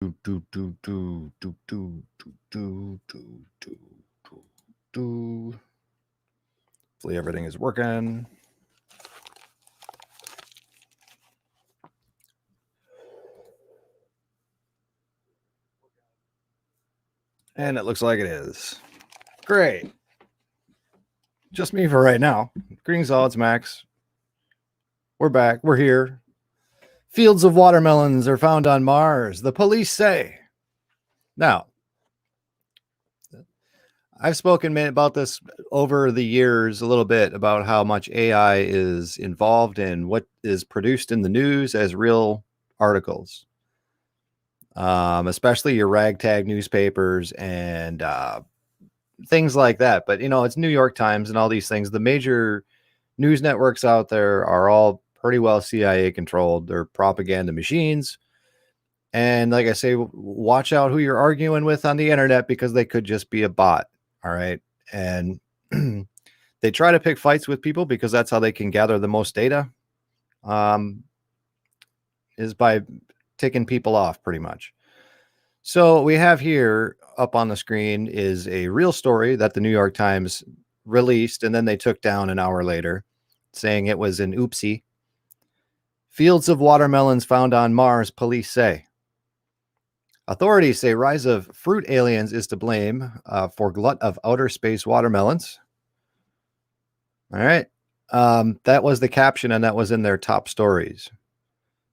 Do, do, do, do, do, do, do, do, do, do, do, do. Hopefully everything is working. And it looks like it is. Great. Just me for right now. Greetings all, it's Max. We're back. We're here. Fields of watermelons are found on Mars, the police say. Now, I've spoken about this over the years a little bit about how much AI is involved in what is produced in the news as real articles, especially your ragtag newspapers and things like that. But, it's New York Times and all these things. The major news networks out there are all pretty well CIA controlled. They're propaganda machines. And like I say, watch out who you're arguing with on the internet because they could just be a bot. All right. And they try to pick fights with people because that's how they can gather the most data, is by ticking people off pretty much. So we have here up on the screen is a real story that the New York Times released, and then they took down an hour later saying it was an oopsie. Fields of watermelons found on Mars, police say. Authorities say rise of fruit aliens is to blame for glut of outer space watermelons. All right. That was the caption, and that was in their top stories.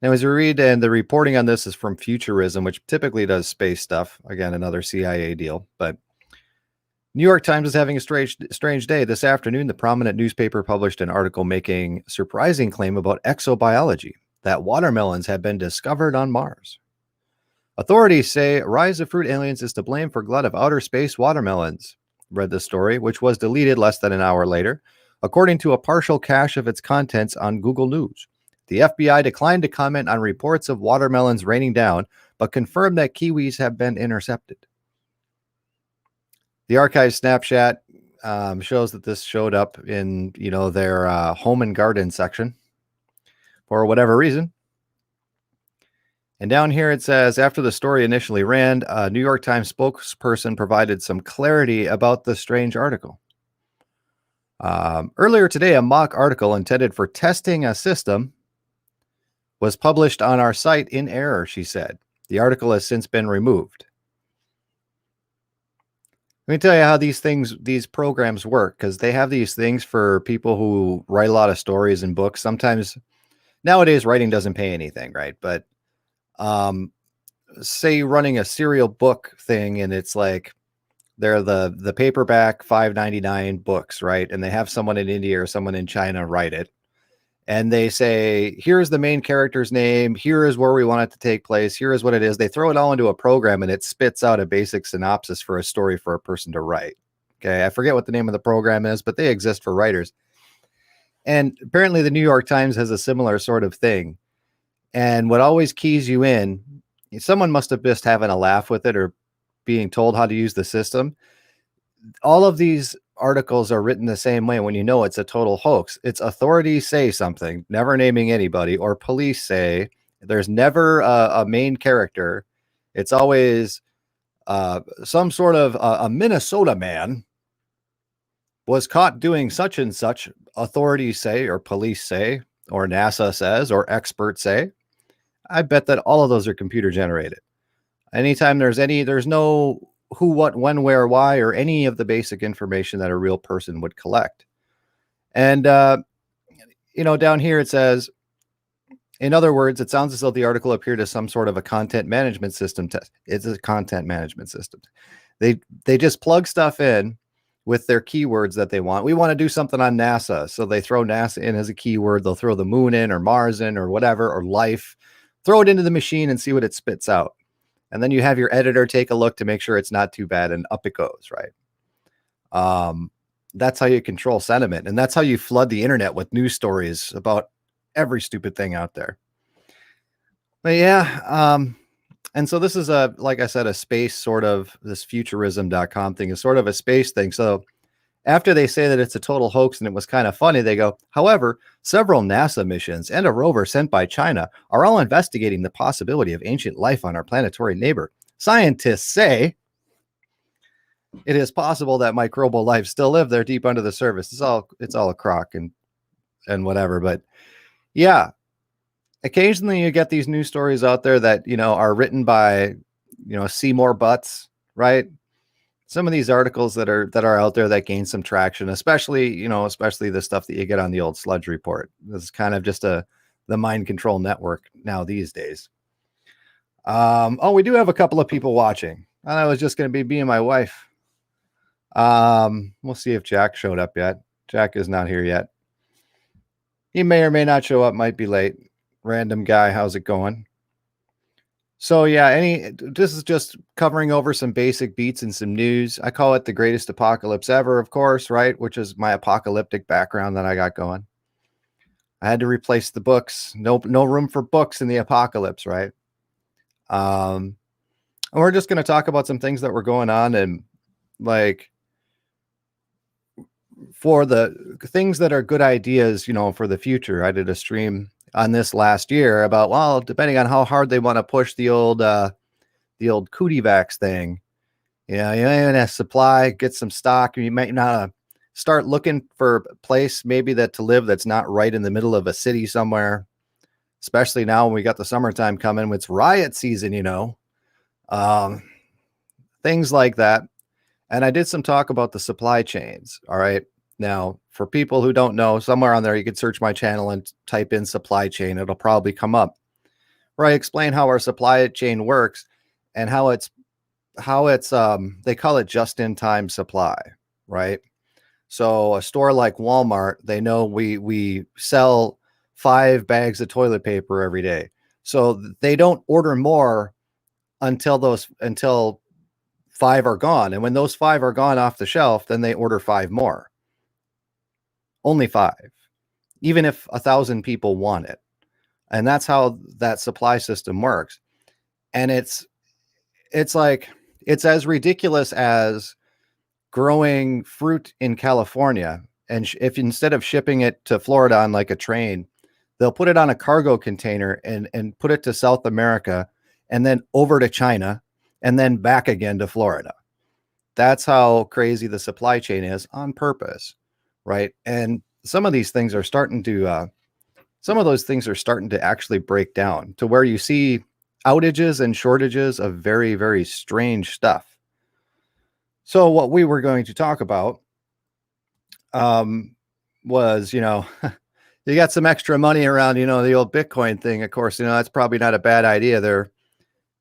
Now, as you read, and the reporting on this is from Futurism, which typically does space stuff. Again, another CIA deal. But New York Times is having a strange day. This afternoon, the prominent newspaper published an article making a surprising claim about exobiology, that watermelons have been discovered on Mars. Authorities say rise of fruit aliens is to blame for glut of outer space watermelons. Read the story, which was deleted less than an hour later, according to a partial cache of its contents on Google News. The FBI declined to comment on reports of watermelons raining down, but confirmed that kiwis have been intercepted. The archive snapshot shows that this showed up in, their home and garden section for whatever reason. And down here it says, after the story initially ran, a New York Times spokesperson provided some clarity about the strange article. Earlier today, a mock article intended for testing a system was published on our site in error, she said. The article has since been removed. Let me tell you how these programs work, because they have these things for people who write a lot of stories and books. Sometimes nowadays writing doesn't pay anything, right? But say running a serial book thing, and it's like they're the paperback $5.99 books, right? And they have someone in India or someone in China write it. And they say, here's the main character's name. Here is where we want it to take place. Here is what it is. They throw it all into a program, and it spits out a basic synopsis for a story for a person to write. Okay. I forget what the name of the program is, but they exist for writers. And apparently the New York Times has a similar sort of thing. And what always keys you in, someone must have just having a laugh with it or being told how to use the system. All of these articles are written the same way when you know it's a total hoax. It's authorities say something, never naming anybody, or police say. There's never a main character. It's always some sort of a Minnesota man was caught doing such and such, authorities say, or police say, or NASA says, or experts say. I bet that all of those are computer generated. Anytime there's no who, what, when, where, why, or any of the basic information that a real person would collect. And, down here it says, in other words, it sounds as though the article appeared as some sort of a content management system test. It's a content management system. They just plug stuff in with their keywords that they want. We want to do something on NASA. So they throw NASA in as a keyword. They'll throw the moon in or Mars in or whatever, or life, throw it into the machine and see what it spits out. And then you have your editor take a look to make sure it's not too bad, and up it goes, right? That's how you control sentiment, and that's how you flood the internet with news stories about every stupid thing out there. But yeah, and so this is like I said, a space sort of, this futurism.com thing is sort of a space thing. So After they say that it's a total hoax and it was kind of funny, they go, however, several NASA missions and a rover sent by China are all investigating the possibility of ancient life on our planetary neighbor. Scientists say it is possible that microbial life still live there deep under the surface. It's all a crock and whatever. But yeah, occasionally you get these news stories out there that, are written by, Seymour Butts, right? Some of these articles that are out there that gain some traction, especially the stuff that you get on the old Sludge Report. This is kind of just the mind control network now these days. We do have a couple of people watching. I thought it was just going to be me and my wife. We'll see if Jack showed up yet. Jack is not here yet. He may or may not show up, might be late. Random guy, how's it going? So yeah, this is just covering over some basic beats and some news. I call it the greatest apocalypse ever, of course, right? Which is my apocalyptic background that I got going. I had to replace the books. No room for books in the apocalypse, right? And we're just going to talk about some things that were going on, and like for the things that are good ideas, for the future. I did a stream on this last year about, well, depending on how hard they want to push the old Cootie vax thing, you might want to supply, get some stock. You might not start looking for a place maybe to live that's not right in the middle of a city somewhere, especially now when we got the summertime coming. It's riot season, things like that. And I did some talk about the supply chains. All right. Now, for people who don't know, somewhere on there, you could search my channel and type in supply chain. It'll probably come up, where I explain how our supply chain works and how it's they call it just-in-time supply, right? So a store like Walmart, they know we sell 5 bags of toilet paper every day. So they don't order more until 5 are gone. And when those 5 are gone off the shelf, then they order 5 more. Only 5, even if 1,000 people want it. And that's how that supply system works. And it's as ridiculous as growing fruit in California. And if instead of shipping it to Florida on like a train, they'll put it on a cargo container and put it to South America and then over to China and then back again to Florida. That's how crazy the supply chain is on purpose. Right. And some of these things are starting to, some of those things are starting to actually break down to where you see outages and shortages of very, very strange stuff. So what we were going to talk about was, you got some extra money around, the old Bitcoin thing. Of course, that's probably not a bad idea. They're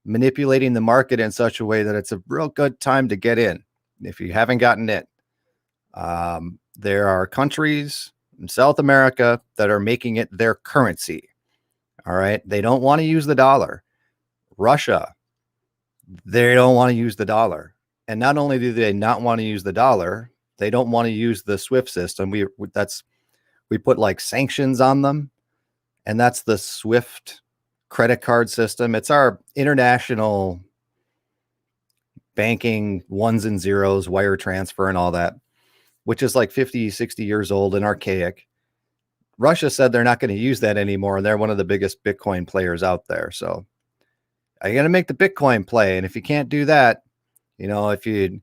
manipulating the market in such a way that it's a real good time to get in if you haven't gotten in. There are countries in South America that are making it their currency. All right. They don't want to use the dollar. Russia, they don't want to use the dollar. And not only do they not want to use the dollar, they don't want to use the SWIFT system. We put like sanctions on them. And that's the SWIFT credit card system. It's our international banking ones and zeros, wire transfer and all that, which is like 50, 60 years old and archaic. Russia said they're not going to use that anymore. And they're one of the biggest Bitcoin players out there. So I got to make the Bitcoin play. And if you can't do that, if you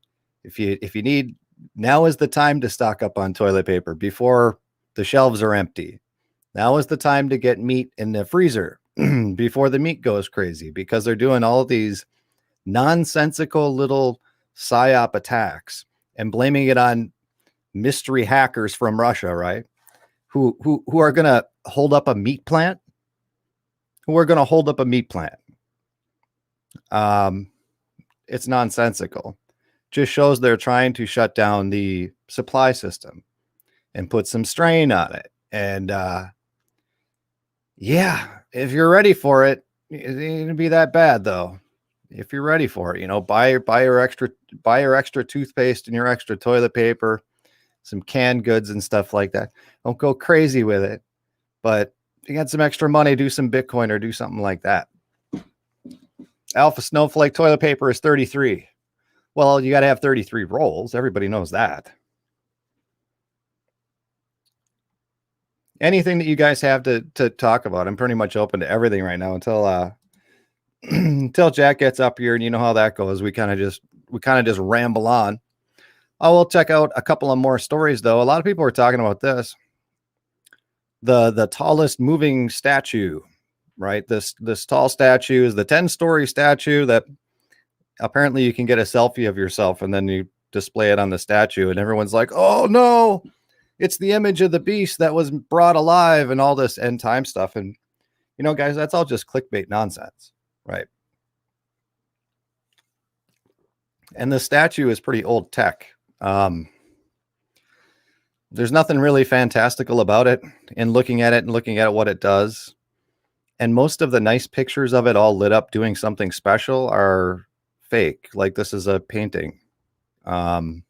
need, now is the time to stock up on toilet paper before the shelves are empty. Now is the time to get meat in the freezer before the meat goes crazy, because they're doing all these nonsensical little psyop attacks and blaming it on mystery hackers from Russia, right? Who are going to hold up a meat plant? It's nonsensical. Just shows they're trying to shut down the supply system and put some strain on it. And if you're ready for it, it ain't gonna be that bad though. If you're ready for it, buy your extra toothpaste and your extra toilet paper, some canned goods and stuff like that. Don't go crazy with it, but if you got some extra money, do some Bitcoin or do something like that. Alpha Snowflake toilet paper is $33. Well, you got to have 33 rolls. Everybody knows that. anything that you guys have to talk about. I'm pretty much open to everything right now until until Jack gets up here, and you know how that goes. We kind of just ramble on. I will check out a couple of more stories though. A lot of people are talking about this. The tallest moving statue, right? This tall statue is the 10-story statue that apparently you can get a selfie of yourself and then you display it on the statue, and everyone's like, "Oh no, it's the image of the beast that was brought alive," and all this end time stuff. And you know, guys, that's all just clickbait nonsense, right? And the statue is pretty old tech. There's nothing really fantastical about it in looking at it and looking at what it does. And most of the nice pictures of it all lit up doing something special are fake. Like this is a painting. Not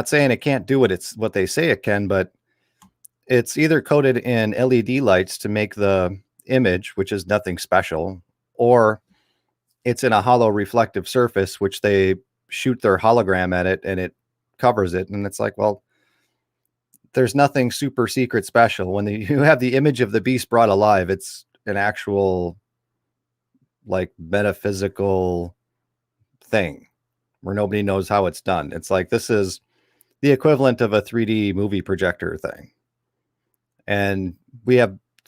saying it can't do what they say it can, but it's either coated in LED lights to make the image, which is nothing special, or it's in a hollow reflective surface, which they shoot their hologram at it and it covers it. And it's like, well, there's nothing super secret special. When you have the image of the beast brought alive, it's an actual like metaphysical thing where nobody knows how it's done. It's like, this is the equivalent of a 3D movie projector thing. And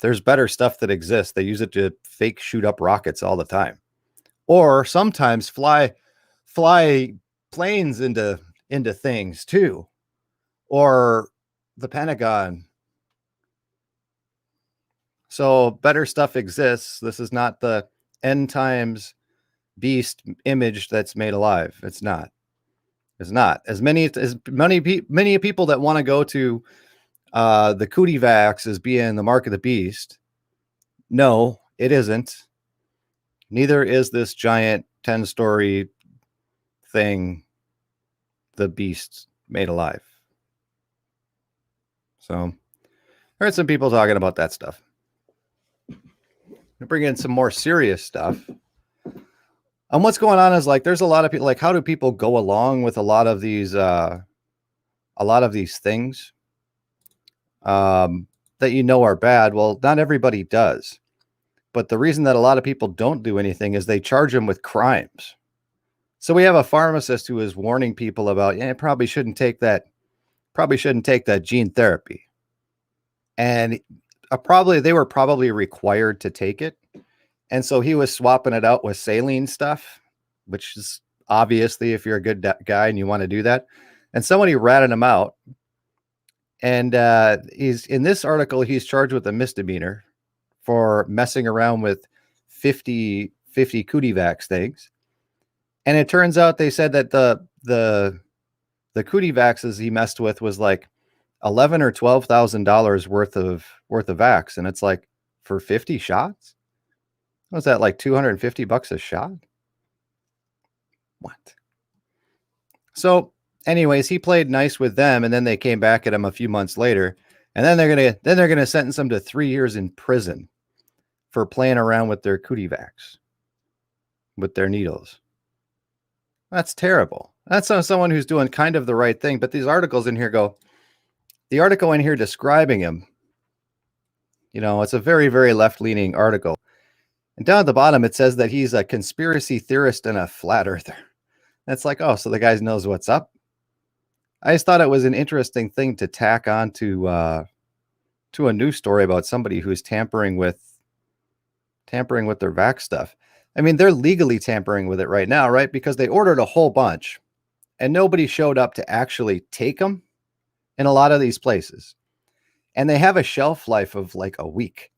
there's better stuff that exists. They use it to fake shoot up rockets all the time, or sometimes fly planes into things too, or the Pentagon. So better stuff exists. This is not the end times beast image that's made alive. It's not. As many people that want to go to the Cootie vax as being the mark of the beast. No, it isn't. Neither is this giant 10-story thing the beast made alive. So I heard some people talking about that stuff. Bring in some more serious stuff. And what's going on is, like, there's a lot of people, like, how do people go along with a lot of these things that you know are bad? Well, not everybody does. But the reason that a lot of people don't do anything is they charge them with crimes. So we have a pharmacist who is warning people about, probably shouldn't take that gene therapy. And they were probably required to take it. And so he was swapping it out with saline stuff, which is obviously, if you're a good guy and you want to do that. And somebody ratted him out. And he's in this article, he's charged with a misdemeanor for messing around with 50 Cootie vax things. And it turns out they said that the Cootie vaxes he messed with was like $11,000 or $12,000 worth of vax. And it's like, for 50 shots? Was that like $250 a shot? What? So anyways, he played nice with them, and then they came back at him a few months later, and then they're gonna sentence him to 3 years in prison for playing around with their Cootie vax, with their needles. That's terrible. That's someone who's doing kind of the right thing. But these articles in here the article in here describing him, it's a very, very left-leaning article. And down at the bottom, it says that he's a conspiracy theorist and a flat earther. That's like, oh, so the guy knows what's up. I just thought it was an interesting thing to tack on to a news story about somebody who's tampering with their vax stuff. I mean, they're legally tampering with it right now, right? Because they ordered a whole bunch and nobody showed up to actually take them in a lot of these places. And they have a shelf life of like a week.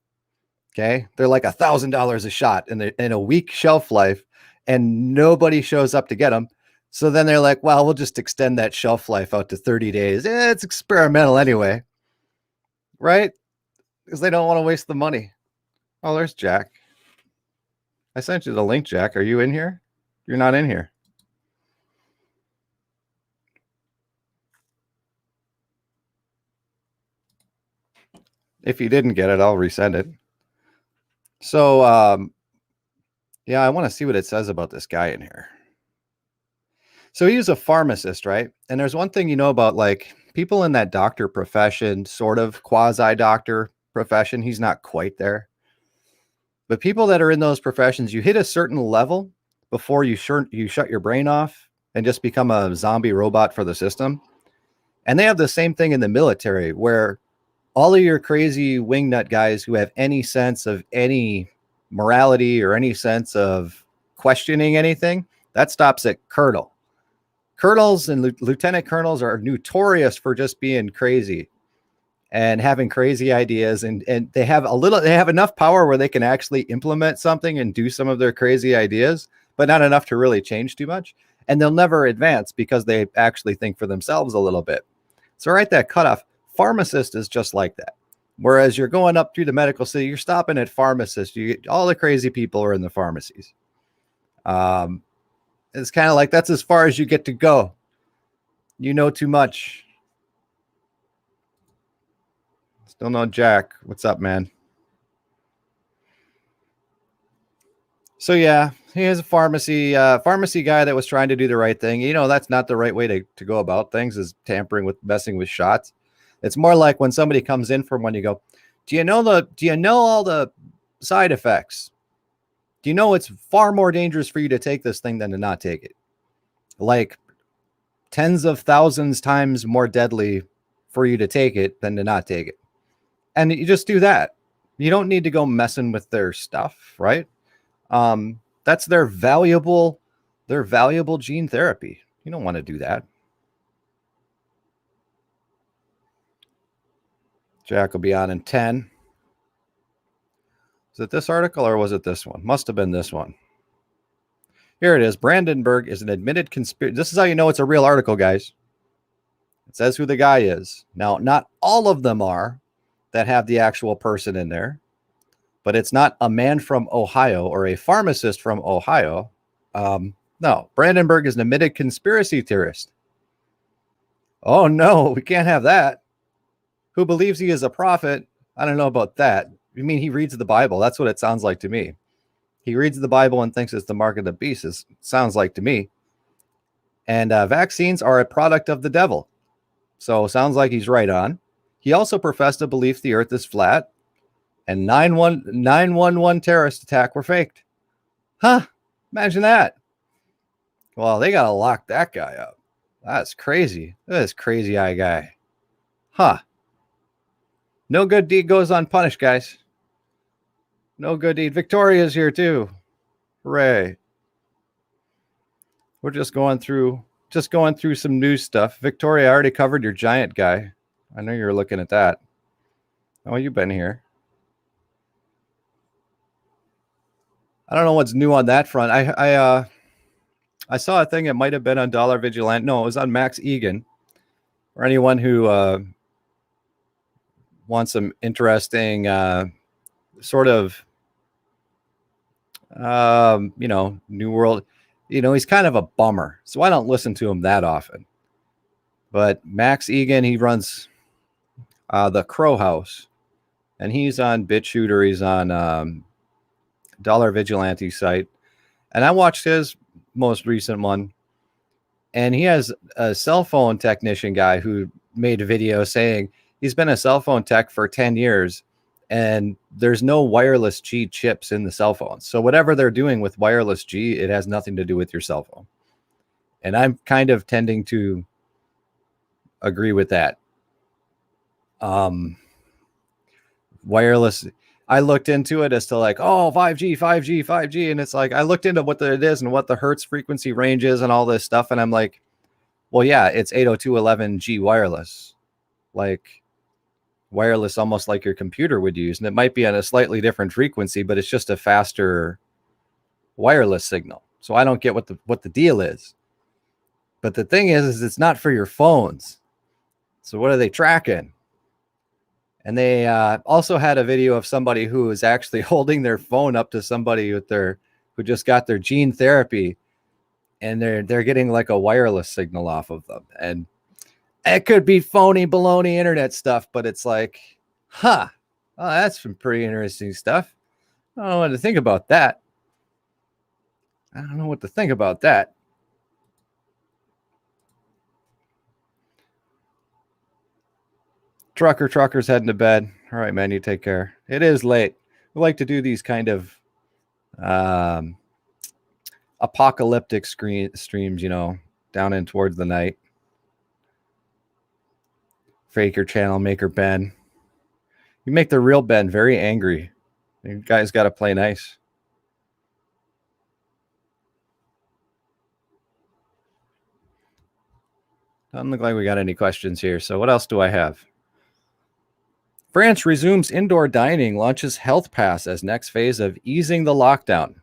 Okay. They're like $1,000 a shot in a week shelf life, and nobody shows up to get them. So then they're like, well, we'll just extend that shelf life out to 30 days. It's experimental anyway. Right? Because they don't want to waste the money. Oh, there's Jack. I sent you the link, Jack. Are you in here? You're not in here. If you didn't get it, I'll resend it. So, yeah, I want to see what it says about this guy in here. So he's a pharmacist, right? And there's one thing about like people in that doctor profession, sort of quasi-doctor profession, he's not quite there. But people that are in those professions, you hit a certain level before you shut your brain off and just become a zombie robot for the system. And they have the same thing in the military, where all of your crazy wingnut guys who have any sense of any morality or any sense of questioning anything, that stops at colonel. Colonels and lieutenant colonels are notorious for just being crazy and having crazy ideas, and they have enough power where they can actually implement something and do some of their crazy ideas, but not enough to really change too much. And they'll never advance because they actually think for themselves a little bit. So right, that cutoff. Pharmacist is just like that. Whereas you're going up through the medical city, you're stopping at pharmacist. All the crazy people are in the pharmacies. It's kind of like that's as far as you get to go. You know too much. Still no Jack. What's up, man? So yeah, he is a pharmacy guy that was trying to do the right thing. You know, that's not the right way to go about things, is tampering with, messing with shots. It's more like when somebody comes in from when you go, do you know all the side effects? Do you know it's far more dangerous for you to take this thing than to not take it? Like tens of thousands times more deadly for you to take it than to not take it. And you just do that. You don't need to go messing with their stuff, right? That's their valuable gene therapy. You don't want to do that. Jack will be on in 10. Is it this article or was it this one? Must have been this one. Here it is. Brandenburg is an admitted conspiracy. This is how you know it's a real article, guys. It says who the guy is. Now, not all of them are that have the actual person in there, but it's not a man from Ohio or a pharmacist from Ohio. No, Brandenburg is an admitted conspiracy theorist. Oh, no, we can't have that. Who believes he is a prophet? I don't know about that. You mean he reads the Bible? That's what it sounds like to me. He reads the Bible and thinks it's the mark of the beast. It sounds like to me. And vaccines are a product of the devil. So sounds like he's right on. He also professed a belief the earth is flat and 911 terrorist attack were faked. Huh? Imagine that. Well, they got to lock that guy up. That's crazy. Look at this crazy eye guy. Huh. No good deed goes unpunished, guys. No good deed. Victoria's here too. Hooray. We're just going through some news stuff. Victoria, I already covered your giant guy. I know you were looking at that. Oh, you've been here. I don't know what's new on that front. I saw a thing. It might have been on Dollar Vigilante. No, it was on Max Egan. For anyone who wants some interesting sort of New World. You know, he's kind of a bummer, so I don't listen to him that often. But Max Egan, he runs the Crow House, and he's on BitShooter. He's on Dollar Vigilante site, and I watched his most recent one, and he has a cell phone technician guy who made a video saying he's been a cell phone tech for 10 years, and there's no wireless G chips in the cell phones. So whatever they're doing with wireless G, it has nothing to do with your cell phone. And I'm kind of tending to agree with that. Wireless, I looked into it as to like, oh, 5G. And it's like, I looked into what it is and what the hertz frequency range is and all this stuff. And I'm like, well, yeah, it's 802.11G wireless. Like wireless, almost like your computer would use. And it might be on a slightly different frequency, but it's just a faster wireless signal. So I don't get what the deal is. But the thing is it's not for your phones. So what are they tracking? And they also had a video of somebody who is actually holding their phone up to somebody who just got their gene therapy, and they're getting like a wireless signal off of them. And it could be phony baloney internet stuff, but it's like, oh, that's some pretty interesting stuff. I don't know what to think about that. Trucker's heading to bed. All right, man, you take care. It is late. We like to do these kind of apocalyptic streams, you know, down in towards the night. Faker channel maker Ben. You make the real Ben very angry. You guys got to play nice. Doesn't look like we got any questions here. So what else do I have? France resumes indoor dining, launches Health Pass as next phase of easing the lockdown.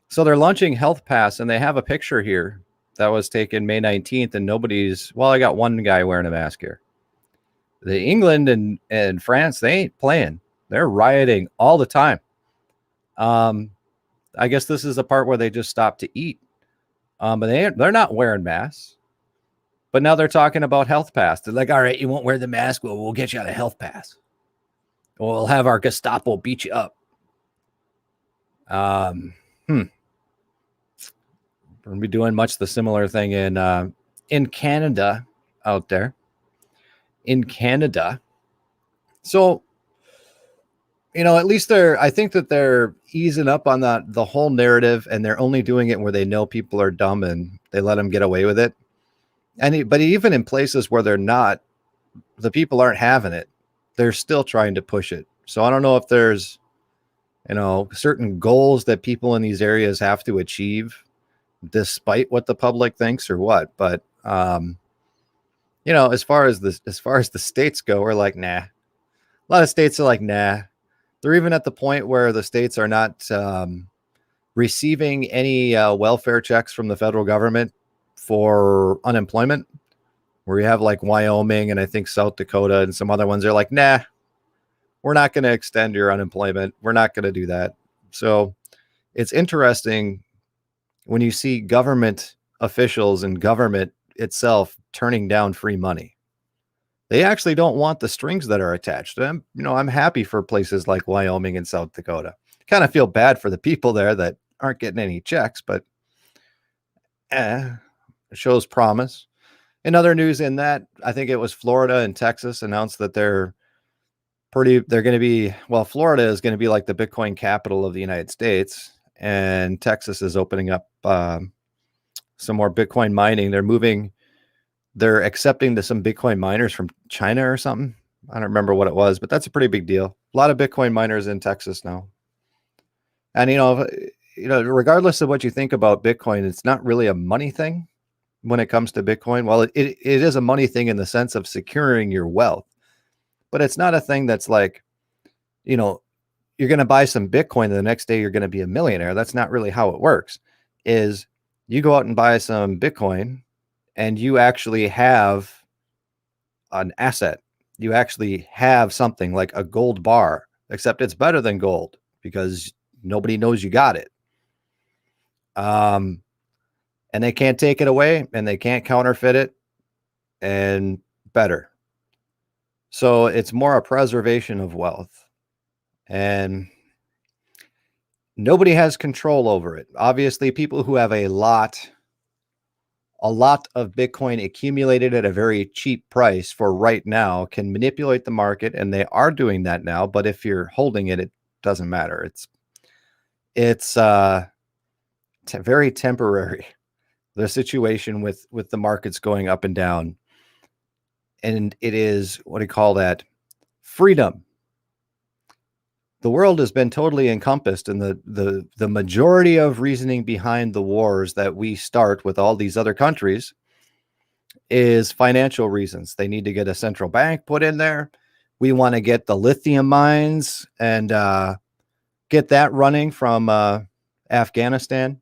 So they're launching Health Pass, and they have a picture here that was taken May 19th, and nobody's, well, I got one guy wearing a mask here. The England and France, they ain't playing. They're rioting all the time. I guess this is the part where they just stop to eat. But they're not wearing masks. But now they're talking about Health Pass. They're like, all right, you won't wear the mask. Well, we'll get you on a Health Pass. We'll have our Gestapo beat you up. We're going to be doing much the similar thing in Canada out there. In Canada. So, you know, at least I think that they're easing up on the whole narrative, and they're only doing it where they know people are dumb and they let them get away with it. But even in places where they're not, the people aren't having it. They're still trying to push it. So I don't know if there's, you know, certain goals that people in these areas have to achieve despite what the public thinks or what. But, you know, as far as the states go, we're like, nah. A lot of states are like, nah. They're even at the point where the states are not receiving any welfare checks from the federal government for unemployment, where you have like Wyoming and I think South Dakota and some other ones. They're like, nah, we're not going to extend your unemployment. We're not going to do that. So it's interesting when you see government officials and government itself turning down free money. They actually don't want the strings that are attached to them. You know, I'm happy for places like Wyoming and South Dakota. Kind of feel bad for the people there that aren't getting any checks, but it shows promise. In other news in that, I think it was Florida and Texas announced that they're going to be, well, Florida is going to be like the Bitcoin capital of the United States, and Texas is opening up some more Bitcoin mining. They're accepting some Bitcoin miners from China or something. I don't remember what it was, but that's a pretty big deal. A lot of Bitcoin miners in Texas now. And, you know, regardless of what you think about Bitcoin, it's not really a money thing when it comes to Bitcoin. Well, it is a money thing in the sense of securing your wealth, but it's not a thing that's like, you know, you're going to buy some Bitcoin and the next day you're going to be a millionaire. That's not really how it works. Is you go out and buy some Bitcoin and you actually have an asset. You actually have something like a gold bar, except it's better than gold because nobody knows you got it. And they can't take it away and they can't counterfeit it, and better. So it's more a preservation of wealth, and nobody has control over it. Obviously, people who have a lot of Bitcoin accumulated at a very cheap price for right now can manipulate the market, and they are doing that now. But if you're holding it, it doesn't matter. It's very temporary. The situation with the markets going up and down, and it is, what do you call that? Freedom. The world has been totally encompassed, and the majority of reasoning behind the wars that we start with all these other countries is financial reasons. They need to get a central bank put in there. We want to get the lithium mines and get that running from Afghanistan,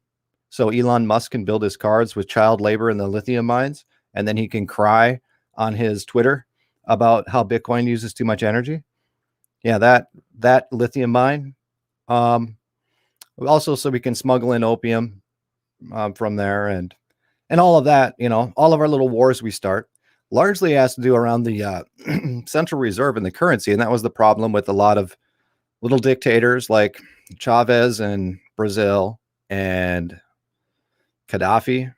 so Elon Musk can build his cars with child labor in the lithium mines, and then he can cry on his Twitter about how Bitcoin uses too much energy. Yeah, that lithium mine. Also, so we can smuggle in opium from there, and all of that. You know, all of our little wars we start largely has to do around the central reserve and the currency, and that was the problem with a lot of little dictators like Chavez in Brazil and Gaddafi.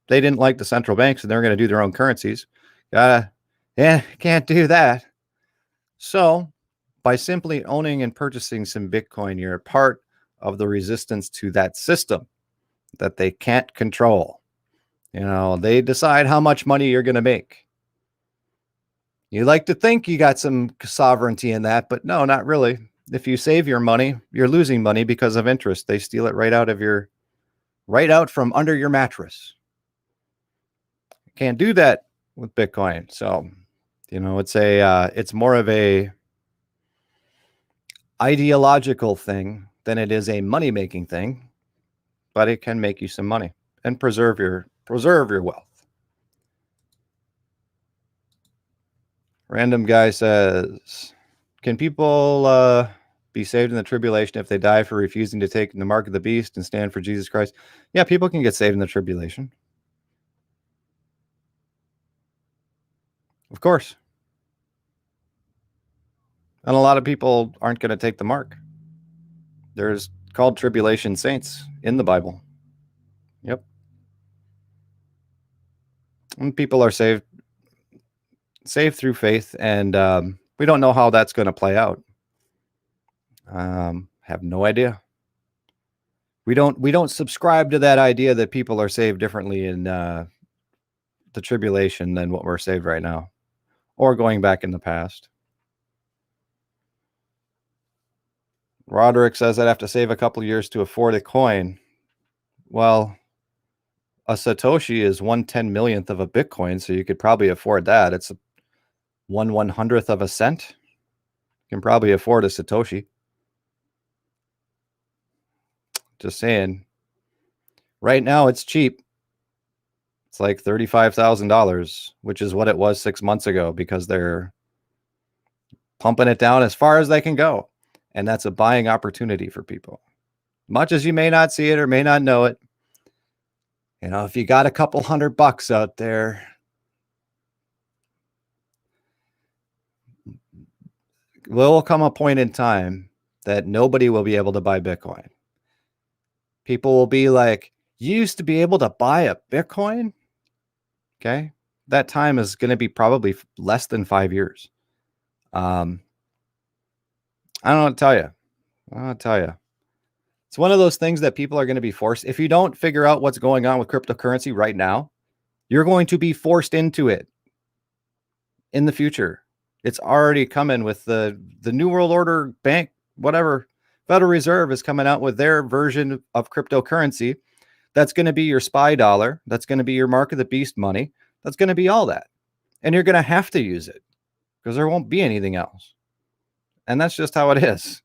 They didn't like the central banks, and they're going to do their own currencies. Gotta Yeah, can't do that. So, by simply owning and purchasing some Bitcoin, you're a part of the resistance to that system that they can't control. They decide how much money you're going to make. You like to think you got some sovereignty in that, but no, not really. If you save your money, you're losing money because of interest. They steal it right out from under your mattress. Can't do that with Bitcoin. So, it's more of a ideological thing than it is a money-making thing, but it can make you some money and preserve your wealth. Random guy says, can people be saved in the tribulation if they die for refusing to take the mark of the beast and stand for Jesus Christ? Yeah, people can get saved in the tribulation. Of course. And a lot of people aren't going to take the mark. There's called tribulation saints in the Bible. Yep. And people are saved through faith, and we don't know how that's going to play out. Have no idea. We don't subscribe to that idea that people are saved differently in the tribulation than what we're saved right now, or going back in the past. Roderick says I'd have to save a couple years to afford a coin. Well, a Satoshi is 1/10 millionth of a Bitcoin, so you could probably afford that. It's 1/100th of a cent. You can probably afford a Satoshi. Just saying. Right now, it's cheap. It's like $35,000, which is what it was 6 months ago, because they're pumping it down as far as they can go. And that's a buying opportunity for people. Much as you may not see it or may not know it, if you got a couple $100 out there, will come a point in time that nobody will be able to buy Bitcoin. People will be like, you used to be able to buy a Bitcoin? Okay. That time is going to be probably less than 5 years. I don't know what to tell you. It's one of those things that people are going to be forced. If you don't figure out what's going on with cryptocurrency right now, you're going to be forced into it in the future. It's already coming with the New World Order bank, whatever. Federal Reserve is coming out with their version of cryptocurrency. That's going to be your spy dollar. That's going to be your mark of the beast money. That's going to be all that. And you're going to have to use it because there won't be anything else. And that's just how it is.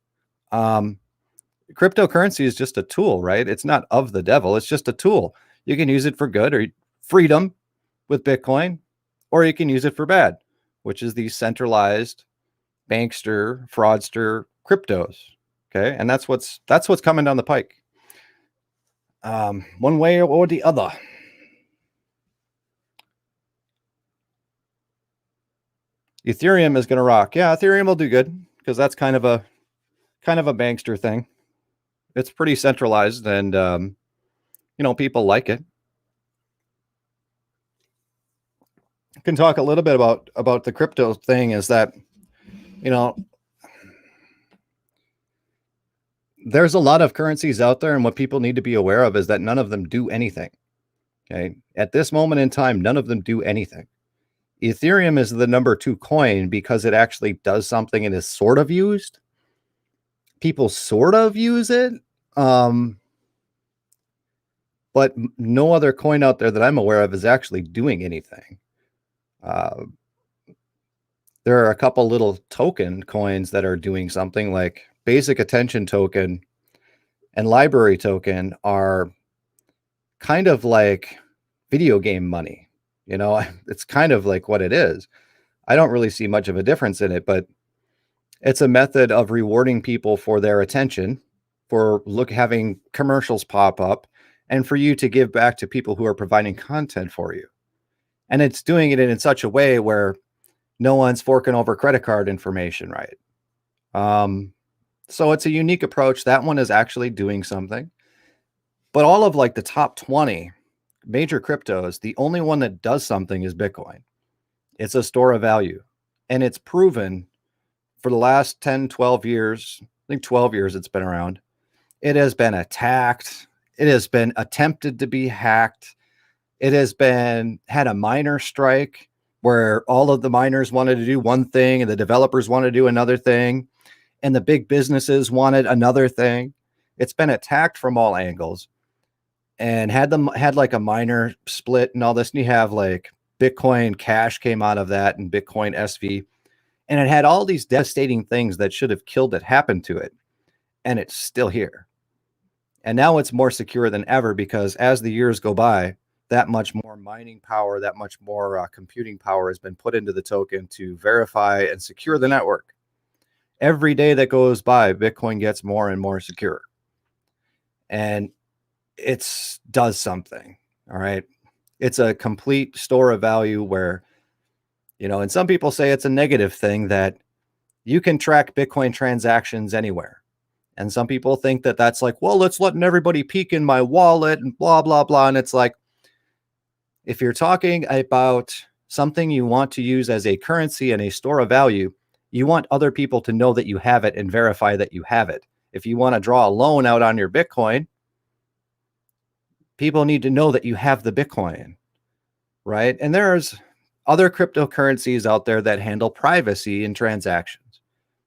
Cryptocurrency is just a tool, right? It's not of the devil. It's just a tool. You can use it for good or freedom with Bitcoin, or you can use it for bad, which is the centralized bankster, fraudster cryptos. Okay. And that's what's coming down the pike. One way or the other. Ethereum is going to rock. Yeah, Ethereum will do good because that's kind of a bankster thing. It's pretty centralized, and people like it. I can talk a little bit about the crypto thing. Is that there's a lot of currencies out there, and what people need to be aware of is that none of them do anything. Okay, at this moment in time, none of them do anything. Ethereum is the number 2 coin because it actually does something and is sort of used. People sort of use it. But no other coin out there that I'm aware of is actually doing anything. There are a couple little token coins that are doing something, like Basic Attention Token and Library Token are kind of like video game money. It's kind of like what it is. I don't really see much of a difference in it, but it's a method of rewarding people for their attention, for having commercials pop up, and for you to give back to people who are providing content for you. And it's doing it in such a way where no one's forking over credit card information, right? So it's a unique approach. That one is actually doing something. But all of the top 20 major cryptos, the only one that does something is Bitcoin. It's a store of value. And it's proven for the last 10, 12 years, I think 12 years it's been around. It has been attacked. It has been attempted to be hacked. It has been had a miner strike where all of the miners wanted to do one thing and the developers wanted to do another thing and the big businesses wanted another thing. It's been attacked from all angles and had like a miner split and all this. And you have like Bitcoin Cash came out of that and Bitcoin SV. And it had all these devastating things that should have killed it happen to it. And it's still here. And now it's more secure than ever because as the years go by, that much more mining power, that much more computing power has been put into the token to verify and secure the network. Every day that goes by, Bitcoin gets more and more secure. And it does something. All right. It's a complete store of value where, and some people say it's a negative thing that you can track Bitcoin transactions anywhere. And some people think that that's like, well, let's letting everybody peek in my wallet and blah, blah, blah. And it's like, if you're talking about something you want to use as a currency and a store of value, you want other people to know that you have it and verify that you have it. If you want to draw a loan out on your Bitcoin, people need to know that you have the Bitcoin, right? And there's other cryptocurrencies out there that handle privacy in transactions.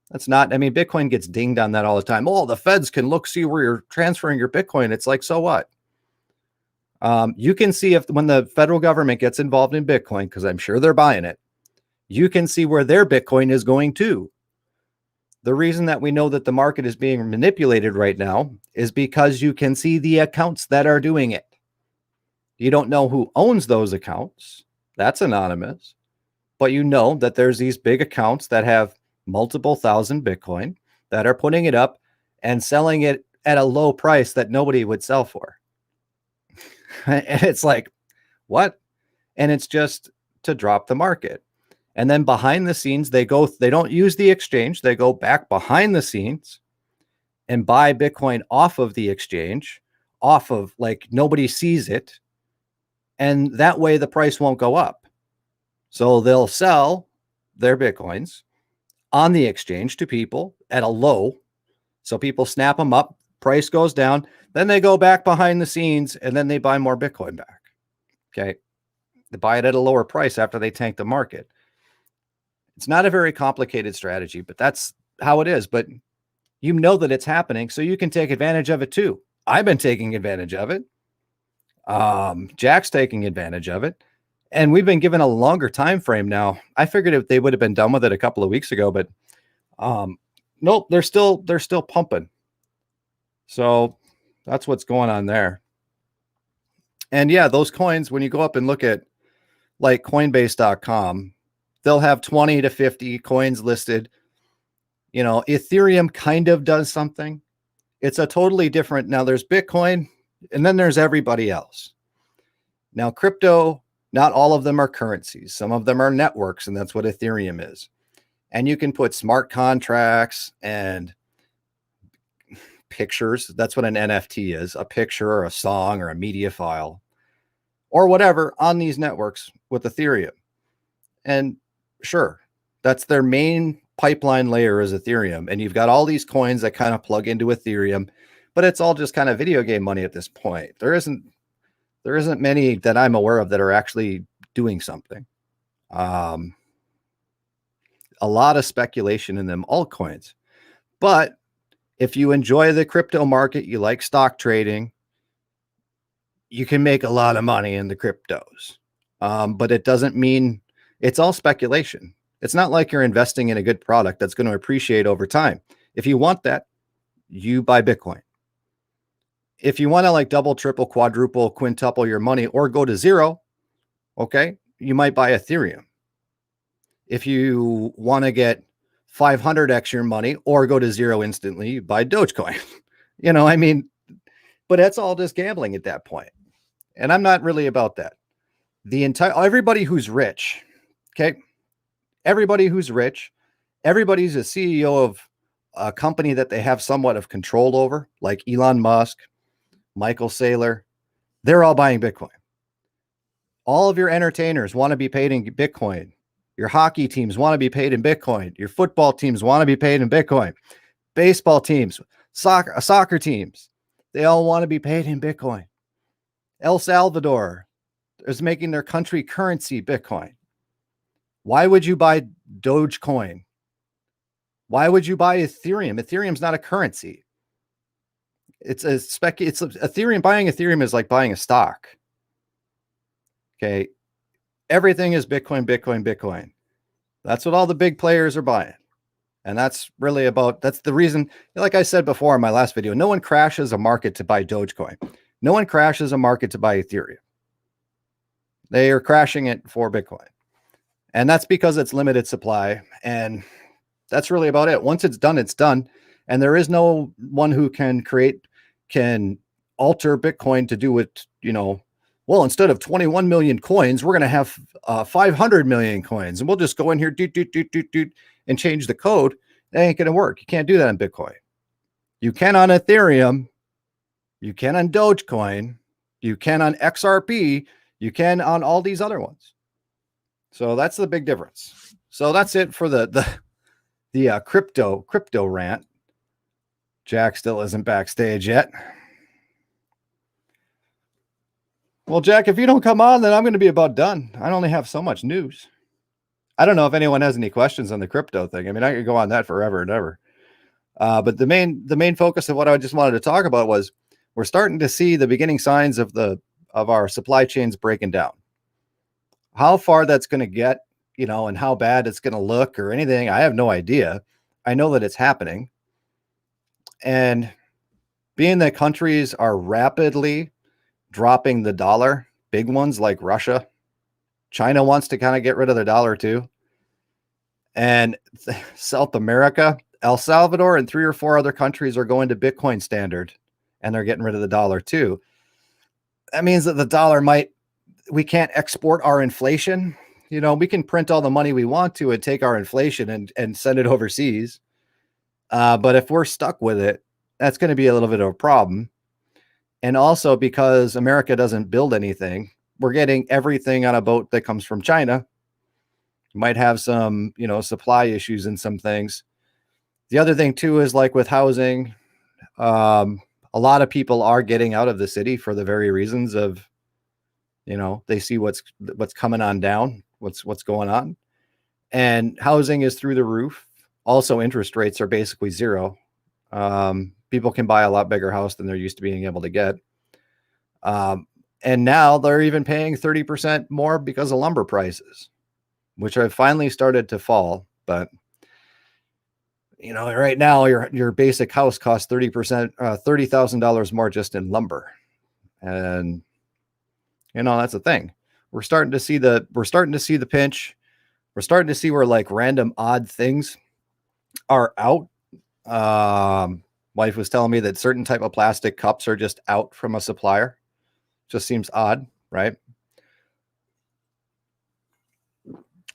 That's not, Bitcoin gets dinged on that all the time. Oh, the feds can see where you're transferring your Bitcoin. It's like, so what? You can see when the federal government gets involved in Bitcoin, because I'm sure they're buying it, you can see where their Bitcoin is going to. The reason that we know that the market is being manipulated right now is because you can see the accounts that are doing it. You don't know who owns those accounts. That's anonymous. But you know that there's these big accounts that have multiple thousand Bitcoin that are putting it up and selling it at a low price that nobody would sell for. And it's like, what? And it's just to drop the market. And then behind the scenes, they don't use the exchange. They go back behind the scenes and buy Bitcoin off of the exchange, off of like nobody sees it. And that way the price won't go up. So they'll sell their Bitcoins on the exchange to people at a low. So people snap them up, price goes down, then they go back behind the scenes and then they buy more Bitcoin back. Okay. They buy it at a lower price after they tank the market. It's not a very complicated strategy, but that's how it is. But you know that it's happening, so you can take advantage of it too. I've been taking advantage of it. Jack's taking advantage of it. And we've been given a longer time frame now. I figured they would have been done with it a couple of weeks ago, but nope, they're still pumping. So that's what's going on there. And yeah, those coins, when you go up and look at like Coinbase.com, they'll have 20 to 50 coins listed. Ethereum kind of does something. It's a totally different. Now there's Bitcoin and then there's everybody else. Now crypto, not all of them are currencies. Some of them are networks, and that's what Ethereum is. And you can put smart contracts and pictures. That's what an NFT is, a picture or a song or a media file or whatever on these networks with Ethereum. And sure, that's their main pipeline layer is Ethereum. And you've got all these coins that kind of plug into Ethereum, but it's all just kind of video game money at this point. There isn't many that I'm aware of that are actually doing something. A lot of speculation in them altcoins. But if you enjoy the crypto market, you like stock trading, you can make a lot of money in the cryptos. But it doesn't mean it's all speculation. It's not like you're investing in a good product that's going to appreciate over time. If you want that, you buy Bitcoin. If you want to like double, triple, quadruple, quintuple your money or go to zero, okay, you might buy Ethereum. If you want to get 500x your money or go to zero instantly, you buy Dogecoin. But that's all just gambling at that point. And I'm not really about that. Everybody who's rich, okay, everybody who's rich, everybody's a CEO of a company that they have somewhat of control over, like Elon Musk, Michael Saylor, they're all buying Bitcoin. All of your entertainers want to be paid in Bitcoin. Your hockey teams want to be paid in Bitcoin. Your football teams want to be paid in Bitcoin. Baseball teams, soccer teams, they all want to be paid in Bitcoin. El Salvador is making their country currency Bitcoin. Why would you buy Dogecoin? Why would you buy Ethereum? Ethereum's not a currency. It's Ethereum. Buying Ethereum is like buying a stock. Okay. Everything is Bitcoin, Bitcoin, Bitcoin. That's what all the big players are buying. And that's the reason, like I said before in my last video, no one crashes a market to buy Dogecoin. No one crashes a market to buy Ethereum. They are crashing it for Bitcoin. And that's because it's limited supply. And that's really about it. Once it's done, it's done. And there is no one who can alter Bitcoin to do it, well, instead of 21 million coins, we're going to have 500 million coins. And we'll just go in here, and change the code. That ain't going to work. You can't do that in Bitcoin. You can on Ethereum. You can on Dogecoin. You can on XRP. You can on all these other ones. So that's the big difference. So that's it for the crypto rant. Jack still isn't backstage yet. Well, Jack, if you don't come on, then I'm going to be about done. I only have so much news. I don't know if anyone has any questions on the crypto thing. I mean, I could go on that forever and ever. But the main focus of what I just wanted to talk about was we're starting to see the beginning signs of our supply chains breaking down. How far that's going to get, and how bad it's going to look or anything, I have no idea. I know that it's happening. And being that countries are rapidly dropping the dollar, big ones like Russia, China wants to kind of get rid of the dollar too. And South America, El Salvador, and 3 or 4 other countries are going to Bitcoin standard, and they're getting rid of the dollar too. That means that the dollar we can't export our inflation. We can print all the money we want to and take our inflation and send it overseas. But if we're stuck with it, that's going to be a little bit of a problem. And also because Amerika doesn't build anything, we're getting everything on a boat that comes from China. You might have some, supply issues in some things. The other thing too is like with housing, a lot of people are getting out of the city for the very reasons of, they see what's coming on down, what's going on, and housing is through the roof. Also, interest rates are basically zero. People can buy a lot bigger house than they're used to being able to get. And now they're even paying 30% more because of lumber prices, which have finally started to fall. But, right now your basic house costs 30%, $30,000 more just in lumber. And, that's the thing. We're starting to see the pinch. We're starting to see where like random odd things are out. Wife was telling me that certain type of plastic cups are just out from a supplier. Just seems odd, right?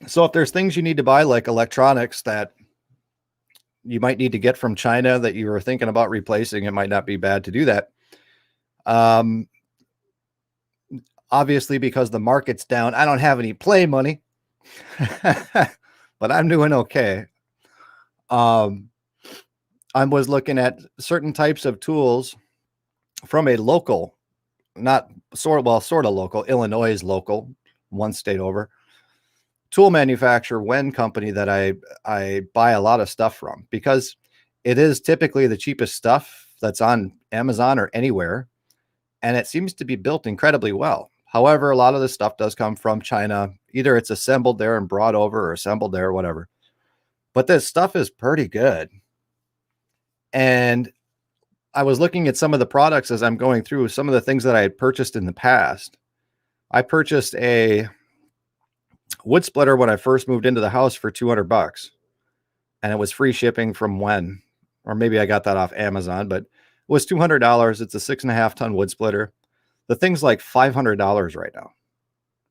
So if there's things you need to buy, like electronics that you might need to get from China that you were thinking about replacing, it might not be bad to do that. Obviously, because the market's down, I don't have any play money, but I'm doing okay. I was looking at certain types of tools from a local, sort of local, Illinois is local, one state over, tool manufacturer, Wen company that I buy a lot of stuff from because it is typically the cheapest stuff that's on Amazon or anywhere. And it seems to be built incredibly well. However, a lot of this stuff does come from China. Either it's assembled there and brought over or assembled there or whatever. But this stuff is pretty good. And I was looking at some of the products as I'm going through some of the things that I had purchased in the past. I purchased a wood splitter when I first moved into the house for $200, and it was free shipping from Wen, or maybe I got that off Amazon, but it was $200. It's a 6.5 ton wood splitter. The thing's like $500 right now,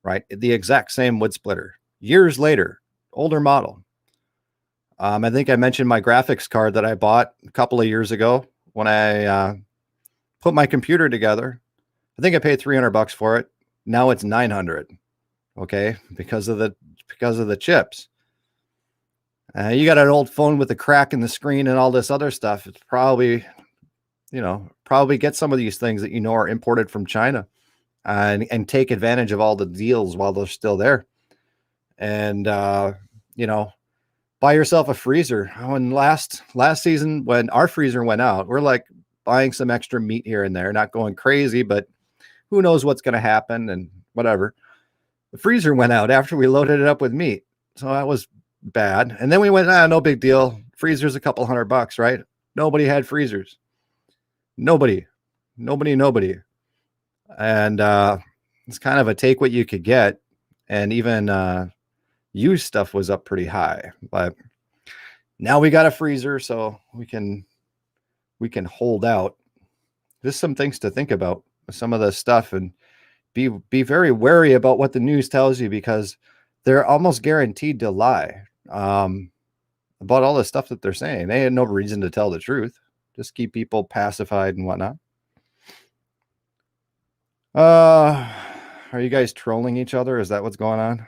right? The exact same wood splitter. Years later, older model. I think I mentioned my graphics card that I bought a couple of years ago when I put my computer together. I think I paid $300 for it. Now it's $900, okay, because of the chips. You got an old phone with a crack in the screen and all this other stuff. It's probably, probably get some of these things that are imported from China, and take advantage of all the deals while they're still there. And buy yourself a freezer. When last season, when our freezer went out, we're like buying some extra meat here and there, not going crazy, but who knows what's going to happen and whatever. The freezer went out after we loaded it up with meat, so that was bad. And then we went, no big deal. Freezer's a couple $100, right? Nobody had freezers. Nobody. And it's kind of a take what you could get, and even used stuff was up pretty high. But now we got a freezer, so we can hold out. Just some things to think about with some of this stuff, and be very wary about what the news tells you, because they're almost guaranteed to lie about all the stuff that they're saying. They had no reason to tell the truth. Just keep people pacified and whatnot. Are you guys trolling each other? Is that what's going on?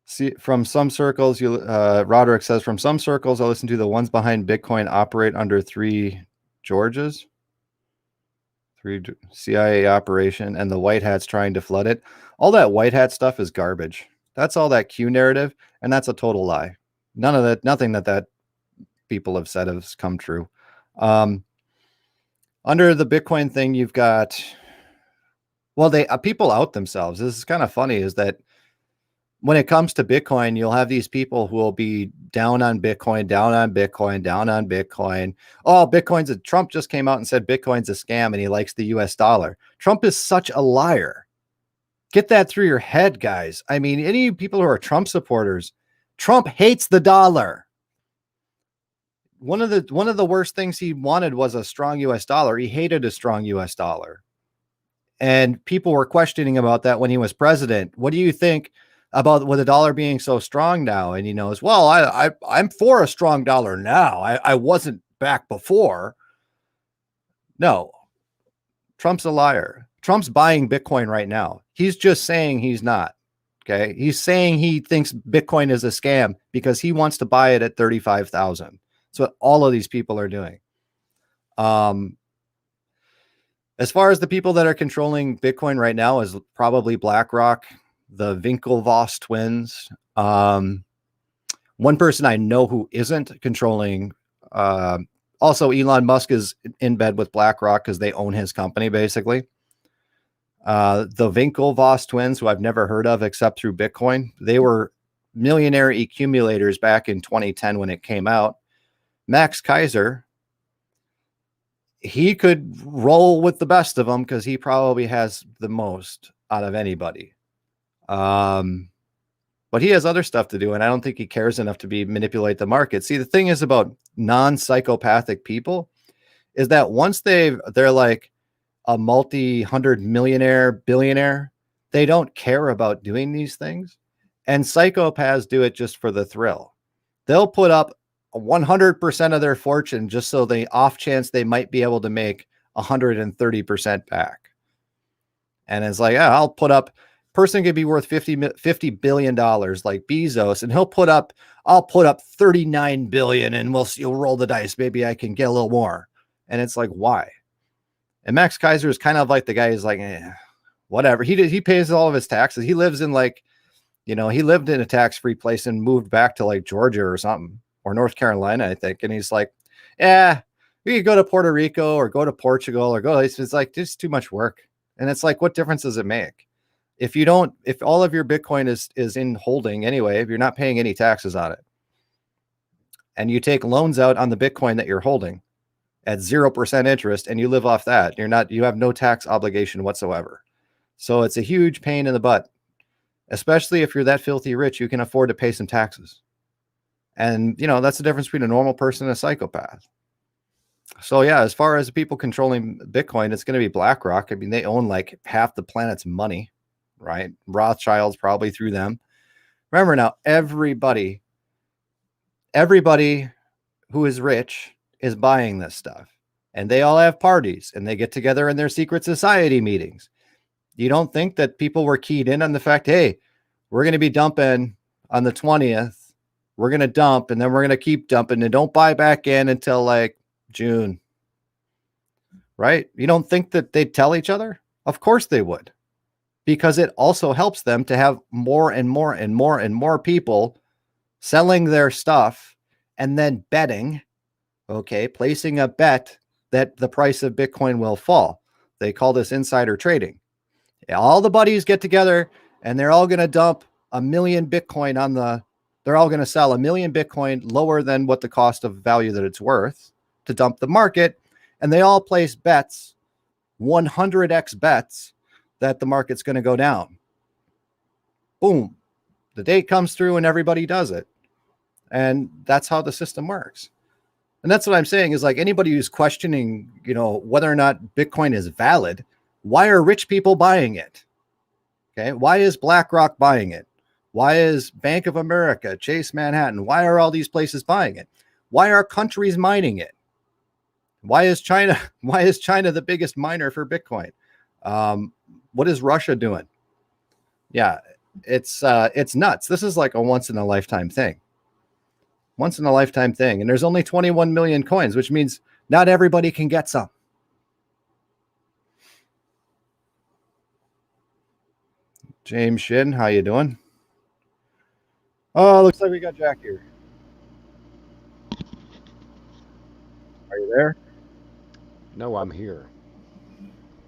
See, from some circles, Roderick says, from some circles I listen to, the ones behind Bitcoin operate under three Georges, three CIA operation, and the white hats trying to flood it. All that white hat stuff is garbage. That's all that Q narrative, and that's a total lie. Nothing that people have said has come true. Under the Bitcoin thing, you've got, well, people out themselves. This is kind of funny, is that when it comes to Bitcoin, you'll have these people who will be down on Bitcoin. Oh, Trump just came out and said Bitcoin's a scam and he likes the US dollar. Trump is such a liar. Get that through your head, guys. I mean, any people who are Trump supporters, Trump hates the dollar. One of the worst things he wanted was a strong US dollar. He hated a strong US dollar. And people were questioning about that when he was president. What do you think about with the dollar being so strong now? And he knows, well, I'm for a strong dollar now. I wasn't back before. No, Trump's a liar. Trump's buying Bitcoin right now. He's just saying he's not. Okay. He's saying he thinks Bitcoin is a scam because he wants to buy it at 35,000. That's what all of these people are doing. As far as the people that are controlling Bitcoin right now is probably BlackRock, the Winklevoss twins. One person I know who isn't controlling, also Elon Musk is in bed with BlackRock because they own his company, basically. The Winklevoss twins, who I've never heard of except through Bitcoin, they were millionaire accumulators back in 2010 when it came out. Max Kaiser, he could roll with the best of them because he probably has the most out of anybody. But he has other stuff to do, and I don't think he cares enough to manipulate the market. See, the thing is about non-psychopathic people is that once they're like a multi-hundred millionaire, billionaire, they don't care about doing these things. And psychopaths do it just for the thrill. They'll put up 100% of their fortune just so they off chance they might be able to make 130% back. And it's like, I'll put up, person could be worth $50 billion like Bezos, and I'll put up 39 billion and you'll roll the dice. Maybe I can get a little more. And it's like, why? And Max Kaiser is kind of like the guy who's like, whatever. He pays all of his taxes. He lives in he lived in a tax-free place and moved back to like Georgia or something, or North Carolina, I think. And he's like, we could go to Puerto Rico or go to Portugal or go. It's like, just too much work. And it's like, what difference does it make? If all of your Bitcoin is in holding anyway, if you're not paying any taxes on it, and you take loans out on the Bitcoin that you're holding at 0% interest and you live off that, you have no tax obligation whatsoever. So it's a huge pain in the butt, especially if you're that filthy rich, you can afford to pay some taxes. And that's the difference between a normal person and a psychopath. So yeah, as far as people controlling Bitcoin, it's going to be BlackRock. I mean, they own like half the planet's money, right? Rothschilds probably through them. Remember now, everybody everybody who is rich is buying this stuff, and they all have parties and they get together in their secret society meetings. You don't think that people were keyed in on the fact, hey, we're going to be dumping on the 20th. We're going to dump, and then we're going to keep dumping, and don't buy back in until like June. Right? You don't think that they'd tell each other? Of course they would, because it also helps them to have more and more and more and more people selling their stuff and then betting, okay, placing a bet that the price of Bitcoin will fall. They call this insider trading. All the buddies get together and they're all going to dump 1,000,000 Bitcoin they're all going to sell 1,000,000 Bitcoin lower than what the cost of value that it's worth to dump the market. And they all place bets, 100x bets, that the market's going to go down. Boom. The date comes through and everybody does it. And that's how the system works. And that's what I'm saying is, like, anybody who's questioning, whether or not Bitcoin is valid, why are rich people buying it? Okay. Why is BlackRock buying it? Why is Bank of America, Chase Manhattan? Why are all these places buying it? Why are countries mining it? Why is China the biggest miner for Bitcoin? What is Russia doing? Yeah, it's nuts. This is like a once in a lifetime thing. And there's only 21 million coins, which means not everybody can get some. James Shin, how you doing? Oh, looks like we got Jack here. Are you there? No, I'm here.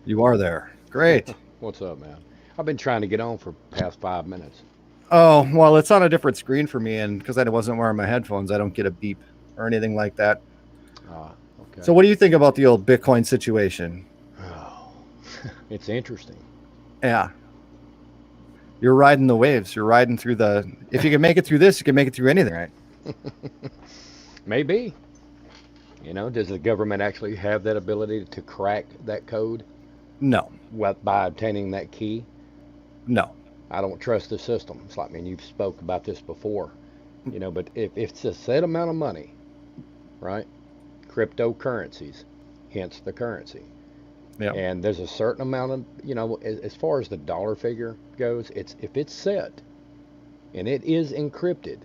You are there. Great. What's up, man? I've been trying to get on for past 5 minutes. Oh, well, it's on a different screen for me, and because I wasn't wearing my headphones, I don't get a beep or anything like that. Okay. So what do you think about the old Bitcoin situation? Oh, it's interesting. Yeah. You're riding the waves. You're riding through if you can make it through this, you can make it through anything, right? Maybe. Does the government actually have that ability to crack that code? No. By obtaining that key? No. I don't trust the system. It's like, you've spoke about this before, but if it's a set amount of money, right? Cryptocurrencies, hence the currency. Yeah. And there's a certain amount of, as far as the dollar figure goes, if it's set and it is encrypted,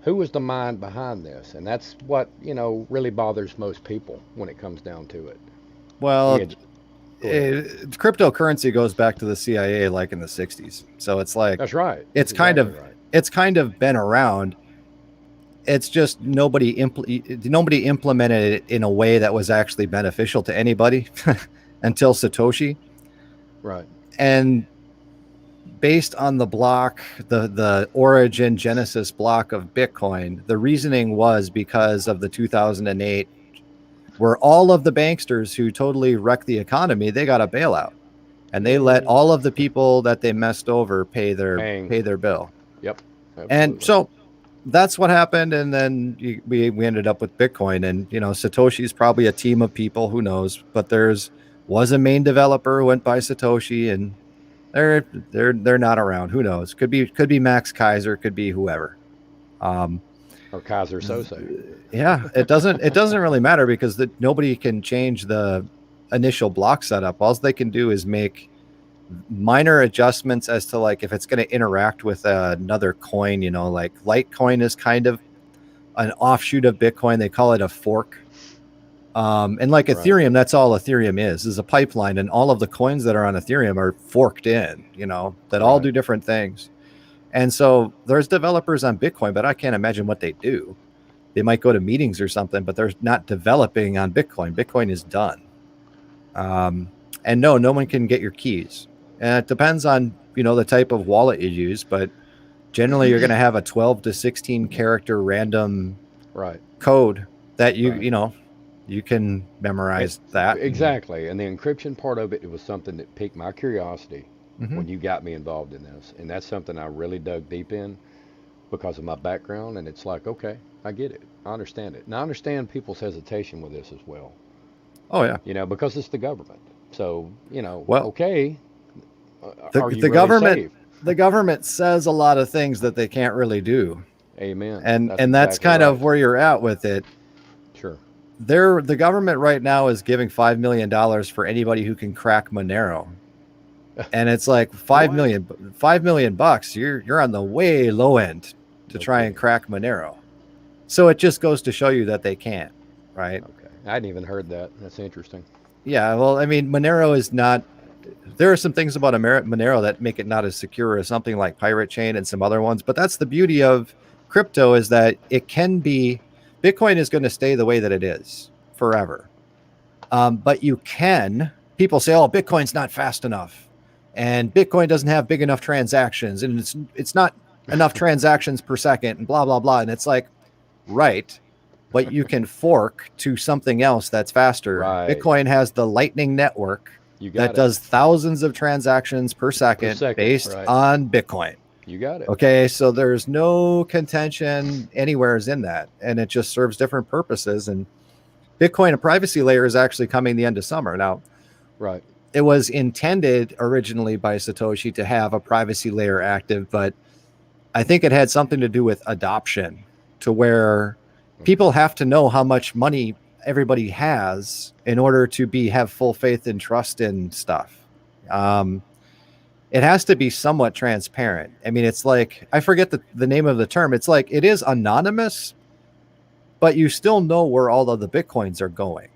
who is the mind behind this? And that's what, really bothers most people when it comes down to it. Well, cryptocurrency goes back to the CIA like in the 60s. So it's like, that's right. It's kind of been around. It's just nobody implemented it in a way that was actually beneficial to anybody until Satoshi. Right. And based on the block, the origin genesis block of Bitcoin, the reasoning was because of the 2008, where all of the banksters who totally wrecked the economy, they got a bailout, and they let all of the people that they messed over pay their bill. Yep. Absolutely. And so that's what happened. And then we ended up with Bitcoin, and Satoshi's probably a team of people, who knows, but was a main developer who went by Satoshi, and they're not around. Who knows? Could be Max Kaiser, could be whoever. Or Kaiser Sose. Yeah, it doesn't really matter, because nobody can change the initial block setup. All they can do is make minor adjustments as to, like, if it's going to interact with another coin. Like Litecoin is kind of an offshoot of Bitcoin. They call it a fork. And like Ethereum, that's all Ethereum is a pipeline, and all of the coins that are on Ethereum are forked in, that all do different things. And so there's developers on Bitcoin, but I can't imagine what they do. They might go to meetings or something, but they're not developing on Bitcoin. Bitcoin is done. And no one can get your keys. And it depends on, the type of wallet you use, but generally you're going to have a 12 to 16 character random code that you can memorize that. Exactly. And the encryption part of it was something that piqued my curiosity when you got me involved in this. And that's something I really dug deep in because of my background. And it's like, okay, I get it. I understand it. And I understand people's hesitation with this as well. Oh, yeah. Because it's the government. So, well, okay. The government says a lot of things that they can't really do. Amen. And that's exactly kind right. of where you're at with it. Sure. The government right now is giving $5 million for anybody who can crack Monero. And it's like $5 million. You're on the way low end to No try and kidding. crack Monero. So it just goes to show you that they can't, right? Okay. I hadn't even heard that. That's interesting. Yeah, well, I mean, Monero is not. There are some things about Monero that make it not as secure as something like Pirate Chain and some other ones. But that's the beauty of crypto, is that it can be. Bitcoin is going to stay the way that it is forever. But you can. People say, "Oh, Bitcoin's not fast enough, and Bitcoin doesn't have big enough transactions, and it's not enough transactions per second, and blah blah blah." And it's like, right, but you can fork to something else that's faster. Right. Bitcoin has the Lightning Network You that got it. does thousands of transactions per second based right. on Bitcoin. You got it. Okay, so there's no contention anywhere in that, and it just serves different purposes. And Bitcoin, a privacy layer, is actually coming the end of summer. Now, Right. it was intended originally by Satoshi to have a privacy layer active, but I think it had something to do with adoption, to where people have to know how much money everybody has in order to have full faith and trust in stuff. It has to be somewhat transparent. I mean, it's like, I forget the name of the term. It's like, it is anonymous, but you still know where all of the Bitcoins are going.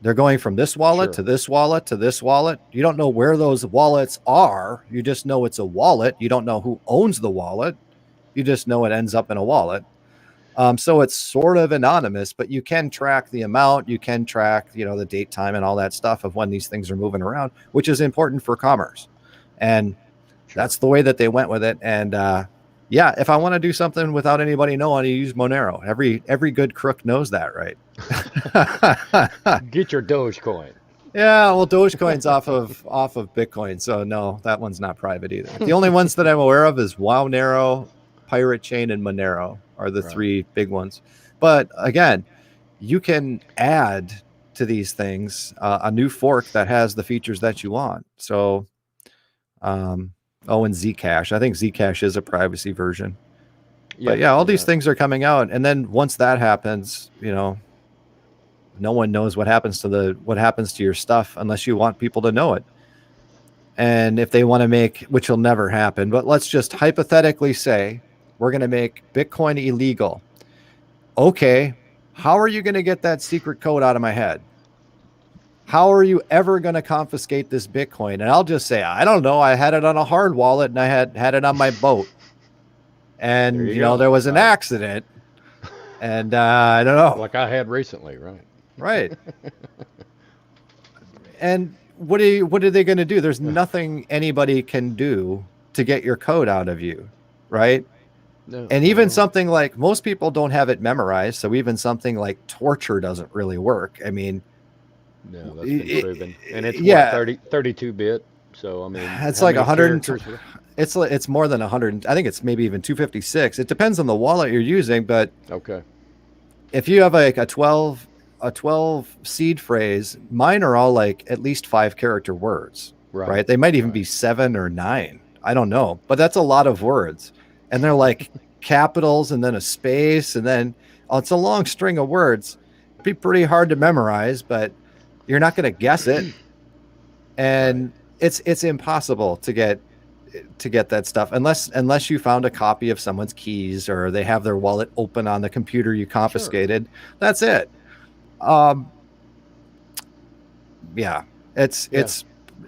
They're going from this wallet Sure. to this wallet to this wallet. You don't know where those wallets are. You just know it's a wallet. You don't know who owns the wallet. You just know it ends up in a wallet. So it's sort of anonymous, but you can track the amount. You can track, the date, time, and all that stuff of when these things are moving around, which is important for commerce. And that's the way that they went with it. And yeah, if I want to do something without anybody knowing, you use Monero. Every good crook knows that, right? Get your Dogecoin. Yeah, well, Dogecoin's off of Bitcoin, so no, that one's not private either. The only ones that I'm aware of is WowNero, Pirate Chain, and Monero are the three big ones. But again, you can add to these things a new fork that has the features that you want. So, and Zcash. I think Zcash is a privacy version. But yeah, all these things are coming out, and then once that happens, no one knows what happens to your stuff unless you want people to know it. And if they want to make, which will never happen, but let's just hypothetically say we're going to make Bitcoin illegal. Okay, how are you going to get that secret code out of my head? How are you ever going to confiscate this Bitcoin? And I'll just say, I don't know. I had it on a hard wallet, and I had it on my boat. And, there was an accident. And I don't know. Like I had recently, right? Right. And what are they going to do? There's nothing anybody can do to get your code out of you, right? No, and even something like, most people don't have it memorized, so even something like torture doesn't really work. I mean, no, that's been proven. And it's 32-bit. So I mean, it's like 100. It's more than 100. I think it's maybe even 256. It depends on the wallet you're using, but if you have like a 12 seed phrase, mine are all like at least 5-character words, right? They might even be 7 or 9. I don't know, but that's a lot of words. And they're like capitals and then a space, and then it's a long string of words. It'd be pretty hard to memorize, but you're not going to guess it. And it's impossible to get that stuff unless you found a copy of someone's keys, or they have their wallet open on the computer you confiscated. That's it.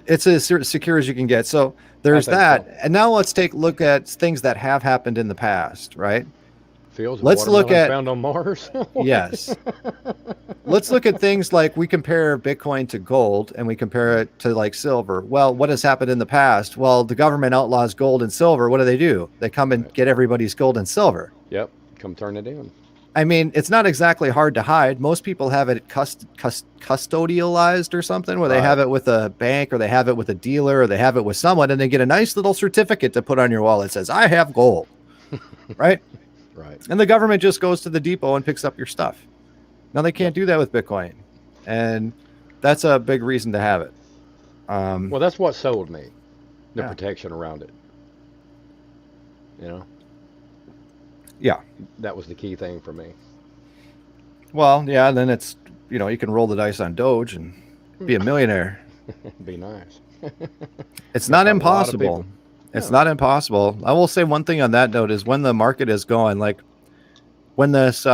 It's as secure as you can get. So there's that. So. And now let's take a look at things that have happened in the past, right? Let's look at found on Mars. Yes. Let's look at things like, we compare Bitcoin to gold, and we compare it to like silver. Well, what has happened in the past? Well, the government outlaws gold and silver. What do? They come and get everybody's gold and silver. Yep. Come turn it in. I mean, it's not exactly hard to hide. Most people have it custodialized or something, where they have it with a bank, or they have it with a dealer, or they have it with someone, and they get a nice little certificate to put on your wallet that says, I have gold. Right? Right. And the government just goes to the depot and picks up your stuff. Now they can't do that with Bitcoin. And that's a big reason to have it. Well, that's what sold me, the protection around it. Yeah. That was the key thing for me. Well, yeah, then it's, you can roll the dice on Doge and be a millionaire. Be nice. It's That's not how a lot of people. impossible. It's No, not impossible. I will say one thing on that note is when the market is going, like when this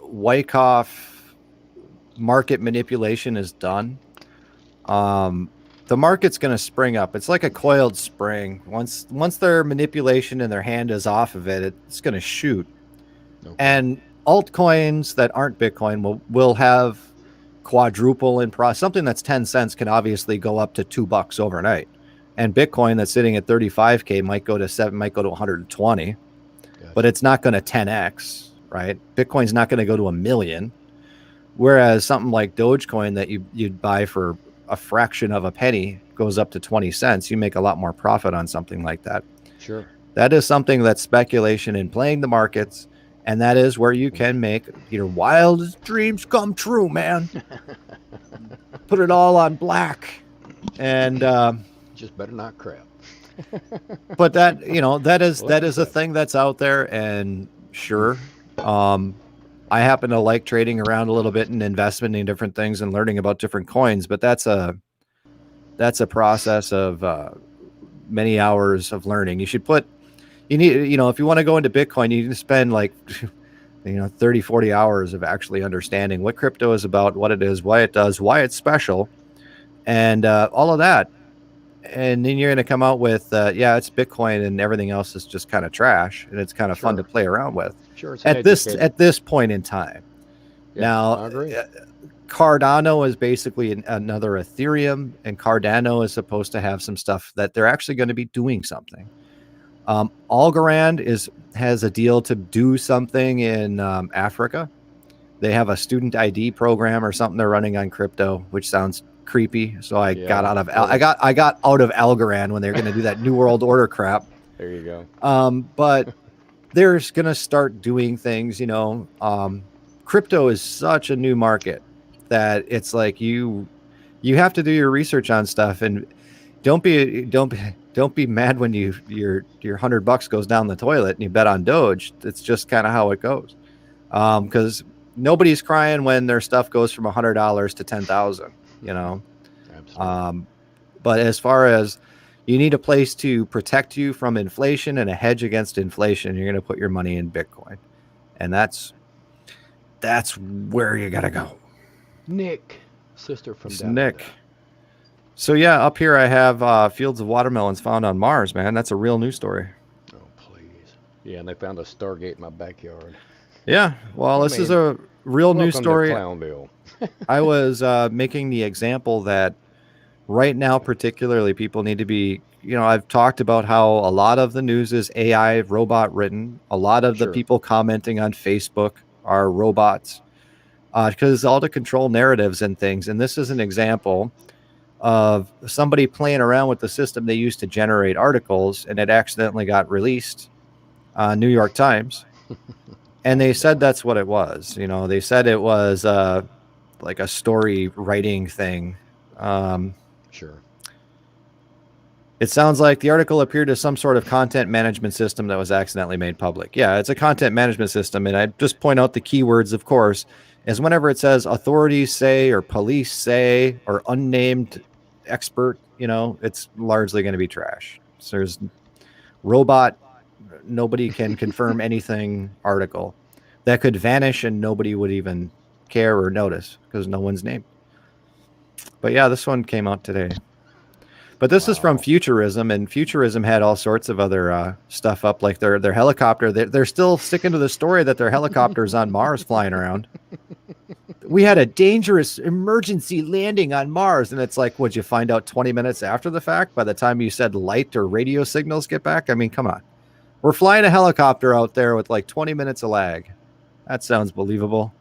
Wyckoff market manipulation is done, the market's going to spring up. It's like a coiled spring. Once their manipulation and their hand is off of it, it's going to shoot. okay. And altcoins that aren't Bitcoin will have quadruple in price. Something that's 10 cents can obviously go up to $2 overnight. And Bitcoin that's sitting at 35K might go to 120, Gotcha. but it's not going to 10x, right? Bitcoin's not going to go to 1 million. Whereas something like Dogecoin that you'd buy for a fraction of a penny goes up to 20 cents. You make a lot more profit on something like that. Sure. That is something that's speculation and playing the markets. And that is where you can make your wildest dreams come true, man. Put it all on black. And Just better not crap. but that is Well, a thing that's out there. And sure, I happen to like trading around a little bit and investing in different things and learning about different coins. But that's a process of many hours of learning. You need, if you want to go into Bitcoin, you need to spend like 30, 40 hours of actually understanding what crypto is about, what it is, why it does, why it's special, and all of that. And then you're going to come out with, it's Bitcoin and everything else is just kind of trash, and it's kind of fun to play around with. Sure. It's At this point in time. Yeah, Now, I agree. Cardano is basically another Ethereum, and Cardano is supposed to have some stuff that they're actually going to be doing something. Algorand has a deal to do something in Africa. They have a student ID program or something they're running on crypto, which sounds creepy. So I got out of Algorand when they're going to do that New World Order crap. There you go. But they're going to start doing things. Crypto is such a new market that it's like you have to do your research on stuff, and don't be mad when your $100 goes down the toilet and you bet on Doge. It's just kind of how it goes. Because nobody's crying when their stuff goes from $100 to 10,000, Absolutely. But as far as you need a place to protect you from inflation and a hedge against inflation, you're going to put your money in Bitcoin. And that's where you got to go. Nick, sister from It's down Nick. there. So yeah, up here I have fields of watermelons found on Mars, man. That's a real news story. Oh, please. Yeah, and they found a Stargate in my backyard. Yeah, well, this is a real news story. Clownville. I was making the example that right now, particularly, people need to be, I've talked about how a lot of the news is AI robot written. A lot of the people commenting on Facebook are robots because it's all to control narratives and things. And this is an example of somebody playing around with the system they used to generate articles, and it accidentally got released on New York Times. And they said that's what it was. They said it was like a story writing thing. Sure. It sounds like the article appeared as some sort of content management system that was accidentally made public. Yeah, it's a content management system. And I just point out the keywords, of course, is whenever it says authorities say or police say or unnamed expert, it's largely going to be trash. So there's robot, nobody can confirm anything article that could vanish and nobody would even care or notice because no one's named. But yeah, this one came out today. But this is from Futurism, and Futurism had all sorts of other stuff up, like their helicopter. They're still sticking to the story that their helicopter's on Mars flying around. We had a dangerous emergency landing on Mars, and it's like, would you find out 20 minutes after the fact by the time you said light or radio signals get back? I mean, come on. We're flying a helicopter out there with like 20 minutes of lag. That sounds believable.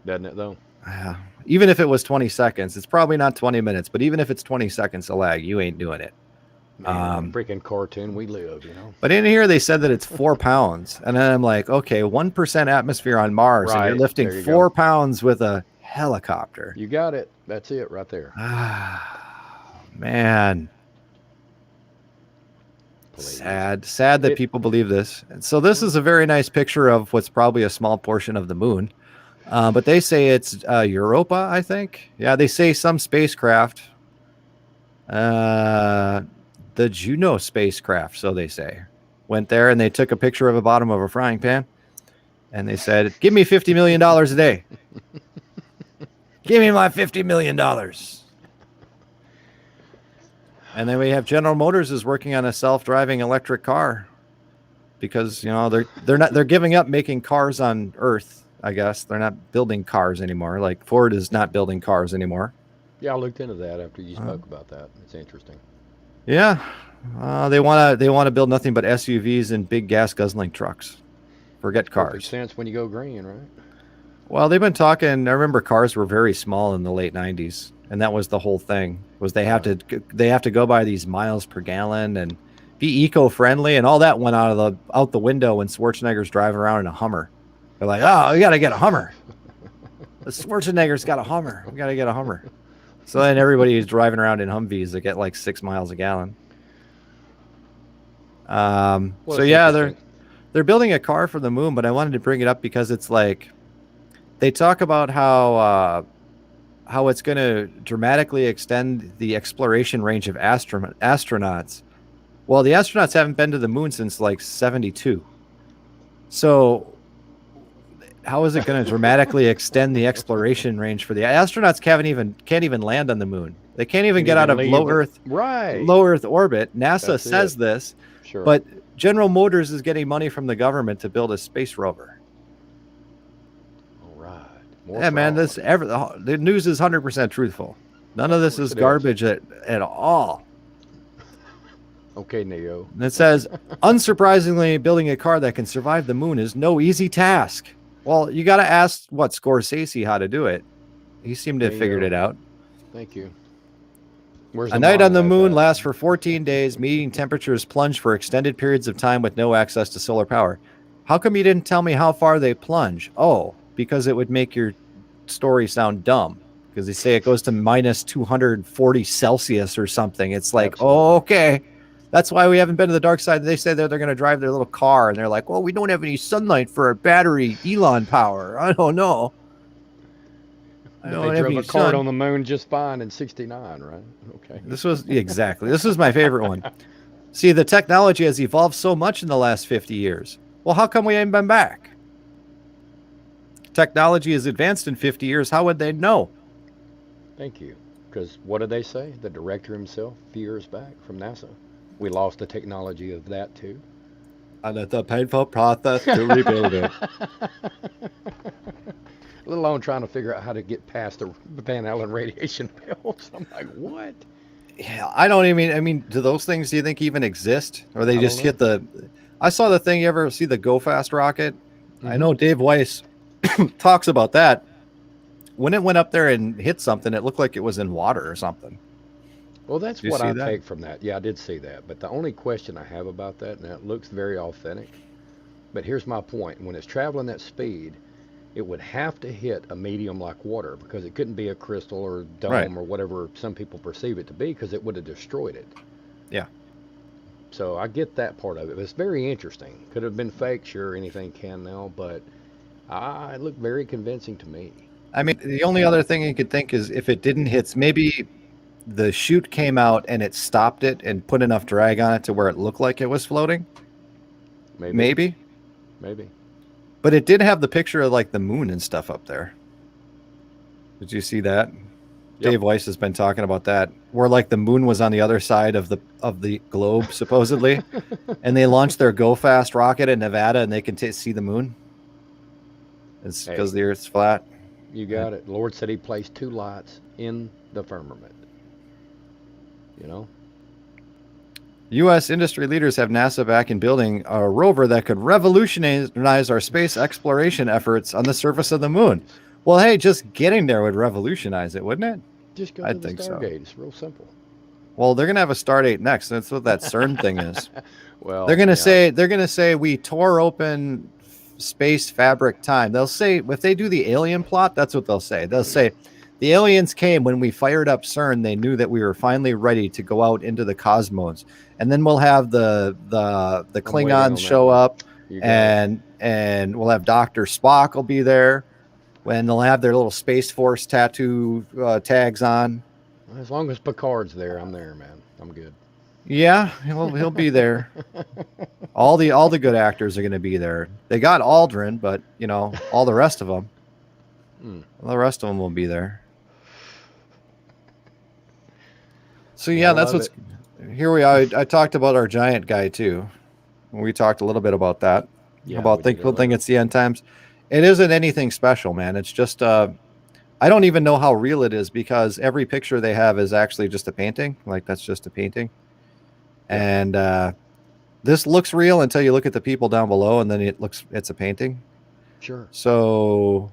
Doesn't it, though? Yeah. Even if it was 20 seconds, it's probably not 20 minutes, but even if it's 20 seconds of lag, you ain't doing it. Man, freaking cartoon we live, But in here, they said that it's 4 pounds. And then I'm like, okay, 1% atmosphere on Mars, and you're lifting 4 pounds with a helicopter. You got it. That's it right there. Man. please. Sad that people believe this. And so this is a very nice picture of what's probably a small portion of the moon. But they say it's Europa, I think. Yeah, they say some spacecraft. The Juno spacecraft, so they say, went there and they took a picture of the bottom of a frying pan. And they said, give me $50 million a day. Give me my $50 million. And then we have General Motors is working on a self-driving electric car because, you know, they're giving up making cars on Earth, I guess. They're not building cars anymore. Like Ford is not building cars anymore. Yeah, I looked into that after you spoke about that. It's interesting. Yeah. They want to build nothing but SUVs and big gas guzzling trucks. Forget cars. Makes sense when you go green, right? Well, they've been talking. I remember cars were very small in the late 90s, and that was the whole thing. Was they have to go by these miles per gallon and be eco-friendly, and all that went out the window when Schwarzenegger's driving around in a Hummer. They're like, oh, we got to get a Hummer. The Schwarzenegger's got a Hummer. We got to get a Hummer. So then everybody is driving around in Humvees that get like 6 miles a gallon. So yeah, they're building a car for the moon, but I wanted to bring it up because it's like they talk about how it's going to dramatically extend the exploration range of astronauts. Well, the astronauts haven't been to the moon since like 72. So how is it going to dramatically extend the exploration range for the astronauts? Can't even land on the moon. They can't even get out of low Earth orbit. NASA says this, sure. But General Motors is getting money from the government to build a space rover. All right. Yeah, man, the news is 100% truthful. None of this is garbage at all. Okay, Neo. And it says, unsurprisingly, building a car that can survive the moon is no easy task. Well, you got to ask Scorsese how to do it. He seemed to have figured it out. Thank you. A night on the moon lasts for 14 days. Meeting temperatures plunge for extended periods of time with no access to solar power. How come you didn't tell me how far they plunge? Oh, because it would make your story sound dumb. Because they say it goes to minus 240 Celsius or something. It's like, oh, okay. That's why we haven't been to the dark side. They say that they're going to drive their little car, and they're like, well, we don't have any sunlight for our battery Elon power. I don't know. They drove a cart on the moon just fine in 69, right? Okay. This was my favorite one. See, the technology has evolved so much in the last 50 years. Well, how come we ain't been back? Technology has advanced in 50 years. How would they know? Thank you. Because what did they say? The director himself, a few years back from NASA. We lost the technology of that too. And it's a painful process to rebuild it. Let alone trying to figure out how to get past the Van Allen radiation belts. I'm like, what? Yeah, I mean, do those things, do you think, even exist? Or they just hit the... I saw the thing, you ever see the Go Fast rocket? Mm-hmm. I know Dave Weiss talks about that. When it went up there and hit something, it looked like it was in water or something. Well, that's what I take from that. Yeah, I did see that. But the only question I have about that, and it looks very authentic, but here's my point. When it's traveling that speed, it would have to hit a medium like water because it couldn't be a crystal or dome or whatever some people perceive it to be because it would have destroyed it. Yeah. So I get that part of it. But it's very interesting. Could have been fake, sure, anything can now, but it looked very convincing to me. I mean, the only other thing you could think is if it didn't hit, maybe the chute came out and it stopped it and put enough drag on it to where it looked like it was floating. Maybe. But it did have the picture of like the moon and stuff up there. Did you see that? Yep. Dave Weiss has been talking about that, where like the moon was on the other side of the globe supposedly, and they launched their Go Fast rocket in Nevada, and they can see the moon. It's because the Earth's flat. You got it. Lord said He placed 2 lights in the firmament. You know. U.S. industry leaders have NASA back in building a rover that could revolutionize our space exploration efforts on the surface of the moon. Well, hey, just getting there would revolutionize it, wouldn't it? Just go to the Stargate. It's real simple. Well, they're gonna have a Stardate next. That's what that CERN thing is. Well, they're gonna say we tore open space fabric time. They'll say if they do the alien plot, that's what they'll say. They'll say The aliens came when we fired up CERN. They knew that we were finally ready to go out into the cosmos, and then we'll have the Klingons show up, and we'll have Dr. Spock will be there when they'll have their little Space Force tattoo tags on. As long as Picard's there, I'm there, man. I'm good. Yeah, he'll be there. All the good actors are going to be there. They got Aldrin, but all the rest of them, all the rest of them will be there. So yeah, that's what's here. I talked about our giant guy too. We talked a little bit about that. Yeah, about people think it's the end times. It isn't anything special, man. It's just I don't even know how real it is because every picture they have is actually just a painting. Like that's just a painting. And this looks real until you look at the people down below, and then it's a painting. Sure. So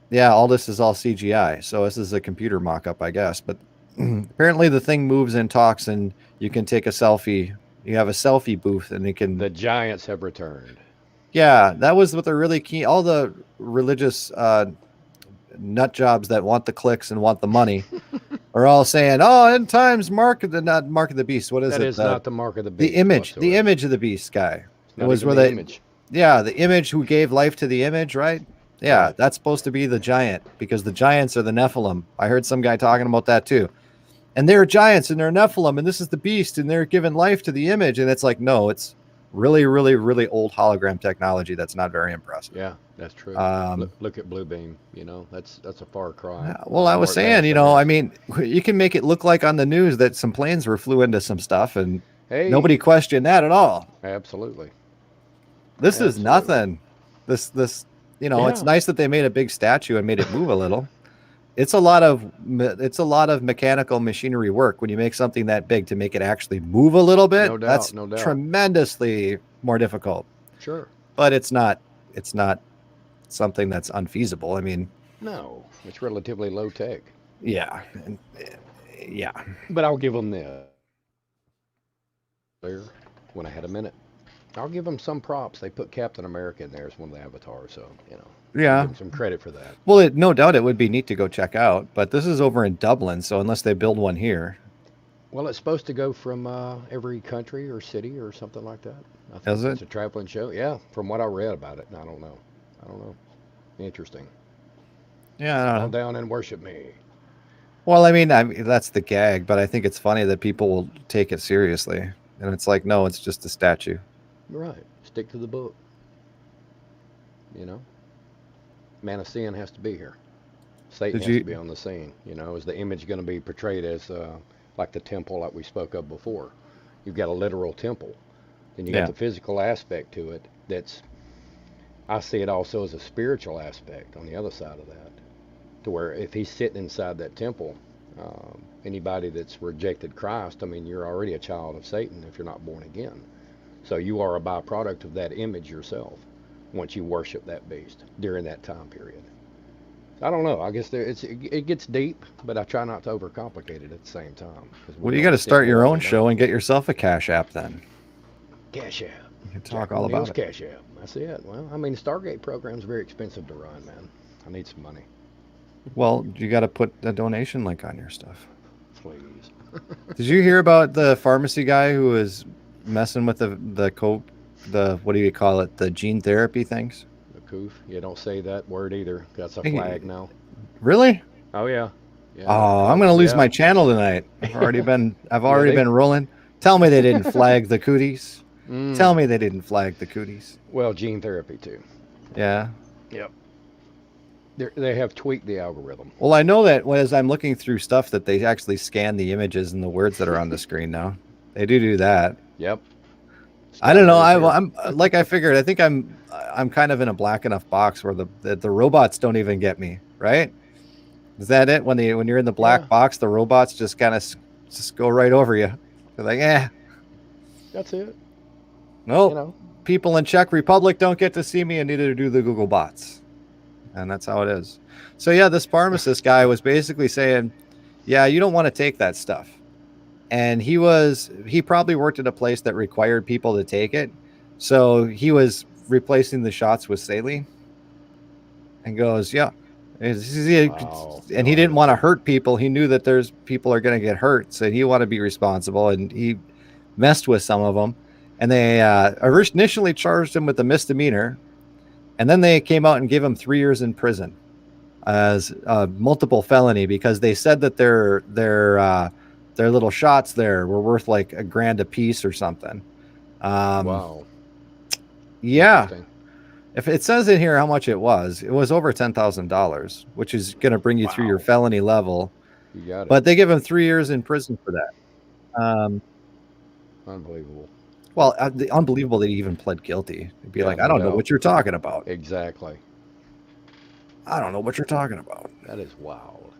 yeah, all this is all CGI. So this is a computer mock-up, I guess. But apparently the thing moves and talks, and you can take a selfie. You have a selfie booth, and it can. The giants have returned. Yeah, that was what they're really keen. All the religious nut jobs that want the clicks and want the money are all saying, "Oh, end times, not mark of the beast." What is it? That is not the mark of the beast. The image of the beast guy. It was where the image. Yeah, the image who gave life to the image, right? Yeah, that's supposed to be the giant because the giants are the Nephilim. I heard some guy talking about that too. And they're giants and they're Nephilim, and this is the beast, and they're giving life to the image. And it's like, no, it's really, really, really old hologram technology that's not very impressive. Yeah, that's true. Look at Bluebeam. That's a far cry. Well, I was saying, I mean, you can make it look like on the news that some planes flew into some stuff, and nobody questioned that at all. Absolutely. This is nothing. This it's nice that they made a big statue and made it move a little. It's a lot of mechanical machinery work when you make something that big to make it actually move a little bit. No doubt, that's tremendously more difficult. Sure. But it's not something that's unfeasible. I mean, no, it's relatively low tech. Yeah. Yeah. But I'll give them this. When I had a minute, I'll give them some props. They put Captain America in there as one of the avatars, so yeah, give them some credit for that. Well, no doubt it would be neat to go check out, but this is over in Dublin, so unless they build one here. Well, it's supposed to go from every country or city or something like that. I think is it? It's a traveling show. Yeah, from what I read about it. I don't know. Interesting. Yeah, I don't know. Fall down and worship me. Well, I mean, that's the gag, but I think it's funny that people will take it seriously. And it's like, no, it's just a statue. Right. Stick to the book. Man of sin has to be here. Satan has to be on the scene. Is the image going to be portrayed as like the temple like we spoke of before? You've got a literal temple. Then you got the physical aspect to it I see it also as a spiritual aspect on the other side of that. To where if he's sitting inside that temple, anybody that's rejected Christ, I mean, you're already a child of Satan if you're not born again. So you are a byproduct of that image yourself once you worship that beast during that time period. I don't know. I guess it gets deep, but I try not to overcomplicate it at the same time. Well, you got to start your own show and get yourself a Cash App then. Cash App. You can talk all about it. Cash App. That's it. Well, I mean, the Stargate program's very expensive to run, man. I need some money. Well, you got to put a donation link on your stuff. Please. Did you hear about the pharmacy guy who was messing with the what do you call it? The gene therapy things? The coof. Yeah, don't say that word either. That's a flag now. Really? Oh yeah. Oh, I'm gonna lose my channel tonight. I've already been rolling. Tell me they didn't flag the Cooties. Tell me they didn't flag the Cooties. Well, gene therapy too. Yeah. Yep. They have tweaked the algorithm. Well, I know that as I'm looking through stuff that they actually scan the images and the words that are on the screen now. They do that. Yep. I don't know. I'm like I figured. I think I'm kind of in a black enough box where the robots don't even get me. Right? Is that it? When you're in the black box, the robots just kind of just go right over you. They're like, That's it. No, people in Czech Republic don't get to see me, and neither do the Google bots. And that's how it is. So yeah, this pharmacist guy was basically saying, yeah, you don't want to take that stuff. And he probably worked at a place that required people to take it. So he was replacing the shots with saline and goes, yeah, Wow. And No, he I didn't didn't want to know that. hurt people. He knew that there's people are going to get hurt, so he wanted to be responsible, and he messed with some of them. And they initially charged him with a misdemeanor, and then they came out and gave him 3 years in prison as multiple felony because they said that their little shots there were worth like $1,000 a piece or something. Wow. Yeah. Interesting. If it says in here how much it was over $10,000, which is going to bring you through your Wow. felony level. You got it. But they give him 3 years in prison for that. Unbelievable. Well, unbelievable that he even pled guilty. It'd be Yeah, like, I no don't know doubt. what you're talking about. Exactly. I don't know what you're talking about. That is wild.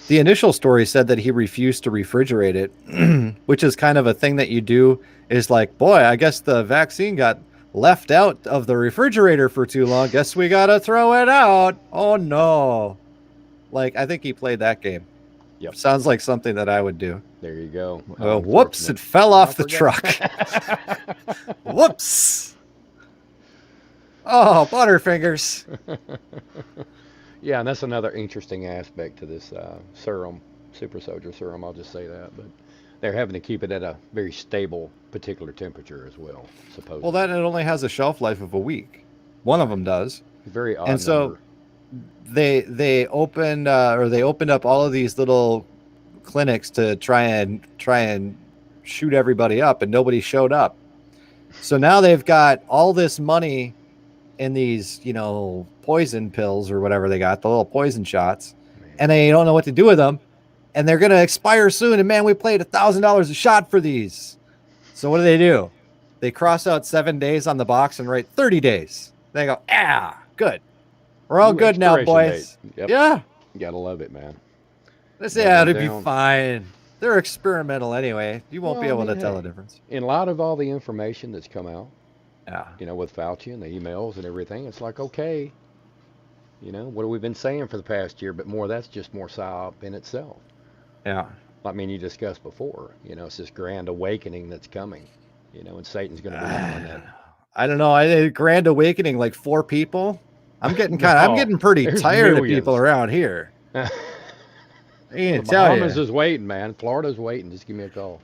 The initial story said that he refused to refrigerate it, which is kind of a thing that you do. Is like, boy, I guess the vaccine got left out of the refrigerator for too long. Guess we got to throw it out. Oh, no. Like, I think he played that game. Yep. Sounds like something that I would do. There you go. Whoops, it fell off the truck. Whoops. Oh, Butterfingers. Yeah, and that's another interesting aspect to this serum, super soldier serum. I'll just say that, but they're having to keep it at a very stable, particular temperature as well. Supposedly. Well, that it only has a shelf life of a week. One of them does. Very odd. And so number. they opened up all of these little clinics to try and shoot everybody up, and nobody showed up. So now they've got all this money in these, poison pills or whatever they got, the little poison shots, and they don't know what to do with them, and they're going to expire soon. And man, we paid $1,000 a shot for these. So what do? They cross out 7 days on the box and write 30 days. They go, good. We're all good now, boys. Yep. Yeah. You gotta love it, man. They say it'll be fine. They're experimental anyway. You won't be able to tell the difference. In light of all the information that's come out, yeah, with Fauci and the emails and everything, it's like, okay, what have we been saying for the past year? But that's just more psyop in itself. Yeah. I mean, you discussed before, it's this grand awakening that's coming, and Satan's going to be on that. I don't know. I grand awakening, like 4 people. I'm getting I'm getting pretty tired of people around here. Bahamas is waiting, man. Florida's waiting. Just give me a call.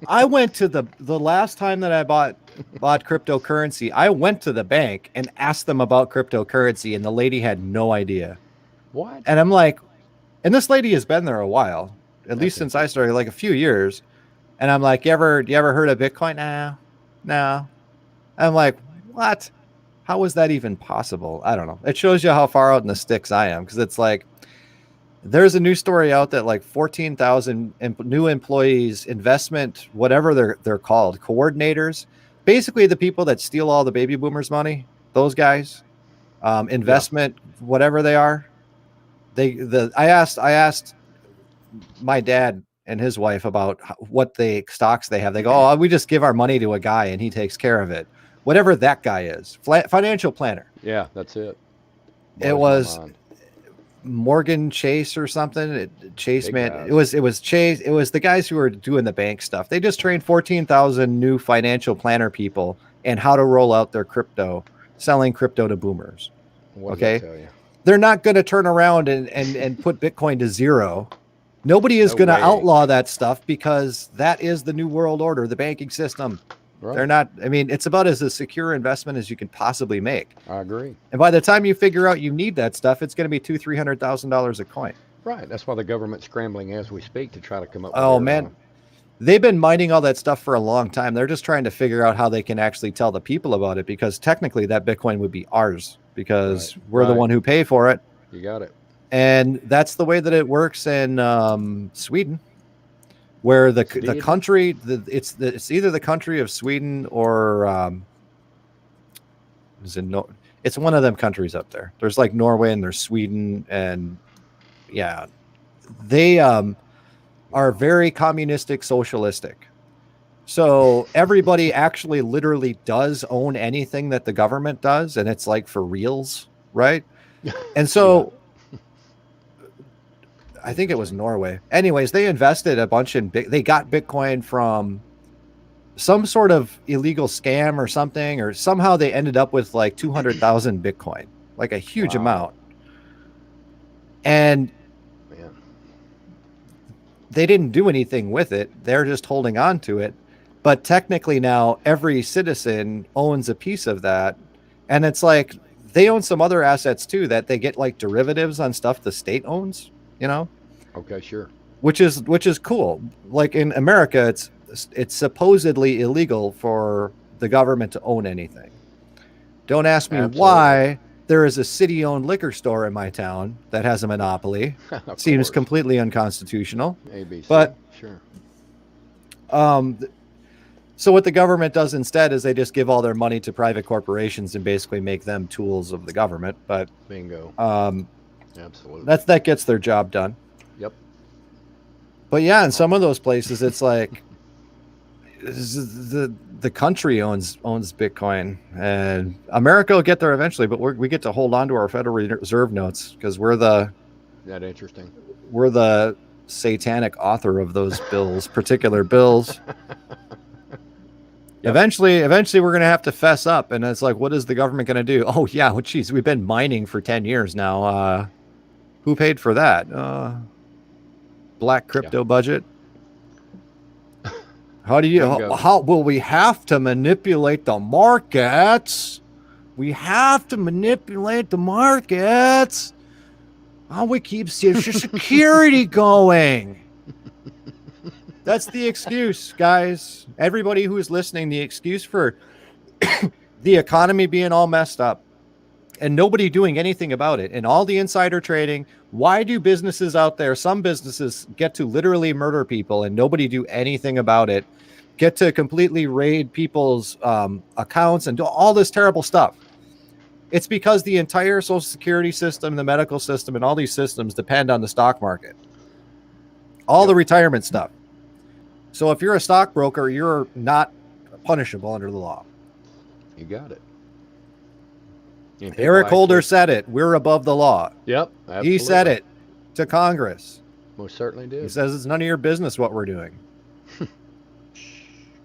I went to the last time that I bought cryptocurrency. I went to the bank and asked them about cryptocurrency, and the lady had no idea. What? And I'm like, and this lady has been there a while, at least since I started, like a few years. And I'm like, you ever heard of Bitcoin? No. I'm like, what? How is that even possible? I don't know. It shows you how far out in the sticks I am, because it's like there's a new story out that like 14,000 new employees, investment, whatever they're called, coordinators, basically the people that steal all the baby boomers' money, those guys, investment, whatever they are. I asked my dad and his wife about what stocks they have. They go, oh, we just give our money to a guy and he takes care of it. Whatever that guy is, financial planner. Yeah, that's it. It was Morgan Chase or something. Chase, man. It was Chase. It was the guys who were doing the bank stuff. They just trained 14,000 new financial planner people and how to roll out their crypto, selling crypto to boomers. What does that tell you? They're not going to turn around and put Bitcoin to zero. Nobody is going to outlaw that stuff because that is the new world order, the banking system. Right. They're not, I mean, it's about as a secure investment as you can possibly make. I agree. And by the time you figure out you need that stuff, it's going to be $200,000-$300,000 a coin. Right. That's why the government's scrambling as we speak to try to come up with Oh, man. They've been mining all that stuff for a long time. They're just trying to figure out how they can actually tell the people about it, because technically that Bitcoin would be ours because we're the one who pay for it. You got it. And that's the way that it works in Sweden, where the country, it's either the country of Sweden or it's one of them countries up there. There's like Norway and there's Sweden, and yeah, they are very communistic, socialistic. So everybody actually literally does own anything that the government does, and it's like for reals, right? And so I think it was Norway. Anyways, they invested a bunch in they got Bitcoin from some sort of illegal scam or something, or somehow they ended up with like 200,000 Bitcoin, like a huge amount. And man, they didn't do anything with it. They're just holding on to it. But technically now every citizen owns a piece of that. And it's like they own some other assets too that they get like derivatives on stuff the state owns, you know? Okay, sure. Which is cool. Like in America, it's supposedly illegal for the government to own anything. Don't ask me Absolutely. why there is a city-owned liquor store in my town that has a monopoly. Seems course. completely unconstitutional. ABC, But sure. So what the government does instead is they just give all their money to private corporations and basically make them tools of the government. But Bingo. Absolutely. that gets their job done. Yep. But yeah, in some of those places, it's like the country owns Bitcoin, and America will get there eventually. But we get to hold on to our Federal Reserve notes because we're the satanic author of those bills, particular bills. Yep. Eventually we're going to have to fess up. And it's like, what is the government going to do? Oh yeah. Well, geez, we've been mining for 10 years now. Who paid for that? Black crypto budget. How will we have to manipulate the markets? We have to manipulate the markets. How we keep Social Security going. That's the excuse, guys. Everybody who's listening, the excuse for the economy being all messed up and nobody doing anything about it, and all the insider trading. Why do businesses out there, some businesses get to literally murder people and nobody do anything about it, get to completely raid people's accounts and do all this terrible stuff? It's because the entire Social Security system, the medical system, and all these systems depend on the stock market. All the retirement stuff. So if you're a stockbroker, you're not punishable under the law. You got it. Eric Holder said it. We're above the law. Yep. Absolutely. He said it to Congress. Most certainly did. He says it's none of your business what we're doing.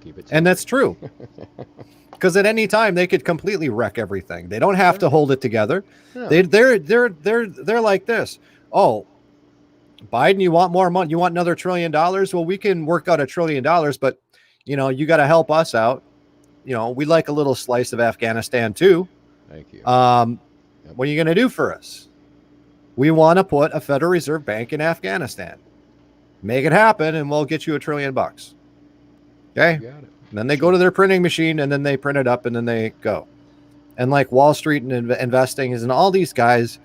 Keep it. And that's true. Because at any time they could completely wreck everything. They don't have to hold it together. No. They're like this. Oh, Biden, you want more money? You want another $1 trillion? Well, we can work out $1 trillion, but you got to help us out. We'd like a little slice of Afghanistan too. Thank you. What are you going to do for us? We want to put a Federal Reserve Bank in Afghanistan. Make it happen, and we'll get you $1 trillion. Okay. Got it. And then they go to their printing machine, and then they print it up, and then they go. And like Wall Street and investing and all these guys,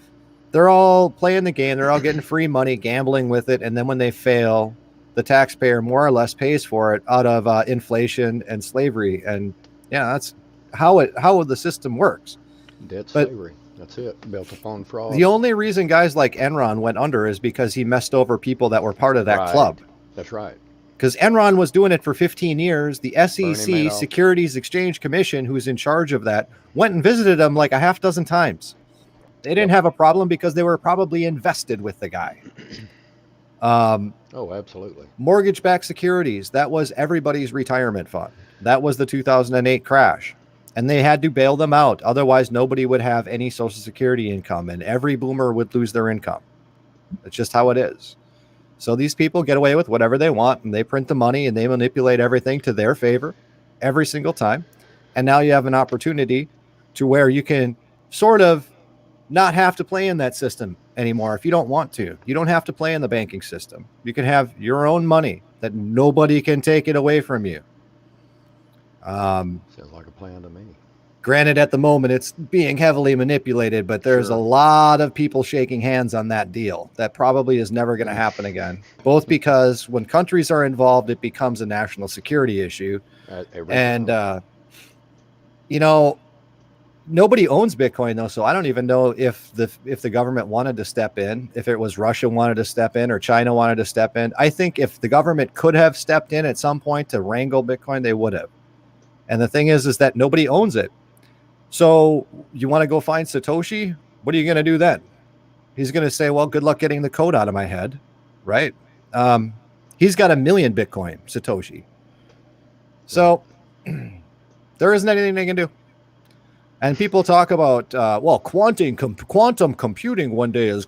they're all playing the game. They're all getting free money, gambling with it. And then when they fail, the taxpayer more or less pays for it out of inflation and slavery. And yeah, that's how the system works. Slavery. That's it. Built upon fraud. The only reason guys like Enron went under is because he messed over people that were part of that club. That's right. Because Enron was doing it for 15 years. The SEC, Securities Exchange Commission, who's in charge of that, went and visited him like a half dozen times. They didn't have a problem because they were probably invested with the guy. Oh, absolutely. Mortgage-backed securities, that was everybody's retirement fund. That was the 2008 crash. And they had to bail them out. Otherwise, nobody would have any Social Security income, and every boomer would lose their income. That's just how it is. So these people get away with whatever they want, and they print the money, and they manipulate everything to their favor every single time. And now you have an opportunity to where you can sort of not have to play in that system anymore if you don't want to. You don't have to play in the banking system. You can have your own money that nobody can take it away from you. Sounds like a plan to me. Granted, at the moment, it's being heavily manipulated, but there's a lot of people shaking hands on that deal. That probably is never going to happen again. Both because when countries are involved, it becomes a national security issue. And, nobody owns Bitcoin, though, so I don't even know if the government wanted to step in, if it was Russia wanted to step in or China wanted to step in. I think if the government could have stepped in at some point to wrangle Bitcoin, they would have. And the thing is that nobody owns it. So you want to go find Satoshi? What are you going to do then? He's going to say, well, good luck getting the code out of my head, right? He's got 1 million Bitcoin, Satoshi. So There isn't anything they can do. And people talk about, quantum computing one day is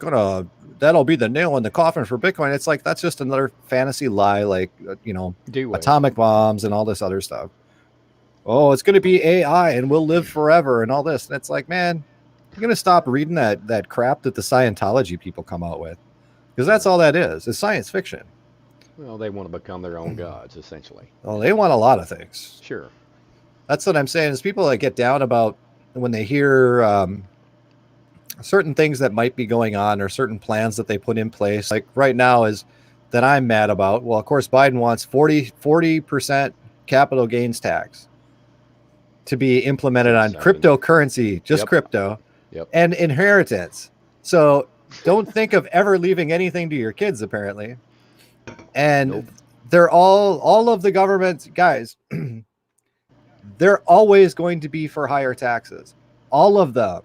that'll be the nail in the coffin for Bitcoin. It's like, that's just another fantasy lie, like, atomic bombs and all this other stuff. Oh, it's going to be AI and we'll live forever and all this. And it's like, man, you're going to stop reading that crap that the Scientology people come out with. Because that's all that is. It's science fiction. Well, they want to become their own gods, essentially. Well, they want a lot of things. Sure. That's what I'm saying, is people that get down about when they hear certain things that might be going on or certain plans that they put in place, like right now is that I'm mad about. Well, of course, Biden wants 40% capital gains tax to be implemented on cryptocurrency, just crypto, and inheritance. So don't think of ever leaving anything to your kids, apparently. And they're all of the government guys, they're always going to be for higher taxes. All of them.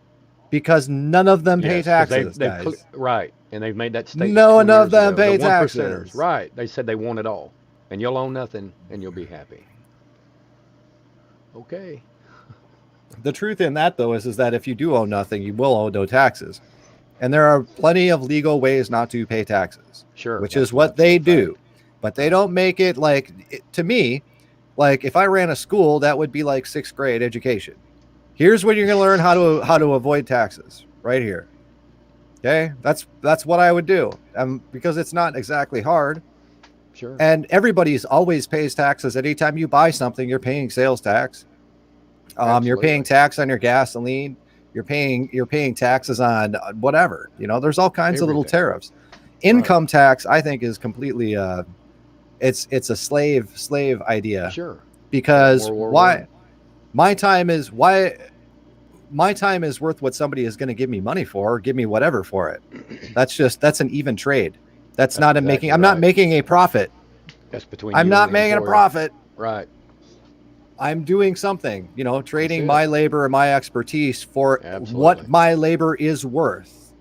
Because none of them pay taxes, guys. Right. And they've made that statement. None of them pay taxes. Right. They said they want it all. And you'll own nothing and you'll be happy. Okay. The truth in that, though, is that if you do own nothing, you will owe no taxes. And there are plenty of legal ways not to pay taxes. Sure. Which is what they do. But they don't make it like, to me, like if I ran a school, that would be like 6th grade education. Here's when you're going to learn how to avoid taxes right here. Okay. That's what I would do. Because it's not exactly hard. Sure. And everybody's always pays taxes. Anytime you buy something, you're paying sales tax. You're paying tax on your gasoline. You're paying taxes on whatever, there's all kinds of little tariffs. Income tax, I think, is completely, it's a slave idea. Sure. Because why? My time is worth what somebody is going to give me money for, or give me whatever for it. That's an even trade. That's not exactly I'm not making a profit. That's between I'm not making a profit. Right. I'm doing something, trading my labor and my expertise for what my labor is worth.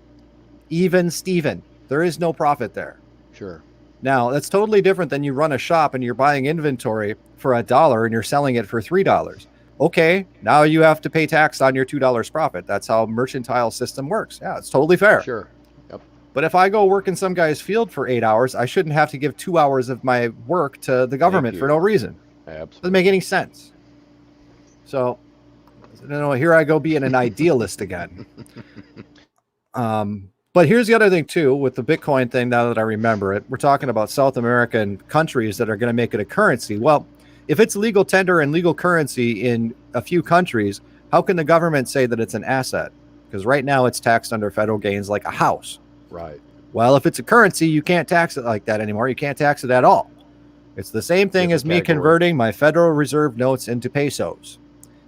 Even Steven, there is no profit there. Sure. Now, that's totally different than you run a shop and you're buying inventory for $1 and you're selling it for $3. Okay, now you have to pay tax on your $2 profit. That's how mercantile system works. Yeah, it's totally fair. Sure. Yep. But if I go work in some guy's field for 8 hours, I shouldn't have to give 2 hours of my work to the government for no reason. Absolutely. Doesn't make any sense. So, here I go being an idealist again. But here's the other thing too, with the Bitcoin thing, now that I remember it, we're talking about South American countries that are going to make it a currency. Well, if it's legal tender and legal currency in a few countries, how can the government say that it's an asset? Because right now it's taxed under federal gains like a house. Right. Well, if it's a currency, you can't tax it like that anymore. You can't tax it at all. It's the same thing as me converting my Federal Reserve notes into pesos.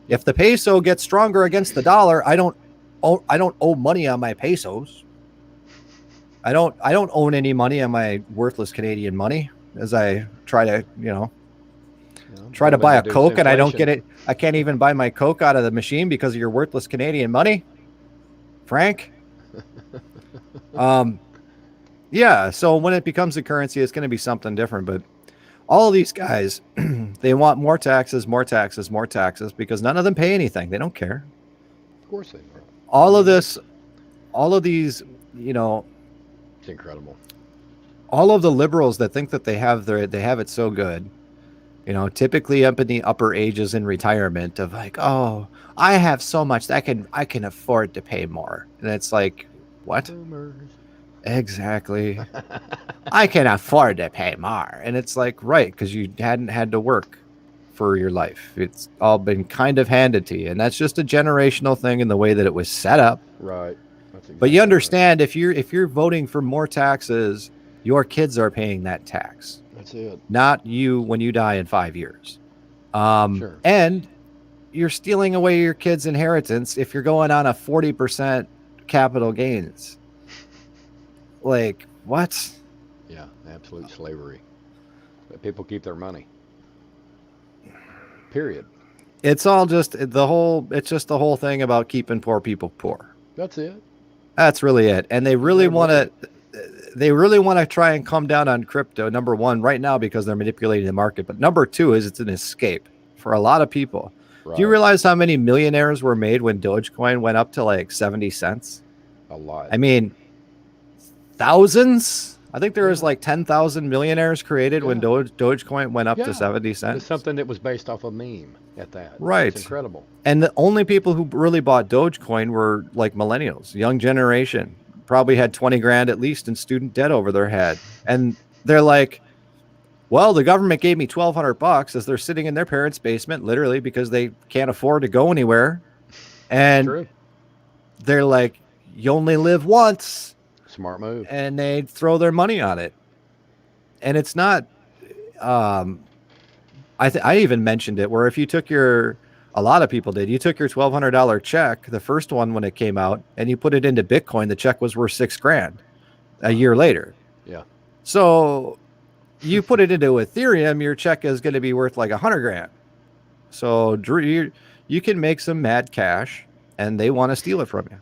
If the peso gets stronger against the dollar, I don't owe money on my pesos. I don't own any money on my worthless Canadian money as I try to, try to buy a Coke and I don't get it. I can't even buy my Coke out of the machine because of your worthless Canadian money, Frank. Yeah. So when it becomes a currency, it's going to be something different. But all of these guys, they want more taxes because none of them pay anything. They don't care. Of course they don't. All of these, it's incredible. All of the liberals that think that they have it so good, typically up in the upper ages in retirement of like, oh, I have so much that I can afford to pay more. And it's like, what? Boomers. Exactly. I can afford to pay more. And it's like, right, because you hadn't had to work for your life. It's all been kind of handed to you. And that's just a generational thing in the way that it was set up. Right. That's exactly but you understand, if you're voting for more taxes, your kids are paying that tax. That's it. Not you when you die in 5 years. Sure. And you're stealing away your kids' inheritance if you're going on a 40% capital gains. Like, what? Yeah, absolute slavery. But people keep their money. Period. It's all just the whole thing about keeping poor people poor. That's it. That's really it. And they really want to try and come down on crypto, number one, right now, because they're manipulating the market. But number two is it's an escape for a lot of people. Right. Do you realize how many millionaires were made when Dogecoin went up to like 70 cents? A lot. I mean, thousands. I think there was like 10,000 millionaires created when Dogecoin went up to 70 cents. It's something that was based off a meme at that. Right. It's incredible. And the only people who really bought Dogecoin were like millennials, young generation, probably had 20 grand at least in student debt over their head. And they're like, well, the government gave me $1,200 as they're sitting in their parents' basement, literally, because they can't afford to go anywhere. And True. They're like, you only live once. Smart move. And they throw their money on it. And it's not, I even mentioned it where if you took a lot of people did, you took your $1,200 check, the first one when it came out, and you put it into Bitcoin, the check was worth $6,000 a year later. Yeah. So you put it into Ethereum, your check is going to be worth like $100,000. So Drew, you can make some mad cash, and they want to steal it from you.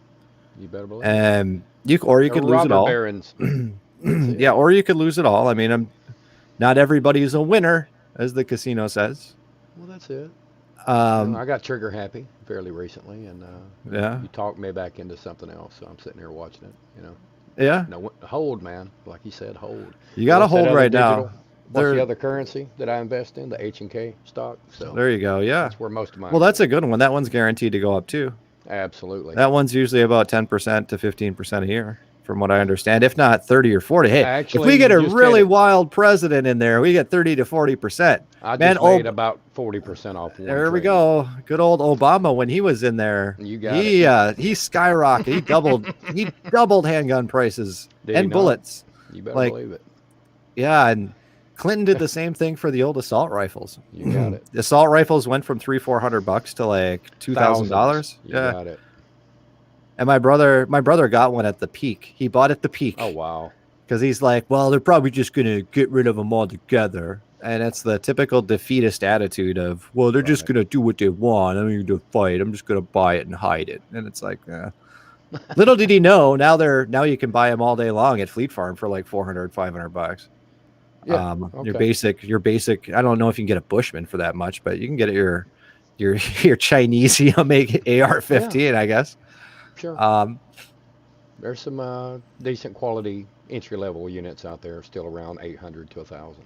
You better believe. And you could lose it all. Barons. Yeah, or you could lose it all. I mean, not everybody's a winner, as the casino says. Well, that's it. I got trigger happy fairly recently, and you talked me back into something else. So I'm sitting here watching it. Yeah. No, hold, man. Like you said, hold. You got to hold right now. What's the other currency that I invest in? The H&K stock. So there you go. Yeah. That's where most of mine. Well, that's a good one. That one's guaranteed to go up too. Absolutely. That one's usually about 10% to 15% a year, from what I understand, if not 30 or 40. Hey, actually, if we get a really wild president in there, we get 30 to 40%. I just made about 40% off. There we go. Good old Obama when he was in there. You got it. He skyrocketed. He doubled handgun prices and bullets. You better believe it. Yeah, and Clinton did the same thing for the old assault rifles. You got it. The assault rifles went from $300-$400 to like $2,000. You got it. And my brother got one at the peak. He bought at the peak. Oh wow! Because he's like, well, they're probably just gonna get rid of them altogether. And it's the typical defeatist attitude of, well, they're just gonna do what they want. I'm going to fight. I'm just gonna buy it and hide it. And it's like, little did he know. Now you can buy them all day long at Fleet Farm for like $400-$500. Yeah, Your basic. I don't know if you can get a Bushman for that much, but you can get your Chinese make AR-15, I guess. Sure. There's some decent quality entry level units out there, still around 800 to 1,000.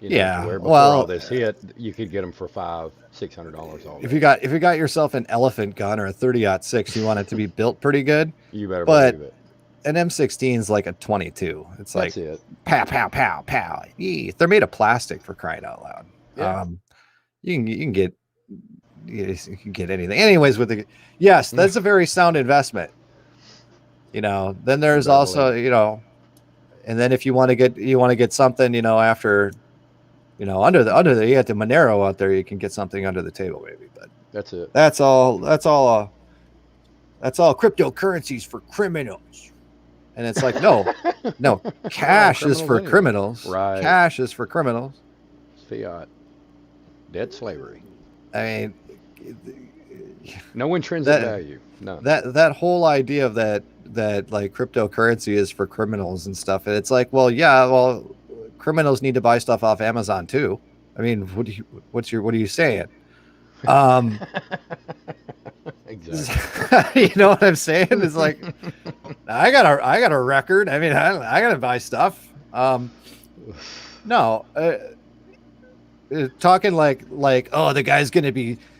Before all this hit, you could get them for $500-$600 all day. If you got yourself an elephant gun or a 30-06, you want it to be built pretty good. You better believe it. An M16 is like a 22. It's like it. Pow, pow, pow, pow. They're made of plastic, for crying out loud. Yeah. You can get anything. Anyways, that's a very sound investment. Then there's also, and then if you want to get something, after, under the you got the Monero out there, you can get something under the table maybe, but that's it. That's all cryptocurrencies for criminals. And it's like, no, cash is for criminals. Right. Cash is for criminals. Fiat. Dead slavery. I mean, no intrinsic value. No. That whole idea of that like cryptocurrency is for criminals and stuff. And it's like, well, criminals need to buy stuff off Amazon too. I mean, what are you saying? Exactly. You know what I'm saying? It's like, I got a record. I mean, I got to buy stuff. No, talking like, oh, the guy's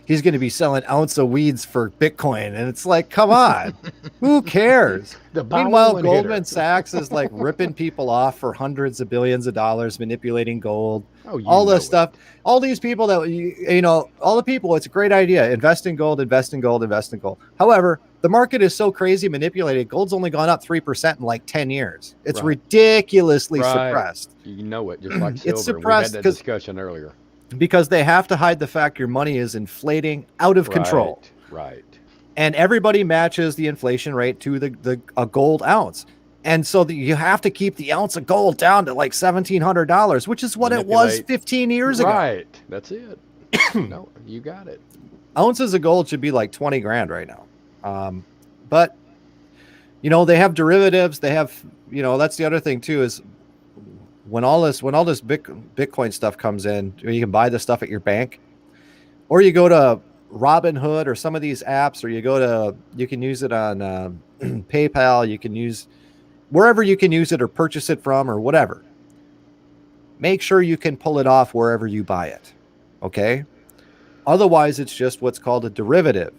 he's going to be selling ounce of weeds for Bitcoin. And it's like, come on, who cares? Meanwhile, Goldman Sachs is like ripping people off for hundreds of billions of dollars, manipulating gold, all this stuff. All these people that, all the people, it's a great idea. Invest in gold, invest in gold, invest in gold. However, the market is so crazy manipulated. Gold's only gone up 3% in like 10 years. It's ridiculously suppressed. You know it, just like silver. It's suppressed. We had that discussion earlier. Because they have to hide the fact your money is inflating out of control. Right. And everybody matches the inflation rate to a gold ounce. And so you have to keep the ounce of gold down to like $1,700, which is what it was 15 years ago. Right. That's it. No, you got it. Ounces of gold should be like 20 grand right now. But, they have derivatives. They have, that's the other thing too, is when all this Bitcoin stuff comes in, you can buy the stuff at your bank. or you go to Robinhood or some of these apps, or you can use it on PayPal. You can use wherever you can use it or purchase it from or whatever. Make sure you can pull it off wherever you buy it. Okay. Otherwise, it's just what's called a derivative.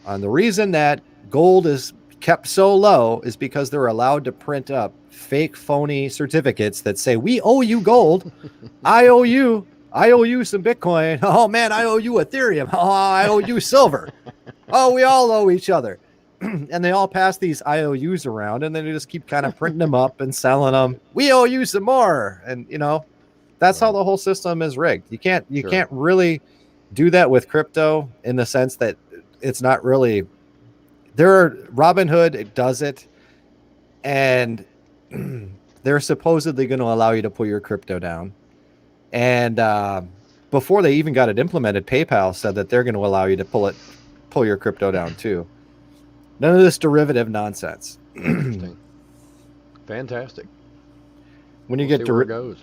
And the reason that gold is kept so low is because they're allowed to print up fake, phony certificates that say, we owe you gold. I owe you some Bitcoin. Oh man, I owe you Ethereum. Oh, I owe you silver. Oh, we all owe each other. And they all pass these IOUs around, and then they just keep kind of printing them up and selling them. We owe you some more. And that's how the whole system is rigged. You can't really do that with crypto in the sense that it's not really Robinhood, it does it, and they're supposedly going to allow you to pull your crypto down. And before they even got it implemented, PayPal said that they're going to allow you to pull your crypto down too. None of this derivative nonsense. Interesting. Fantastic. When you get to where it goes.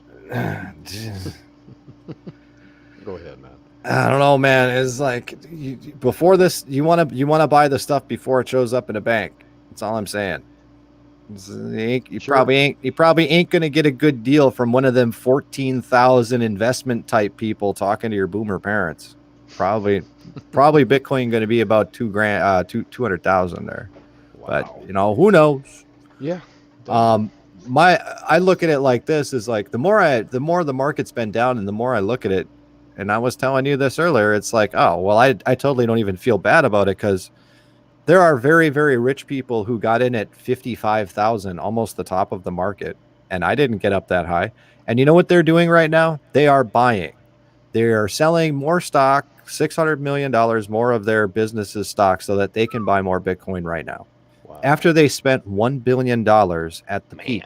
Go ahead, man. I don't know, man. It's like before this, you want to buy the stuff before it shows up in a bank. That's all I'm saying. You probably ain't going to get a good deal from one of them 14,000 investment type people talking to your boomer parents. Probably Bitcoin going to be about $200,000 there. Wow. But who knows? Yeah. I look at it like this is like the more the market's been down and the more I look at it, and I was telling you this earlier, it's like, oh, well, I totally don't even feel bad about it because there are very, very rich people who got in at 55,000, almost the top of the market. And I didn't get up that high. And you know what they're doing right now? They are buying. They are selling more stock, $600 million more of their business's stock so that they can buy more Bitcoin right now. Wow. After they spent $1 billion at the peak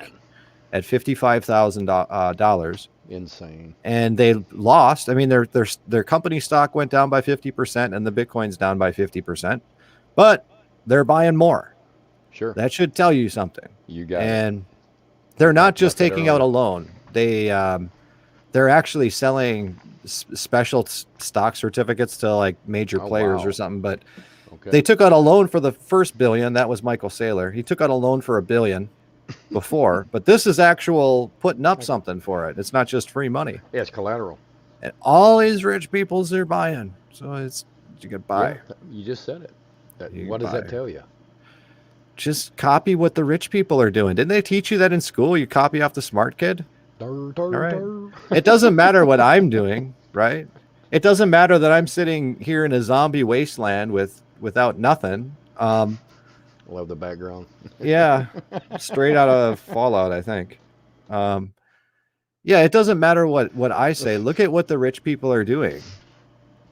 at $55,000. Insane. And they lost. I mean, their company stock went down by 50% and the Bitcoin's down by 50%. But they're buying more. Sure. That should tell you something. You got it. And they're not just taking out a loan. They're actually selling special stock certificates to like major players or something. But they took out a loan for the first $1 billion. That was Michael Saylor. He took out a loan for $1 billion before. But this is actual putting up something for it. It's not just free money. Yeah, it's collateral. And all these rich peoples are buying. So you could buy. Yeah, you just said it. What does that tell you? Just copy what the rich people are doing. Didn't they teach you that in school? You copy off the smart kid? All right. It doesn't matter what I'm doing, right? It doesn't matter that I'm sitting here in a zombie wasteland without nothing. Love the background. Yeah. Straight out of Fallout, I think. Yeah, it doesn't matter what I say. Look at what the rich people are doing.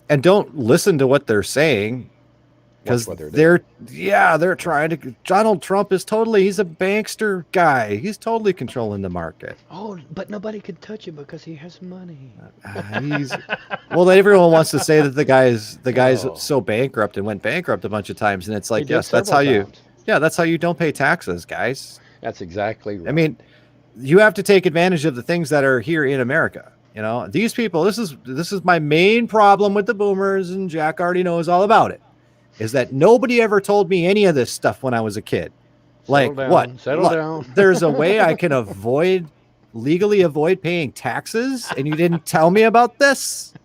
And don't listen to what they're saying. Because they're trying to. Donald Trump is he's a bankster guy. He's totally controlling the market. Oh, but nobody can touch him because he has money. Well, everyone wants to say that the guy's so bankrupt and went bankrupt a bunch of times, and it's like, yes, that's how you don't pay taxes, guys. That's exactly right. I mean, you have to take advantage of the things that are here in America. These people. This is my main problem with the boomers, and Jack already knows all about it. Is that nobody ever told me any of this stuff when I was a kid. Settle down. There's a way I can legally avoid paying taxes, and you didn't tell me about this?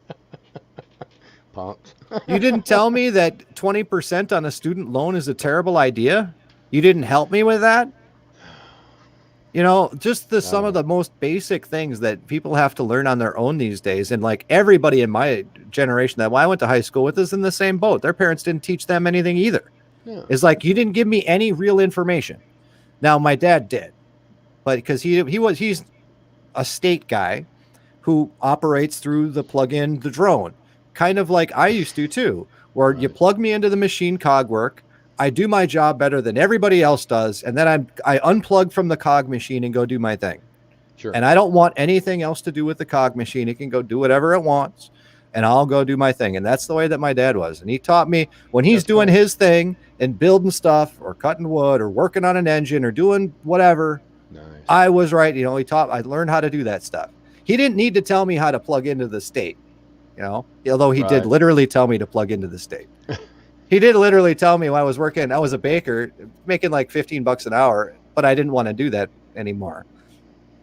Punks. You didn't tell me that 20% on a student loan is a terrible idea? You didn't help me with that? Just some of the most basic things that people have to learn on their own these days. And like everybody in my generation that I went to high school with is in the same boat. Their parents didn't teach them anything either. Yeah. It's like, you didn't give me any real information. Now my dad did, but because he's a state guy who operates through the the drone, kind of like I used to too, where you plug me into the machine cog work. I do my job better than everybody else does, and then I unplug from the cog machine and go do my thing. Sure. And I don't want anything else to do with the cog machine. It can go do whatever it wants, and I'll go do my thing. And that's the way that my dad was. And he taught me when he's doing his thing and building stuff or cutting wood or working on an engine or doing whatever. Nice. I was right. I learned how to do that stuff. He didn't need to tell me how to plug into the state. although he did Right. literally tell me to plug into the state. He did literally tell me when I was working, I was a baker making like $15 an hour, but I didn't want to do that anymore.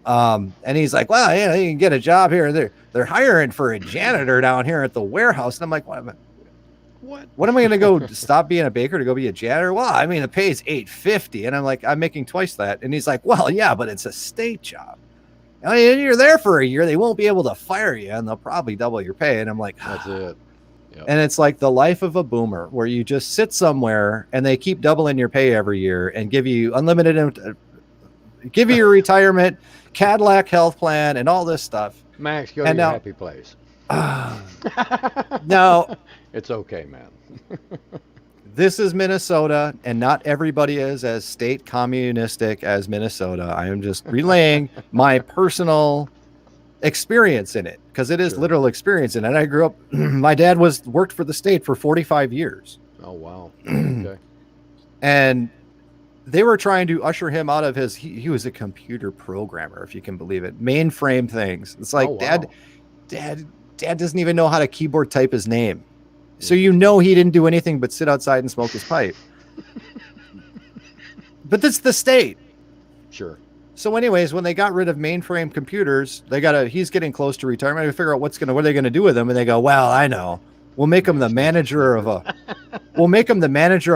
And he's like, well, yeah, you can get a job here. They're hiring for a janitor down here at the warehouse. And I'm like, what am I going to go stop being a baker to go be a janitor? Well, I mean, the pay is $8.50. And I'm like, I'm making twice that. And he's like, well, yeah, but it's a state job. I mean, you're there for a year. They won't be able to fire you and they'll probably double your pay. And I'm like, that's it. Yep. And it's like the life of a boomer where you just sit somewhere and they keep doubling your pay every year and give you unlimited, give you your retirement, Cadillac health plan and all this stuff. Max, go to your happy place. No. It's okay, man. This is Minnesota, and not everybody is as state communistic as Minnesota. I am just relaying my personal experience in it because it is literal experience in it. I grew up, my dad worked for the state for 45 years. Oh, wow. Okay. And they were trying to usher him out of he was a computer programmer, if you can believe it, mainframe things. It's like, dad doesn't even know how to keyboard type his name. So he didn't do anything but sit outside and smoke his pipe. But that's the state. Sure. So anyways, when they got rid of mainframe computers, he's getting close to retirement. They figure out what are they going to do with him? And they go, well, I know. We'll make him the manager of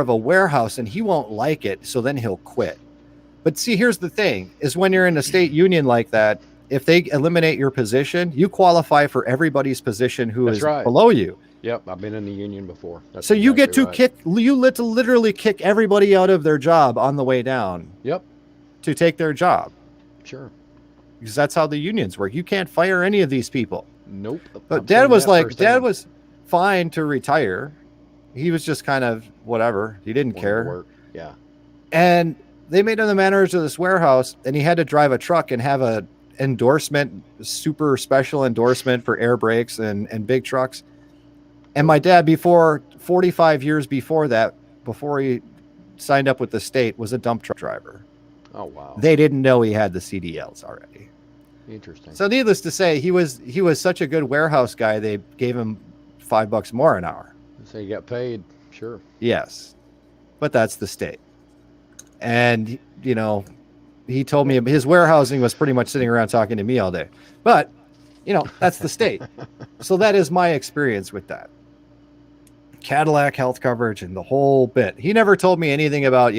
a warehouse and he won't like it. So then he'll quit. But see, here's the thing is when you're in a state union like that, if they eliminate your position, you qualify for everybody's position who is below you. Yep, I've been in the union before. So you get to literally kick everybody out of their job on the way down. Yep. To take their job. Sure. Because that's how the unions work. You can't fire any of these people. Nope. But Dad was fine to retire. He was just kind of whatever. He didn't care. Yeah. And they made him the manager of this warehouse, and he had to drive a truck and have a endorsement, super special endorsement for air brakes and big trucks. And my dad, 45 years before that, before he signed up with the state, was a dump truck driver. Oh, wow. They didn't know he had the CDLs already. Interesting. So needless to say, he was such a good warehouse guy, they gave him $5 more an hour. So he got paid, sure. Yes. But that's the state. And, he told me his warehousing was pretty much sitting around talking to me all day. But, that's the state. So that is my experience with that. Cadillac health coverage and the whole bit. He never told me anything about,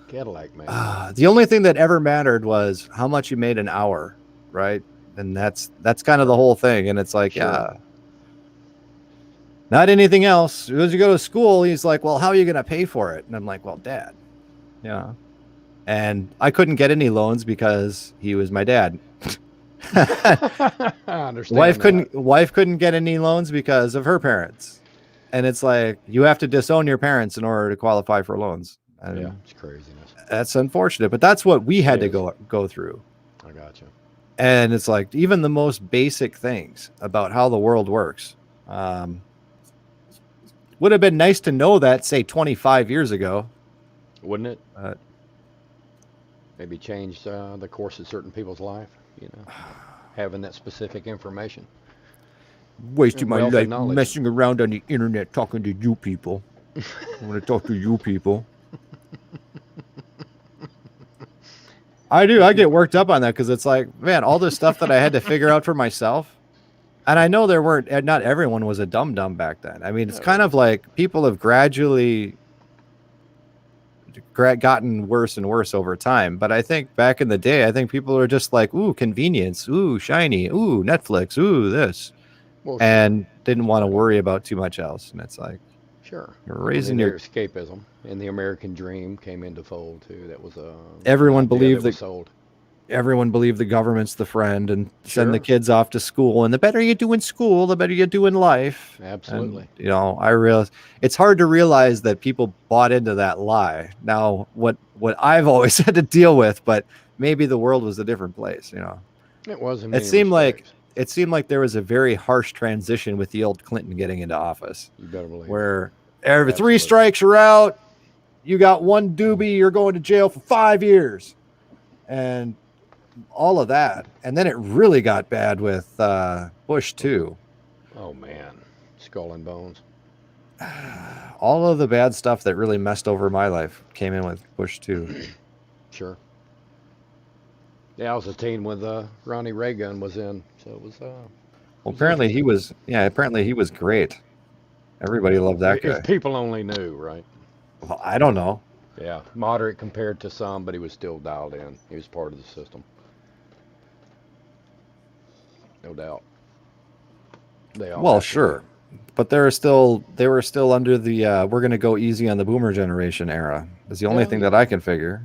Cadillac, man. The only thing that ever mattered was how much you made an hour, right? And that's kind of the whole thing. And it's like, not anything else. As you go to school, he's like, well, how are you going to pay for it? And I'm like, well, Dad, and I couldn't get any loans because he was my dad. I understand. Wife couldn't get any loans because of her parents. And it's like, you have to disown your parents in order to qualify for loans. Yeah, it's craziness. That's unfortunate, but that's what we had to go through. I gotcha. And it's like, even the most basic things about how the world works, would have been nice to know that, say, 25 years ago. Wouldn't it? Maybe change the course of certain people's life, having that specific information. Wasting my life messing around on the internet talking to you people. I want to talk to you people. I do. I get worked up on that because it's like, man, all this stuff that I had to figure out for myself. And I know not everyone was a dum-dum back then. I mean, it's kind of like people have gradually gotten worse and worse over time. But I think back in the day, I think people are just like, ooh, convenience, ooh, shiny, ooh, Netflix, ooh, this. Well, and didn't want to worry about too much else. And it's like, sure, you're raising your escapism, and the American dream came into fold too. That was everyone believed the government's the friend and send the kids off to school. And the better you do in school, the better you do in life. Absolutely. And, I realize it's hard to realize that people bought into that lie. Now, what I've always had to deal with, but maybe the world was a different place. It was. It seemed like there was a very harsh transition with the old Clinton getting into office. You better believe. Where every 3 strikes are out, you got one doobie, you're going to jail for 5 years, and all of that. And then it really got bad with Bush too. Oh man, Skull and Bones. All of the bad stuff that really messed over my life came in with Bush 2. Sure. Yeah, I was a teen when Ronnie Reagan was in, so it was. Well, apparently he was. Yeah, apparently he was great. Everybody loved that If guy. people only knew, right? Well, I don't know. Yeah, moderate compared to some, but he was still dialed in. He was part of the system, no doubt. They all Well, have to sure, but they were still under the we're going to go easy on the boomer generation era. Is the only thing that I can figure.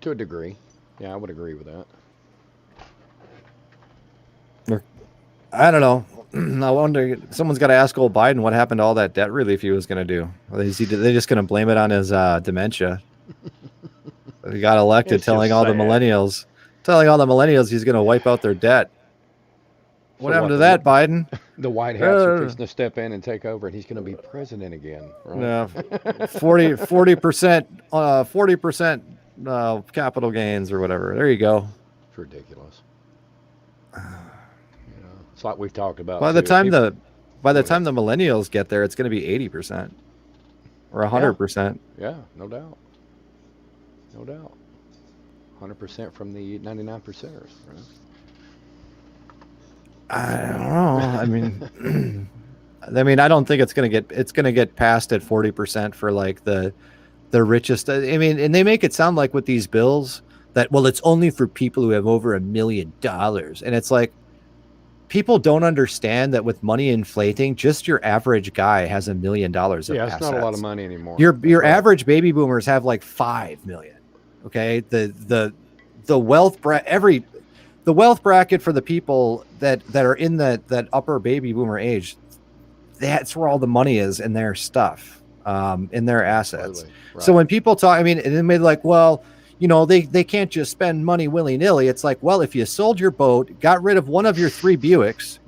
To a degree, yeah, I would agree with that. I don't know. I wonder. Someone's got to ask old Biden what happened to all that debt relief he was going to do. Is they just going to blame it on his dementia? He got elected, It's telling just all the sad. millennials he's going to wipe out their debt. What happened to that, Biden? The White Hats are fixing to step in and take over, and he's going to be president again. Right? No, 40% capital gains or whatever. There you go. It's ridiculous. It's like we've talked about. By the time the millennials get there, it's going to be 80% or 100%. Yeah, no doubt. No doubt. 100% from the 99 percenters. Right? I don't know. I mean, I don't think it's going to get passed at 40% for like the richest. I mean, and they make it sound like with these bills that, well, it's only for people who have over $1 million. And it's like, people don't understand that with money inflating, just your average guy has $1 million of assets. Yeah, it's not a lot of money anymore. Your average baby boomers have like 5 million. Okay. The wealth bracket for the people that are in that upper baby boomer age, that's where all the money is in their stuff, in their assets. Right. So when people talk, I mean, and then they're like, well, you know, they can't just spend money willy-nilly. It's like, well, if you sold your boat, got rid of one of your 3 Buicks,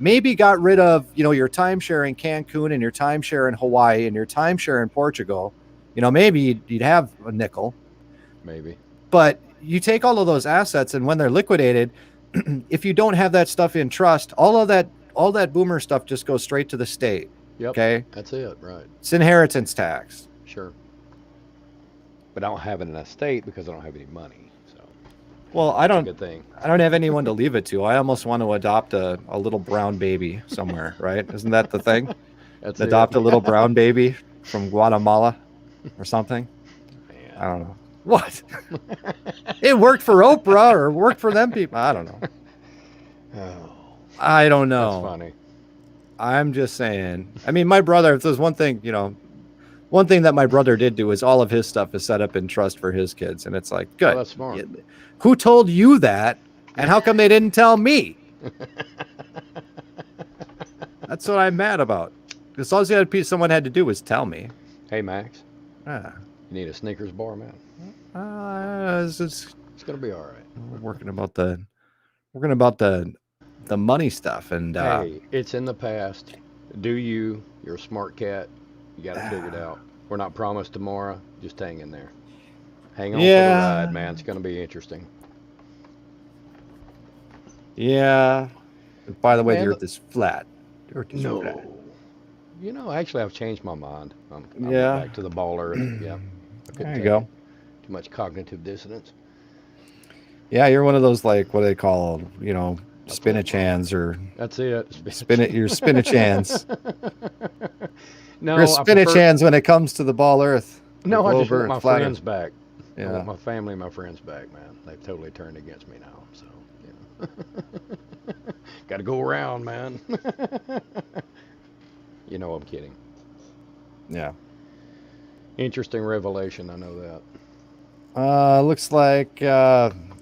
maybe got rid of, you know, your timeshare in Cancun and your timeshare in Hawaii and your timeshare in Portugal, you know, maybe you'd have a nickel. Maybe. But you take all of those assets, and when they're liquidated, if you don't have that stuff in trust, all that boomer stuff just goes straight to the state. Yep. Okay. That's it. Right. It's inheritance tax. Sure. But I don't have it in an estate because I don't have any money. So. Well, I don't. Good thing. I don't have anyone to leave it to. I almost want to adopt a little brown baby somewhere, right? Isn't that the thing? Adopt a little brown baby from Guatemala or something. Man. I don't know. What? It worked for Oprah or worked for them people. I don't know. Oh, I don't know. That's funny. I'm just saying. I mean, my brother, if there's one thing, you know, one thing that my brother did do is all of his stuff is set up in trust for his kids. And it's like, good. Oh, that's smart. Who told you that? And how come they didn't tell me? That's what I'm mad about. Because all someone had to do was tell me. Hey, Max. You need a Snickers bar, man? It's gonna be all right. We're working about the money stuff, and hey, it's in the past. You're a smart cat. You got to figure it out. We're not promised tomorrow. Just hang in there. Hang on for the ride, man. It's gonna be interesting. Yeah. By the way, the Earth is flat. The Earth is flat. You know, actually, I've changed my mind. I'm back to the ball Earth. Yeah. There you go. Too much cognitive dissonance. Yeah, you're one of those, like, what do they call, you know, spinach hands or. That's it. You're spinach hands. No, you're spinach hands when it comes to the ball Earth. No, I just want my friends back. Yeah. I want my family and my friends back, man. They've totally turned against me now. So, yeah. Got to go around, man. You know I'm kidding. Yeah. Interesting revelation, I know that. Looks like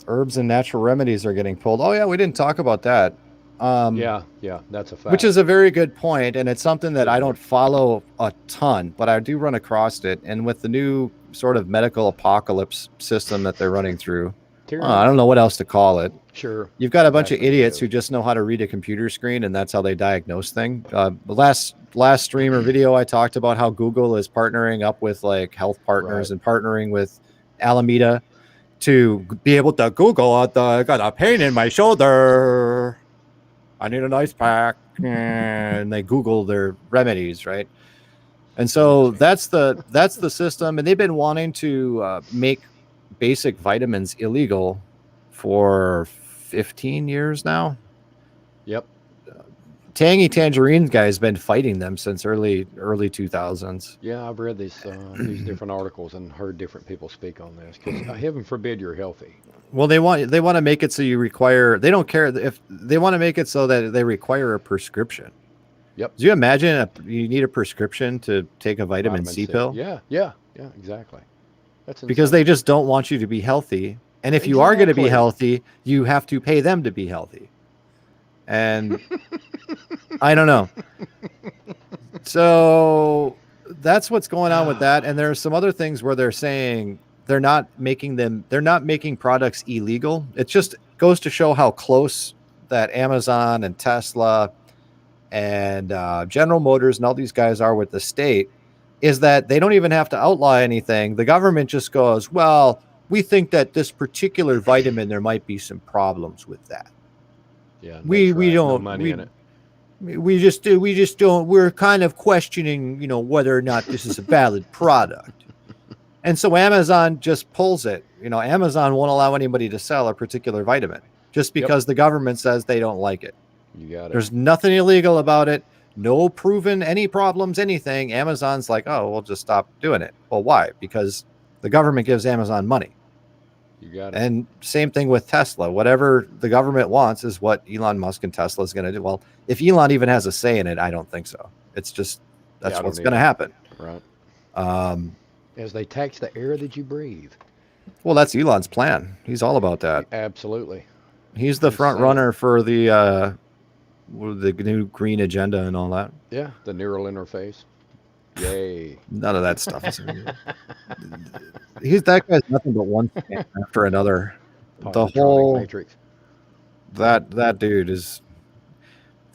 herbs and natural remedies are getting pulled. Oh yeah, we didn't talk about that. Yeah, that's a fact. Which is a very good point, and it's something that I don't follow a ton, but I do run across it. And with the new sort of medical apocalypse system that they're running through, I don't know what else to call it. Sure. You've got a bunch of idiots who just know how to read a computer screen, and that's how they diagnose things. The last stream or video, I talked about how Google is partnering up with like health partners and partnering with Alameda to be able to Google, I got a pain in my shoulder. I need an ice pack, and they Google their remedies, right? And so that's the system, and they've been wanting to make basic vitamins illegal for 15 years now. Yep. Tangy Tangerine guy's been fighting them since early 2000s. Yeah, I've read these different articles and heard different people speak on this because heaven forbid you're healthy. Well, they want to make it so you require. They don't care if they want to make it so that they require a prescription. Yep. Do you imagine you need a prescription to take a vitamin C pill? Yeah, exactly. That's insane. Because they just don't want you to be healthy. And if you are going to be healthy, you have to pay them to be healthy. And I don't know. So that's what's going on with that. And there are some other things where they're saying they're not making products illegal. It just goes to show how close that Amazon and Tesla and General Motors and all these guys are with the state, is that they don't even have to outlaw anything. The government just goes, well, we think that this particular vitamin, there might be some problems with that. Yeah, we don't no money in it. We just don't. We're kind of questioning, whether or not this is a valid product. And so Amazon just pulls it. Amazon won't allow anybody to sell a particular vitamin just because the government says they don't like it. You got it. There's nothing illegal about it. No proven any problems, anything. Amazon's like, oh, we'll just stop doing it. Well, why? Because the government gives Amazon money. You got it. And same thing with Tesla. Whatever the government wants is what Elon Musk and Tesla is going to do. Well, if Elon even has a say in it, I don't think so. It's just that's what's going to happen. Right. As they tax the air that you breathe. Well, that's Elon's plan. He's all about that. Absolutely. He's the front runner for the new green agenda and all that. Yeah, the neural interface. Yay. None of that stuff is that guy's nothing but one scam after another. The whole Matrix. That dude is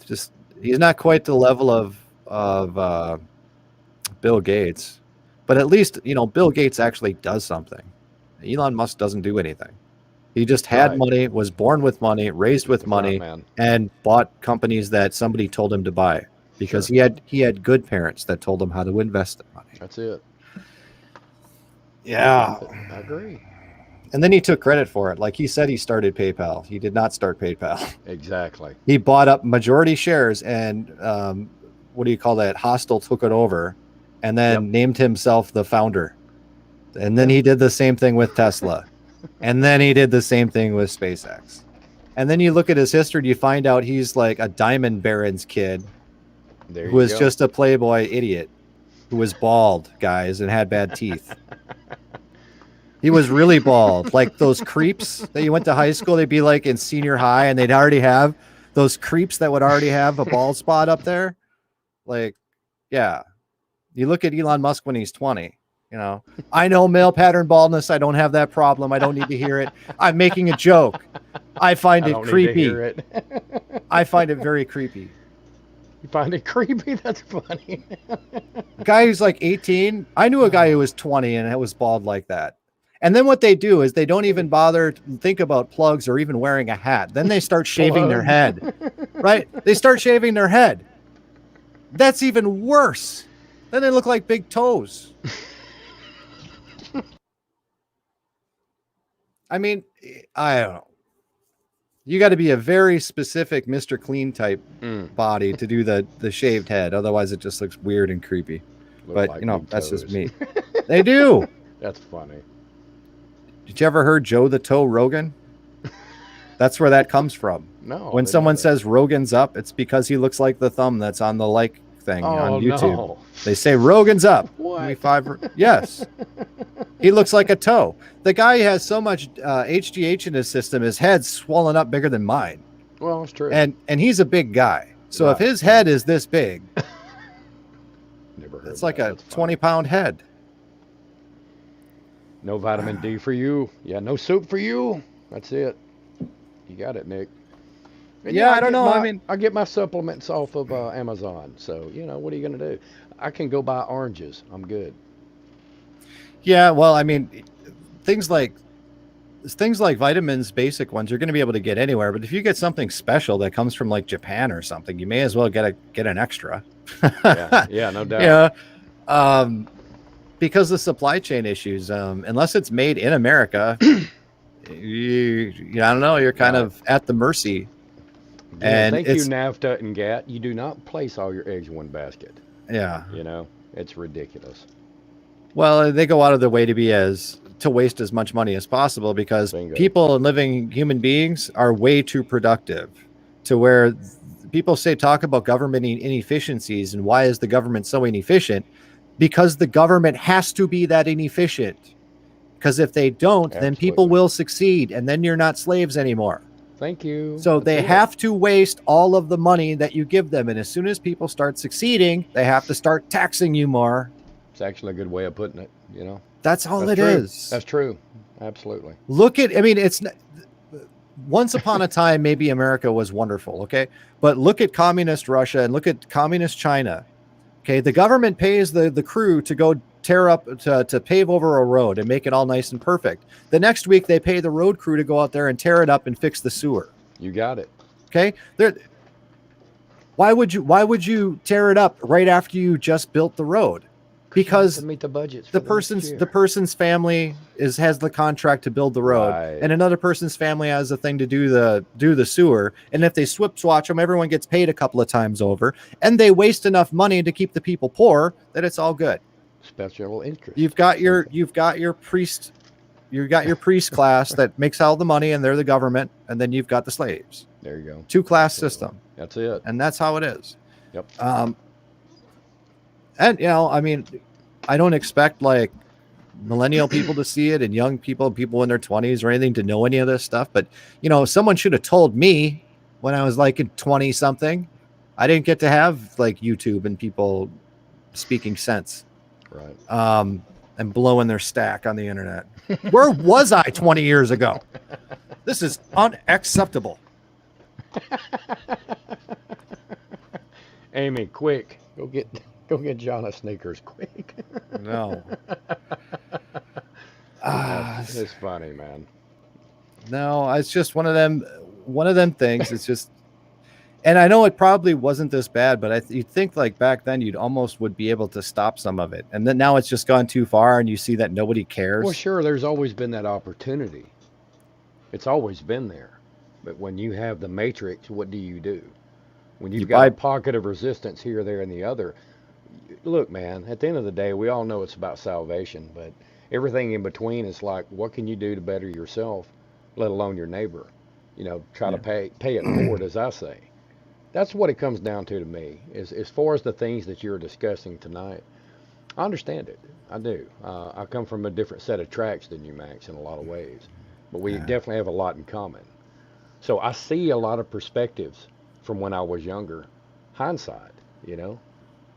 just, he's not quite the level of Bill Gates, but at least Bill Gates actually does something. Elon Musk doesn't do anything. He just had money, was born with money, raised with money, and bought companies that somebody told him to buy because he had good parents that told him how to invest the money. That's it. Yeah, I agree. And then he took credit for it. Like he said, he started PayPal. He did not start PayPal. Exactly. He bought up majority shares, and what do you call that? Hostile took it over, and then named himself the founder. And then he did the same thing with Tesla. And then he did the same thing with SpaceX. And then you look at his history, you find out he's like a diamond baron's kid who was just a playboy idiot who was bald, guys, and had bad teeth. He was really bald. Like those creeps that you went to high school, they'd be like in senior high and they'd already have those creeps that would already have a bald spot up there. Like, yeah. You look at Elon Musk when he's 20. I know male pattern baldness. I don't have that problem. I don't need to hear it. I'm making a joke. I find it creepy. I find it very creepy. You find it creepy? That's funny. Guy who's like 18. I knew a guy who was 20 and it was bald like that. And then what they do is they don't even bother to think about plugs or even wearing a hat. Then they start shaving their head, right? They start shaving their head. That's even worse. Then they look like big toes. I mean, I don't know. You got to be a very specific Mr. Clean type body to do the shaved head. Otherwise, it just looks weird and creepy. But, like that's just me. They do. That's funny. Did you ever heard Joe the Toe Rogan? That's where that comes from. No. When someone says Rogan's up, it's because he looks like the thumb that's on the like thing on YouTube. No. They say Rogan's up. What? Yes. He looks like a toe. The guy has so much HGH in his system, his head's swollen up bigger than mine. Well, it's true. And he's a big guy. So if his head is this big, Never heard it's like a 20-pound head. No vitamin D for you. Yeah, no soup for you. That's it. You got it, Nick. And yeah, I don't know. I get my supplements off of Amazon. So, what are you going to do? I can go buy oranges. I'm good. Yeah, well, things like things like vitamins, basic ones, you're going to be able to get anywhere. But if you get something special that comes from like Japan or something, you may as well get an extra. Yeah, no doubt. Yeah, because the supply chain issues. Unless it's made in America, I don't know. You're kind of at the mercy. And thank you, NAFTA and GATT. You do not place all your eggs in one basket. Yeah. It's ridiculous. Well, they go out of their way to waste as much money as possible because people and living human beings are way too productive to where people talk about government inefficiencies and why is the government so inefficient? Because the government has to be that inefficient. Because if they don't, then people will succeed and then you're not slaves anymore. Thank you. So they have to waste all of the money that you give them. And as soon as people start succeeding, they have to start taxing you more. It's actually a good way of putting it, That's all it is. That's true. Absolutely. It's once upon a time, maybe America was wonderful. Okay. But look at communist Russia and look at communist China. Okay. The government pays the crew to go tear up, to pave over a road and make it all nice and perfect. The next week, they pay the road crew to go out there and tear it up and fix the sewer. You got it. Okay. Why would you tear it up right after you just built the road? Because to meet the budgets. The person's family has the contract to build the road, and another person's family has the thing to do the sewer. And if they swatch them, everyone gets paid a couple of times over, and they waste enough money to keep the people poor that it's all good. Special interest. You've got your priest class that makes all the money, and they're the government, and then you've got the slaves. There you go. Two-class system. That's it. And that's how it is. Yep. And I don't expect like millennial people to see it and young people in their 20s or anything to know any of this stuff. But someone should have told me when I was like 20 something. I didn't get to have like YouTube and people speaking sense. Right. And blowing their stack on the internet. Where was I 20 years ago? This is unacceptable. Amy, quick, go get John a Snickers, quick. No. It's funny, man. No, it's just one of them things. It's just, and I know it probably wasn't this bad, but you'd think like back then you'd almost would be able to stop some of it. And then now it's just gone too far and you see that nobody cares. Well, sure, there's always been that opportunity. It's always been there. But when you have the matrix, what do? When you've got a pocket of resistance here, there, and the other, look, man, at the end of the day, we all know it's about salvation, but everything in between is like, what can you do to better yourself, let alone your neighbor? Try to pay it forward, as I say. That's what it comes down to me. Is as far as the things that you're discussing tonight, I understand it. I do. I come from a different set of tracks than you, Max, in a lot of ways, but we definitely have a lot in common. So I see a lot of perspectives from when I was younger. Hindsight,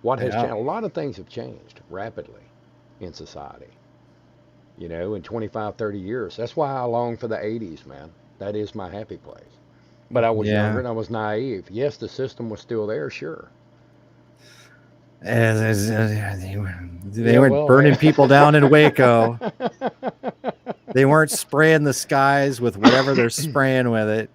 what has changed? A lot of things have changed rapidly in society, in 25, 30 years. That's why I long for the 80s, man. That is my happy place. But I was younger and I was naive. Yes, the system was still there, sure. They weren't burning people down in Waco. They weren't spraying the skies with whatever they're spraying with it.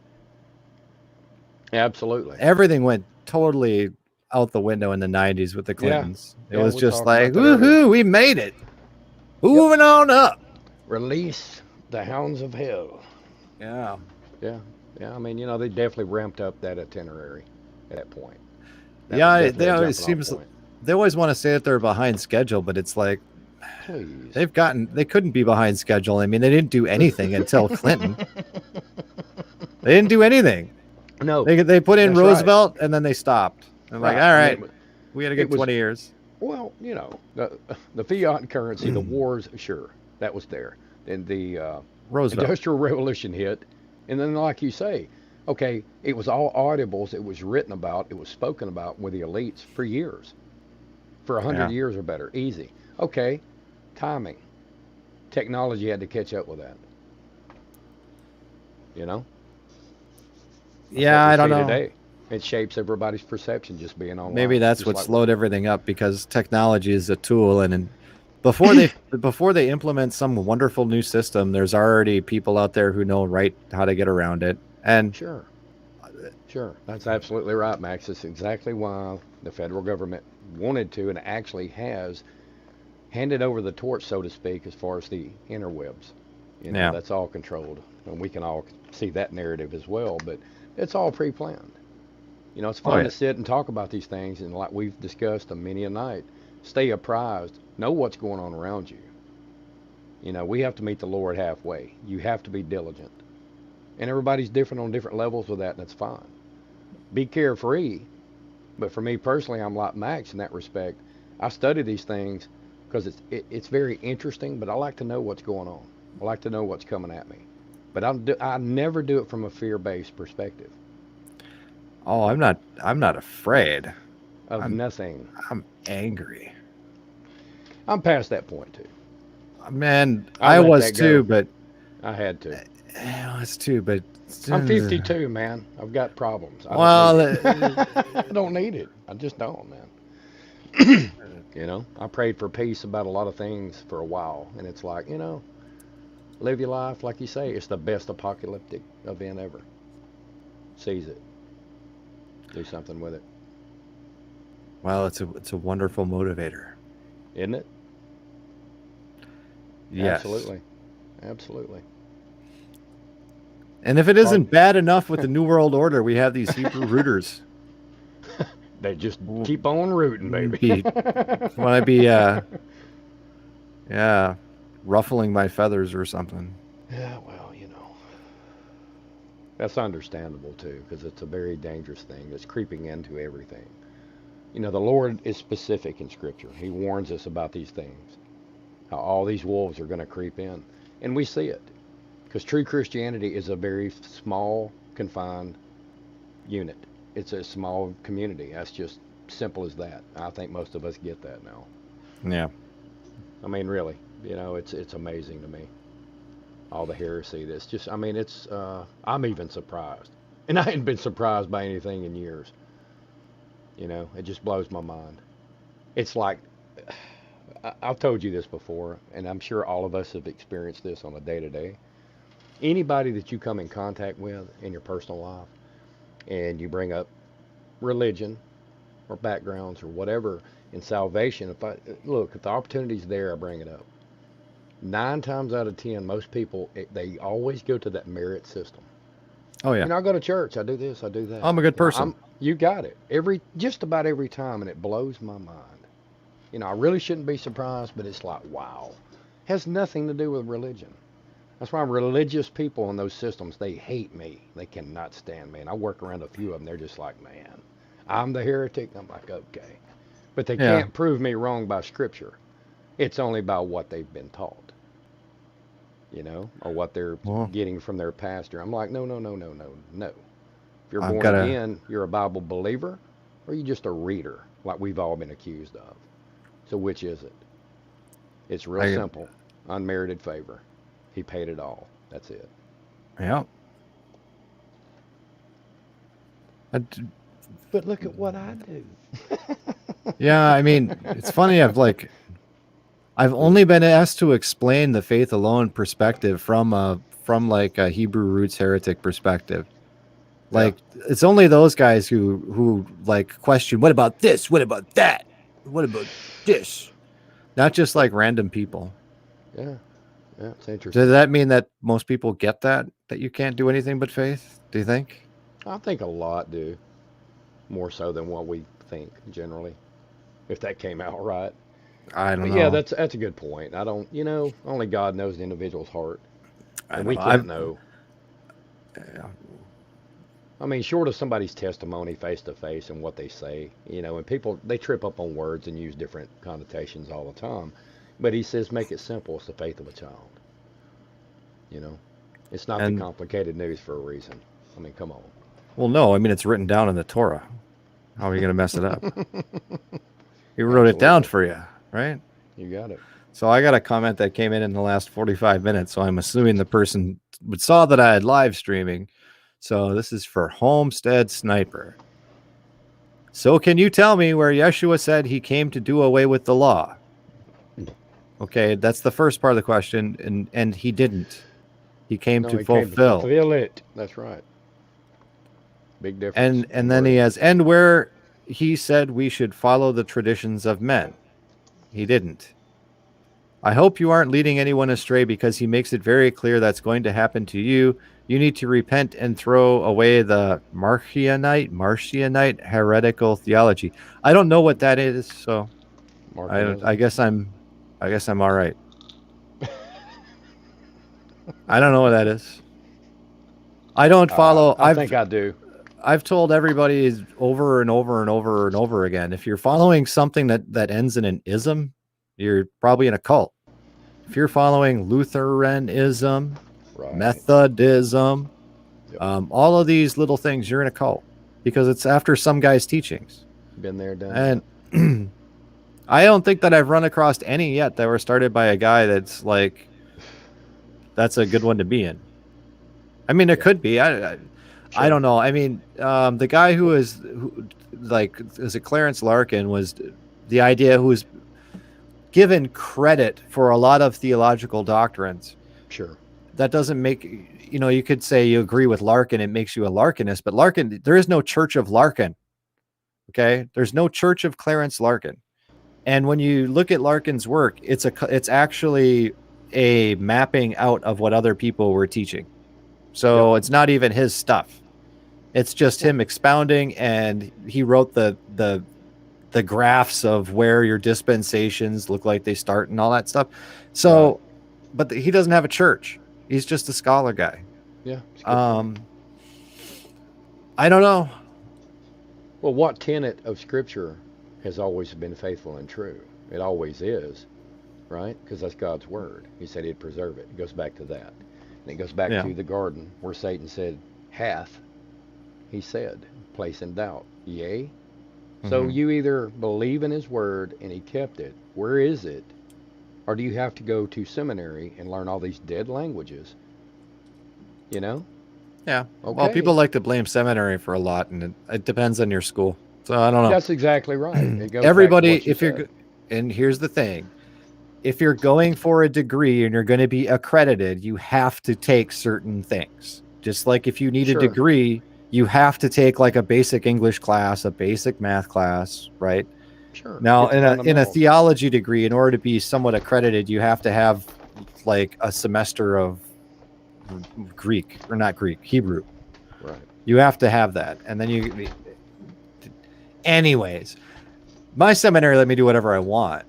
Absolutely. Everything went totally out the window in the 90s with the Clintons. It was just like, woohoo, we made it. Moving on up. Release the hounds of hell. Yeah. Yeah. Yeah. I mean, they definitely ramped up that itinerary at that point. They always want to say that they're behind schedule, but it's like, please. They couldn't be behind schedule. I mean, they didn't do anything until Clinton. They didn't do anything. No. They put in Roosevelt and then they stopped. I'm like, all right, we got to get 20 years. Well, the fiat currency, the wars, sure, that was there. Then the Industrial Revolution hit. And then, like you say, okay, it was all audibles. It was written about. It was spoken about with the elites for years. For 100 years or better. Easy. Okay, timing. Technology had to catch up with that. Yeah, I don't know. Today. It shapes everybody's perception just being online. Maybe that's what slowed everything up because technology is a tool, and before they implement some wonderful new system, there's already people out there who know how to get around it. And Sure. Sure. That's absolutely right, Max. It's exactly why the federal government wanted to and actually has handed over the torch, so to speak, as far as the interwebs. yeah, That's all controlled. And we can all see that narrative as well, but it's all pre-planned. It's fun to sit and talk about these things, and like we've discussed many a night, stay apprised, know what's going on around you. We have to meet the Lord halfway. You have to be diligent. And everybody's different on different levels with that, and that's fine. Be carefree, but for me personally, I'm like Max in that respect. I study these things because it's very interesting, but I like to know what's going on. I like to know what's coming at me. But I never do it from a fear-based perspective. Oh, I'm not afraid of nothing. I'm angry. I'm past that point too. Man, I was too, but I had to. I was too, but I'm 52, man. I've got problems. I don't need it. I just don't, man. I prayed for peace about a lot of things for a while, and it's like, live your life like you say. It's the best apocalyptic event ever. Seize it. Do something with it. Well, it's a wonderful motivator, isn't it? Yes. Absolutely. And if it isn't bad enough with the New World Order, we have these Hebrew rooters. They just keep on rooting, baby. When I be, ruffling my feathers or something. Yeah, well, that's understandable too, because it's a very dangerous thing that's creeping into everything. The Lord is specific in Scripture. He warns us about these things, how all these wolves are going to creep in, and we see it. Because true Christianity is a very small, confined unit. It's a small community. That's just simple as that. I think most of us get that now. Yeah. I mean, really, it's amazing to me. All the heresy that's just, I'm even surprised. And I hadn't been surprised by anything in years. It just blows my mind. It's like, I've told you this before, and I'm sure all of us have experienced this on a day-to-day. Anybody that you come in contact with in your personal life and you bring up religion or backgrounds or whatever in salvation, if the opportunity's there, I bring it up. 9 times out of 10, most people, they always go to that merit system. Oh yeah. I go to church, I do this, I do that. I'm a good person. You got it. Just about every time, and it blows my mind. I really shouldn't be surprised, but it's like, wow. Has nothing to do with religion. That's why religious people in those systems, they hate me. They cannot stand me. And I work around a few of them. They're just like, man, I'm the heretic. I'm like, okay. But they can't prove me wrong by Scripture. It's only by what they've been taught. Or what they're getting from their pastor. I'm like, no. If you're born again, you're a Bible believer, or you just a reader, like we've all been accused of. So which is it? It's real simple. Unmerited favor. He paid it all. That's it. Yeah. But look at what I do. Yeah, it's funny. I've only been asked to explain the faith alone perspective from a Hebrew roots heretic perspective. It's only those guys who question, what about this? What about that? What about this? Not just random people. Yeah. Yeah, it's interesting. Does that mean that most people get that you can't do anything but faith? Do you think? I think a lot do. More so than what we think generally. If that came out right. I don't know. Yeah, that's a good point. I don't, only God knows the individual's heart. And we can't know. Yeah. Short of somebody's testimony face to face and what they say, and people, they trip up on words and use different connotations all the time. But he says, make it simple. It's the faith of a child. It's not the complicated news for a reason. Come on. Well, no, it's written down in the Torah. How are you going to mess it up? He wrote it down for you, right? You got it. So I got a comment that came in the last 45 minutes. So I'm assuming the person saw that I had live streaming. So this is for Homestead Sniper. So can you tell me where Yeshua said he came to do away with the law? Okay, that's the first part of the question, and he didn't. He came No, to he came to fulfill. fulfill it. That's right. Big difference And in then he wording. has, and where he said we should follow the traditions of men. He didn't. I hope you aren't leading anyone astray because he makes it very clear that's going to happen to you. You need to repent and throw away the Marcionite heretical theology. I don't know what that is, so I Martinism. guess I'm all right. I don't know what that is. I don't follow. I think I do. I've told everybody over and over and over and over again. If you're following something that ends in an ism, you're probably in a cult. If you're following Lutheranism, Right. Methodism, Yep. all of these little things, you're in a cult because it's after some guy's teachings. Been there, done And that. I don't think that I've run across any yet that were started by a guy that's like, that's a good one to be in. I mean, there could be. I don't know. I mean, the guy who is it Clarence Larkin was the idea who was given credit for a lot of theological doctrines. Sure. That doesn't make, you could say you agree with Larkin, it makes you a Larkinist, but Larkin, there is no Church of Larkin. Okay. There's no Church of Clarence Larkin. And when you look at Larkin's work, it's actually a mapping out of what other people were teaching. So It's not even his stuff. It's just him expounding, and he wrote the graphs of where your dispensations look like they start and all that stuff. So, but he doesn't have a church. He's just a scholar guy. Yeah. I don't know. Well, what tenet of Scripture has always been faithful and true? It always is, right? Because that's God's word. He said he'd preserve it. It goes back to that. And it goes back to the garden where Satan said, hath, he said, place in doubt, yea. Mm-hmm. So you either believe in his word and he kept it. Where is it? Or do you have to go to seminary and learn all these dead languages? Yeah. Okay. Well, people like to blame seminary for a lot, and it depends on your school. So I don't know. That's exactly right. It goes Everybody, back to what you said. And here's the thing. If you're going for a degree and you're going to be accredited, you have to take certain things. Just like if you need a degree, you have to take like a basic English class, a basic math class, right? Sure. Now, in a theology degree, in order to be somewhat accredited, you have to have like a semester of Hebrew. Right. You have to have that. And then anyways, my seminary let me do whatever I want.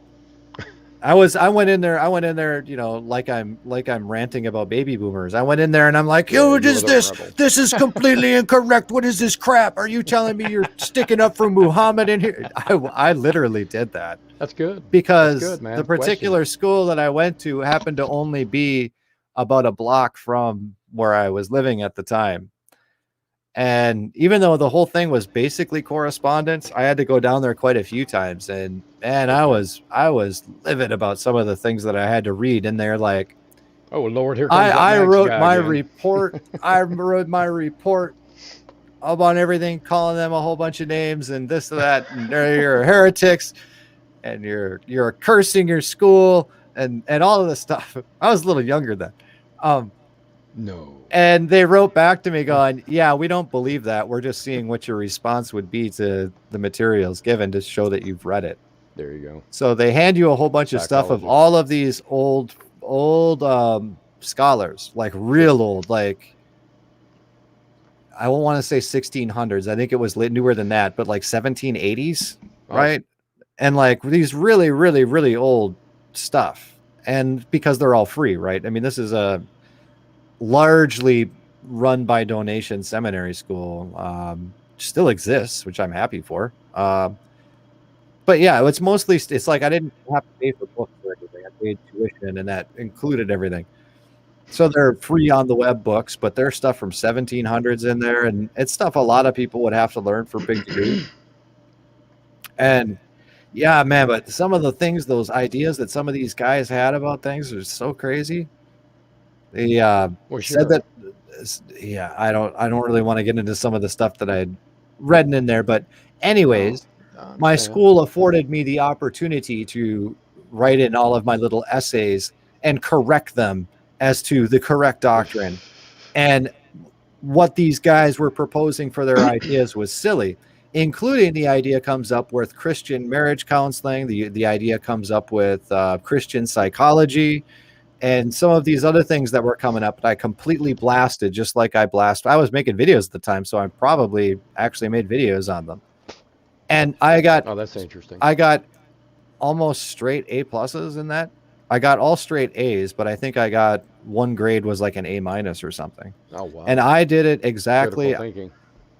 I went in there, like I'm ranting about baby boomers. I went in there and I'm like, what is this? This is completely incorrect. What is this crap? Are you telling me you're sticking up for Muhammad in here? I literally did that. That's good. Because That's good, man. The particular school that I went to happened to only be about a block from where I was living at the time. And even though the whole thing was basically correspondence, I had to go down there quite a few times. And man, I was livid about some of the things that I had to read. And they're like, oh Lord, here comes I wrote my report. I wrote my report about everything, calling them a whole bunch of names and this and that. And you're heretics, and you're cursing your school and all of this stuff. I was a little younger then. No. And they wrote back to me going, yeah, we don't believe that. We're just seeing what your response would be to the materials given to show that you've read it. There you go. So they hand you a whole bunch of stuff of all of these old scholars, like real old, like I don't want to say 1600s. I think it was newer than that, but like 1780s, right? And like these really, really, really old stuff. And because they're all free, right? I mean, this is a largely run by donation seminary school. Still exists, which I'm happy for. But yeah, it's like I didn't have to pay for books or anything. I paid tuition, and that included everything. So they're free on the web books, but there's stuff from 1700s in there, and it's stuff a lot of people would have to learn for big degrees. And yeah, man, but some of the things, those ideas that some of these guys had about things are so crazy. They said that, yeah, I don't really want to get into some of the stuff that I'd read in there, but anyways, my school afforded me the opportunity to write in all of my little essays and correct them as to the correct doctrine. And what these guys were proposing for their ideas was silly, including the idea comes up with Christian marriage counseling. The idea comes up with Christian psychology and some of these other things that were coming up. But I completely blasted, just like I was making videos at the time. So I probably actually made videos on them. And I got, oh, that's interesting. I got almost straight A pluses in that. I got all straight A's, but I think I got one grade was like an A minus or something. Oh, wow. And I did it exactly. Critical thinking.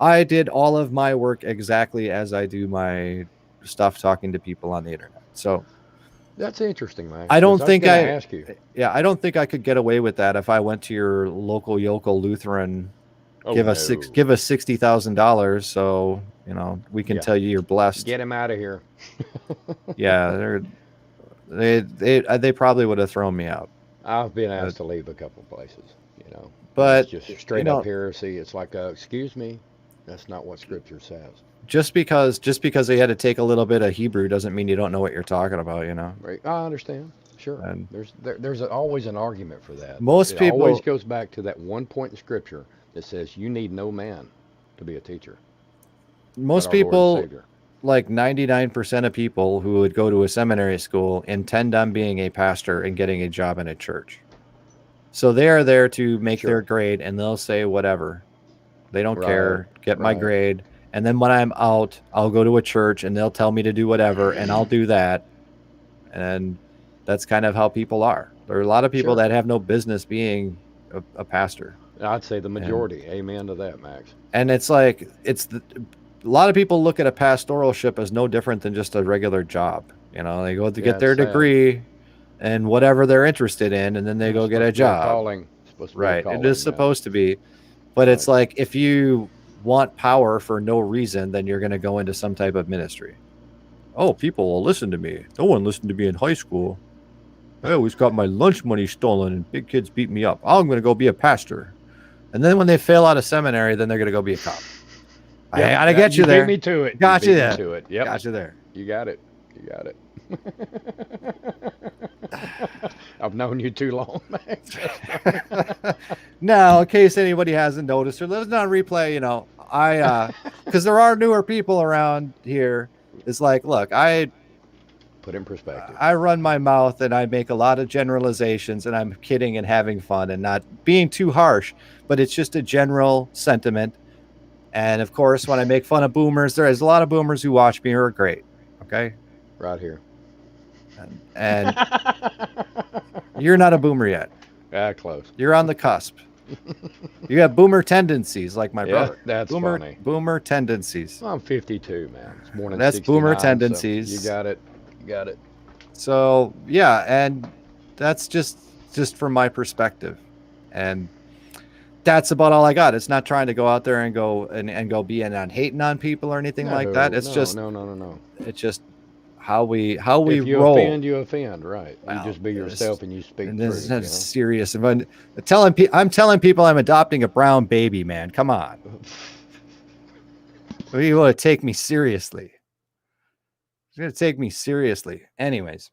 I did all of my work exactly as I do my stuff talking to people on the internet. So that's interesting, Max. I don't think ask you. Yeah, I don't think I could get away with that if I went to your local yokel Lutheran, give us $60,000, so you know we can tell you you're blessed. Get him out of here. Yeah, they probably would have thrown me out. I've been asked to leave a couple places, you know. But it's just straight up heresy. It's like, excuse me, that's not what Scripture says. Just because they had to take a little bit of Hebrew doesn't mean you don't know what you're talking about, you know. Right. I understand. Sure. And there's always an argument for that. Most people always goes back to that one point in Scripture that says you need no man to be a teacher. Most people, like 99% of people who would go to a seminary school, intend on being a pastor and getting a job in a church. So they are there to make their grade, and they'll say whatever. They don't care. Get my grade. And then when I'm out, I'll go to a church and they'll tell me to do whatever, and I'll do that. And that's kind of how people are. There are a lot of people that have no business being a pastor. I'd say the majority. Amen to that, Max. And it's like, a lot of people look at a pastoralship as no different than just a regular job. You know, they go to get their degree and whatever they're interested in, and then they go get a job. Right. It is supposed to be. But it's like, if you want power for no reason, then you're going to go into some type of ministry. Oh, people will listen to me. No one listened to me in high school. I always got my lunch money stolen and big kids beat me up. I'm going to go be a pastor. And then when they fail out of seminary, then they're going to go be a cop. I gotta get you there. Beat me to it. Got you there. Yep. Got you there. You got it. I've known you too long, Max. Now, in case anybody hasn't noticed or lives on replay, you know, because there are newer people around here. It's like, look, I put in perspective. I run my mouth and I make a lot of generalizations, and I'm kidding and having fun and not being too harsh, but it's just a general sentiment. And of course, when I make fun of boomers, there is a lot of boomers who watch me who are great. Okay. Right here. And you're not a boomer yet. Close. You're on the cusp. You have boomer tendencies like my brother. That's funny. Boomer tendencies. Well, I'm 52, man. It's more than that's boomer tendencies. So you got it. So yeah, and that's just from my perspective, and that's about all I got. It's not trying to go out there and go being on hating on people or anything like that. It's no. It's just how we if you roll. Offend, you offend, right? Well, you just be yourself and you speak. And this truth, is serious. I'm telling people I'm adopting a brown baby, man. Come on. You want to take me seriously? You're going to take me seriously. Anyways.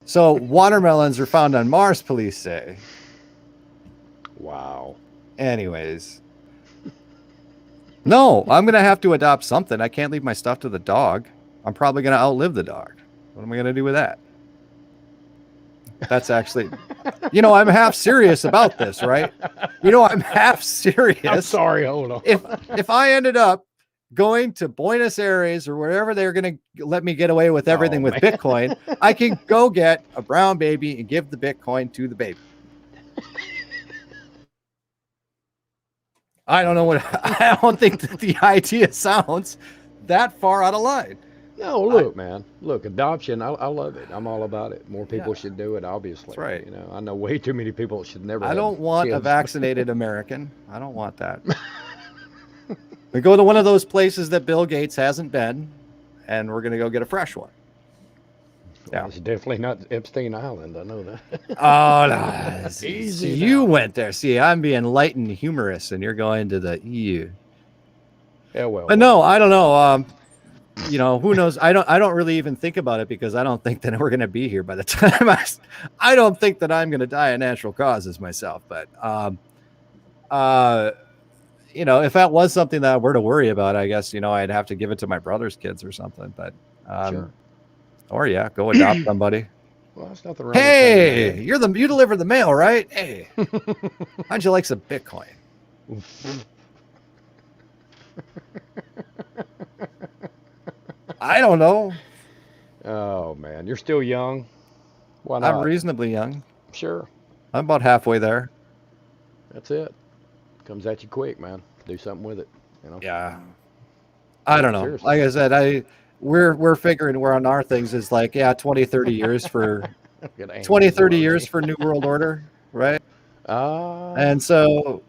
So watermelons are found on Mars, police say. Wow. Anyways. No, I'm going to have to adopt something. I can't leave my stuff to the dog. I'm probably going to outlive the dog. What am I going to do with that? That's actually, I'm half serious about this, right? I'm half serious. I'm sorry, hold on. If I ended up going to Buenos Aires or wherever they're going to let me get away with everything with Bitcoin, I can go get a brown baby and give the Bitcoin to the baby. I don't think that the idea sounds that far out of line. No, look, man. Look, adoption, I love it. I'm all about it. More people should do it, obviously. That's right. I know way too many people that should never I don't want a vaccinated American. I don't want that. We go to one of those places that Bill Gates hasn't been, and we're going to go get a fresh one. Well, it's definitely not Epstein Island. I know that. Oh, no. Easy. You went there. See, I'm being light and humorous, and you're going to the EU. Yeah, well. But no, I don't know. you know, who knows? I don't really even think about it because I don't think that we're going to be here by the time I don't think that I'm going to die of natural causes myself. But, you know, if that was something that I were to worry about, I guess, you know, I'd have to give it to my brother's kids or something. But, Sure. or yeah, go adopt somebody. Well, there's nothing wrong Hey, with you deliver the mail, right? Hey, how'd you like some Bitcoin? I don't know. Oh man, you're still young. Why not? I'm reasonably young. Sure. I'm about halfway there. That's it. Comes at you quick, man. Do something with it. You know. Yeah. I don't know. Seriously. Like I said, we're figuring we're on our things is like, yeah, 20, 30 years for 20, 30 years for New World Order, right? And so,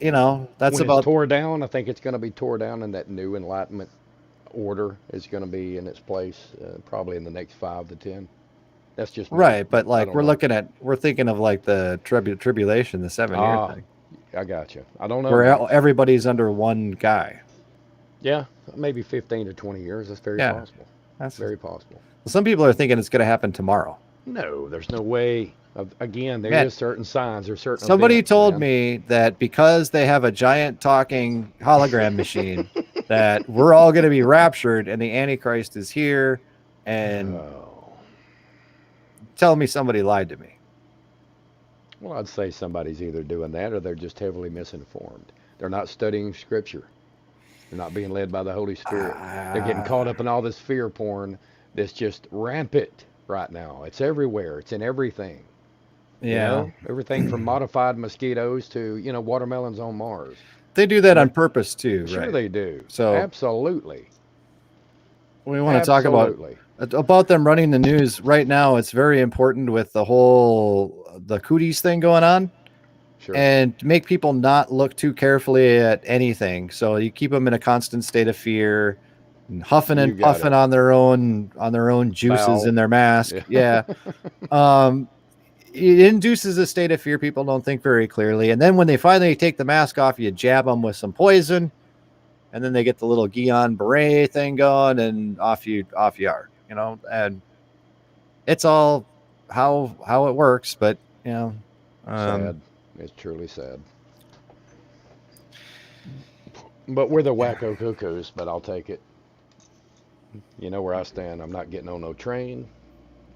you know, that's when about it's tore down. I think it's going to be tore down, and that new Enlightenment order is going to be in its place probably in the next 5 to 10. That's just me. right. But like know. we're thinking of like the tribulation, the 7 year thing. I got you. I don't know. Where everybody's under one guy. Yeah, maybe 15 to 20 years. That's very possible. That's very possible. Some people are thinking it's going to happen tomorrow. No, there's no way. Again, there is certain signs. There's certain. Somebody told me that because they have a giant talking hologram machine, that we're all going to be raptured and the Antichrist is here. And tell me somebody lied to me. Well, I'd say somebody's either doing that or they're just heavily misinformed. They're not studying Scripture. They're not being led by the Holy Spirit. They're getting caught up in all this fear porn that's just rampant right now. It's everywhere. It's in everything. Yeah. You know? Everything from modified mosquitoes to, you know, watermelons on Mars. They do that on purpose too, sure right? They do. So absolutely. We want to talk about them running the news right now. It's very important with the Cooties thing going on. Sure. And make people not look too carefully at anything. So you keep them in a constant state of fear, and huffing and puffing on their own juices in their mask. Yeah. It induces a state of fear. People don't think very clearly. And then when they finally take the mask off, you jab them with some poison, and then they get the little Guion beret thing going, and off you are, you know. And it's all how it works, but you know, sad. It's truly sad. But we're the wacko cuckoos, but I'll take it. You know where I stand. I'm not getting on no train.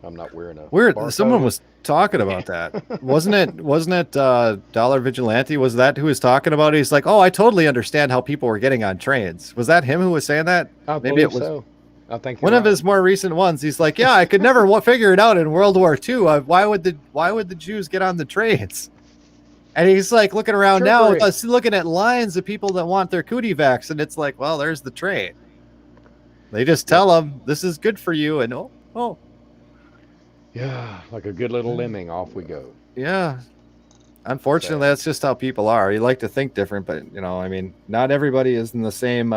I'm not wearing a barcode. Someone was talking about that. Wasn't it Dollar Vigilante? Was that who was talking about it? He's like, oh, I totally understand how people were getting on trains. Was that him who was saying that? Maybe it was so. I think one of his more recent ones. He's like, yeah, I could never figure it out in World War II. Why would the Jews get on the trains? And he's like looking around now, looking at lines of people that want their cootie vax, and it's like, well, there's the train. They just tell them this is good for you, and oh. Yeah, like a good little lemming, off we go. Yeah. Unfortunately, that's just how people are. You like to think different, but you know, I mean, not everybody is in the same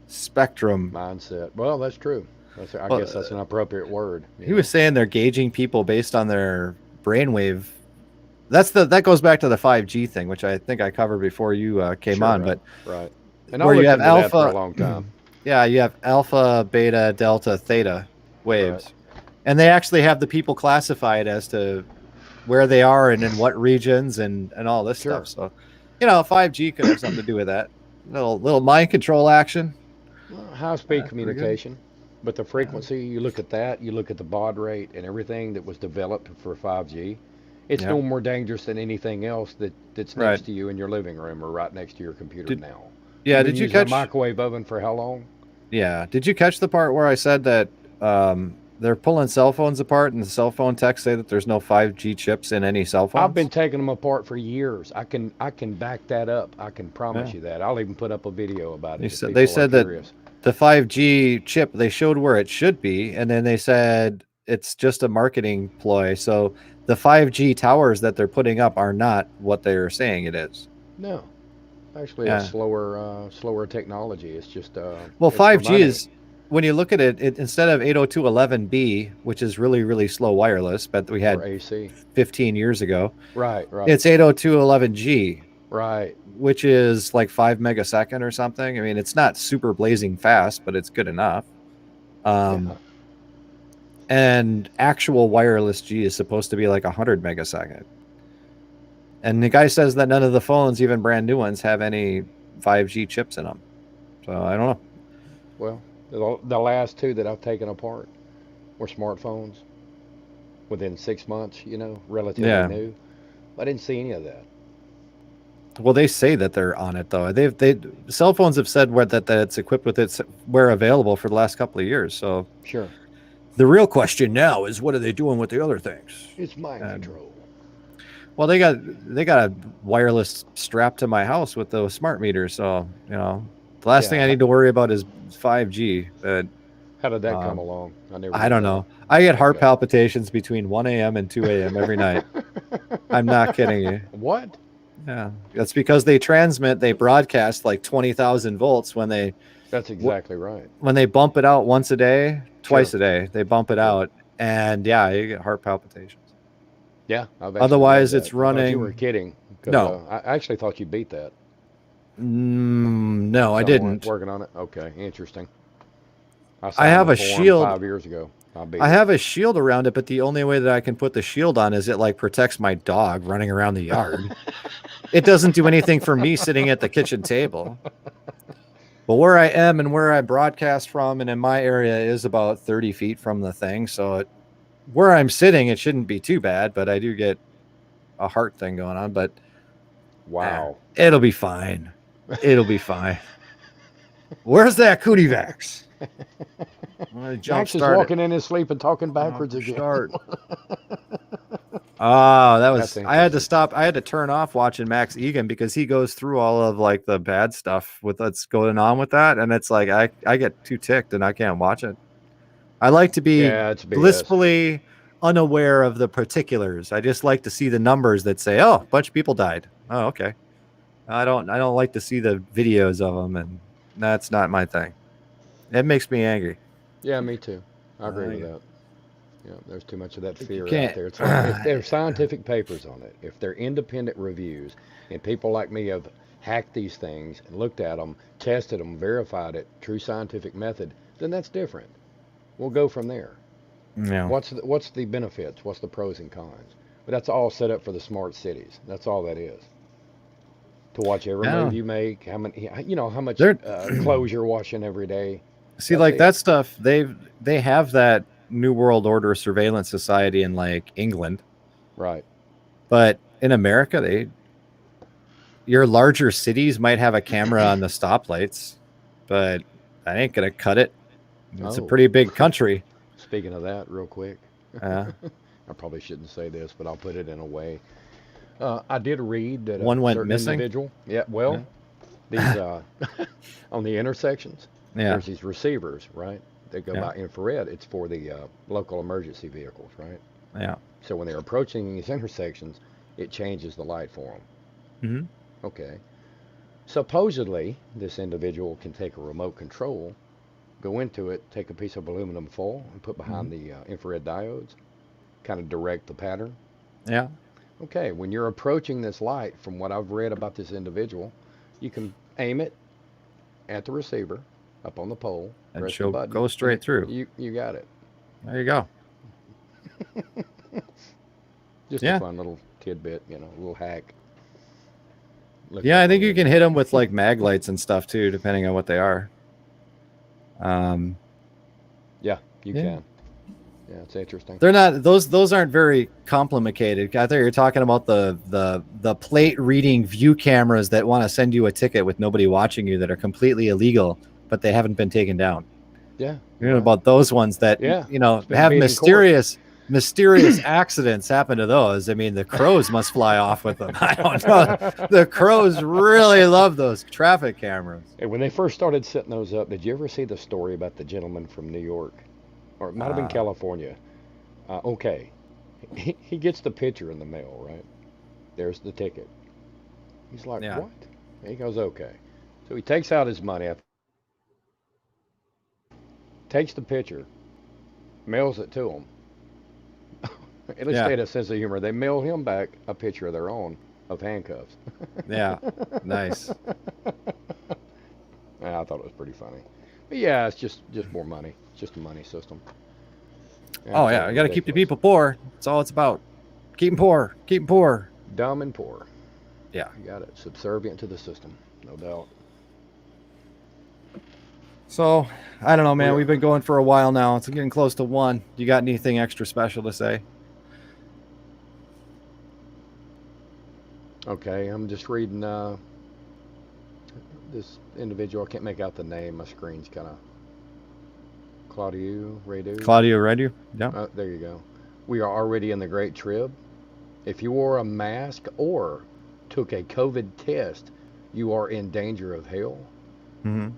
spectrum mindset. Well, that's true. I guess that's an appropriate word. He was saying they're gauging people based on their brainwave. That goes back to the 5G thing, which I think I covered before you came on. Right, but right, and where you have alpha for a long time. Yeah, you have alpha, beta, delta, theta waves, and they actually have the people classified as to where they are and in what regions and all this stuff. So, you know, 5G could have something to do with that. Little mind control action. High-speed communication, but the frequency, you look at that, you look at the baud rate and everything that was developed for 5G, it's no more dangerous than anything else that's next to you in your living room or right next to your computer now. Yeah, did you catch a microwave oven for how long? Yeah, did you catch the part where I said that they're pulling cell phones apart and the cell phone techs say that there's no 5G chips in any cell phones? I've been taking them apart for years. I can back that up. I can promise you that. I'll even put up a video about it. They said that the 5G chip, they showed where it should be, and then they said it's just a marketing ploy. So the 5G towers that they're putting up are not what they're saying it is. No. Actually, a slower technology. It's just well, 5G is, when you look at it, instead of 802.11b, which is really, really slow wireless, but we had AC 15 years ago. Right. It's 802.11g. Right. Which is like 5 megasecond or something. I mean, it's not super blazing fast, but it's good enough. Yeah. And actual wireless G is supposed to be like 100 megasecond. And the guy says that none of the phones, even brand new ones, have any 5G chips in them. So I don't know. Well, the last two that I've taken apart were smartphones within 6 months, relatively Yeah. new. I didn't see any of that. Well, they say that they're on it though. They cell phones have said that it's equipped with it where available for the last couple of years. So Sure. the real question now is what are they doing with the other things? It's mind And control. well, they got a wireless strap to my house with those smart meters. So the last thing I Yeah. need to worry about is 5G. But How did that come um, along? I never I did don't that. know. I get heart Okay. palpitations between 1 a.m. and 2 a.m. every night. I'm not kidding you. What? Yeah, that's because they broadcast like 20,000 volts That's exactly right. when they bump it out once a day, Sure. twice a day. They bump it Sure. out, and yeah, you get heart palpitations. Yeah, I've actually read Otherwise, that. it's I thought you were running. kidding because No, I actually thought you beat that. no, I Somewhat didn't. working on it. Okay, interesting. I I signed have the a form shield. 5 years ago. I beat I it. have a shield around it, but the only way that I can put the shield on is it like protects my dog running around the yard. It doesn't do anything for me sitting at the kitchen table. But where I am and where I broadcast from and in my area is about 30 feet from the thing. So where I'm sitting, it shouldn't be too bad, but I do get a heart thing going on. But Wow. it'll be fine. It'll be fine. Where's that cootie vax? I'm gonna jump Max is start it. walking in his sleep and talking Off backwards the again. start. Oh, That's I had to interesting. stop. I had to turn off watching Max Egan because he goes through all of like the bad stuff with what's going on with that. And it's like, I get too ticked and I can't watch it. I like to be Yeah, it's BS. blissfully unaware of the particulars. I just like to see the numbers that say, "Oh, a bunch of people died." Oh, okay. I don't like to see the videos of them, and that's not my thing. It makes me angry. Yeah, me too. I agree with You that. Yeah, there's too much of that you fear out can't. there. It's like if there's scientific papers on it, if they're independent reviews, and people like me have hacked these things and looked at them, tested them, verified it, true scientific method, then that's different. We'll go from there. Yeah. What's the benefits? What's the pros and cons? But that's all set up for the smart cities. That's all that is. To watch every Yeah. move you make, how much They're clothes you're washing every day. see That's like it. that stuff. They have that New World Order surveillance society in like England, Right. but in America, your larger cities might have a camera on the stoplights, but that ain't gonna cut it. It's a Oh, pretty big country. speaking of that, real quick, Uh, I probably shouldn't say this, but I'll put it in a way. I did read that a one went certain missing. individual, yeah, Yeah. well, these on the intersections, Yeah. there's these receivers, right? They go Yeah. by infrared. It's for the local emergency vehicles, right? Yeah. So when they're approaching these intersections, it changes the light for them. Hmm. Okay. Supposedly, this individual can take a remote control, go into it, take a piece of aluminum foil, and put Hmm. behind the infrared diodes, kind of direct the pattern. Yeah. Okay, when you're approaching this light, from what I've read about this individual, you can aim it at the receiver up on the pole, And press the she'll button, go and straight through. you got it. There you go. Just a Yeah. fun little tidbit, a little hack. Look it Yeah. up I on think the you can internet. hit them with like mag lights and stuff too, depending on what they are. Um, Yeah, you yeah. can. Yeah, it's interesting. They're not those aren't very complicated. I thought you were talking about the plate reading view cameras that want to send you a ticket with nobody watching you that are completely illegal, but they haven't been taken down. Yeah, You you're know right. about those ones that Yeah, it's been have beat in court. mysterious accidents happen to those. I mean, the crows must fly off with them. I don't know. The crows really love those traffic cameras. And when they first started setting those up, did you ever see the story about the gentleman from New York? Or it might have been Uh, California. Okay. He gets the picture in the mail, right? There's the ticket. He's like, yeah, what? And he goes, okay. So he takes out his money, takes the picture, mails it to him. At least they yeah, had a sense of humor. They mail him back a picture of their own of handcuffs. yeah. Nice. Yeah, I thought it was pretty funny. Yeah, it's just more money. It's just a money system. Oh yeah, I got to keep the people poor. That's all it's about. Keep them poor. Keep them poor. Dumb and poor. Yeah. You got it. Subservient to the system, no doubt. So I don't know, man. We've been going for a while now. It's getting close to 1. You got anything extra special to say? Okay, I'm just reading this individual. I can't make out the name. My screen's kind of Claudio Redu. Yeah. There you go. We are already in the Great Trib. If you wore a mask or took a COVID test, you are in danger of hell. Mm-hmm.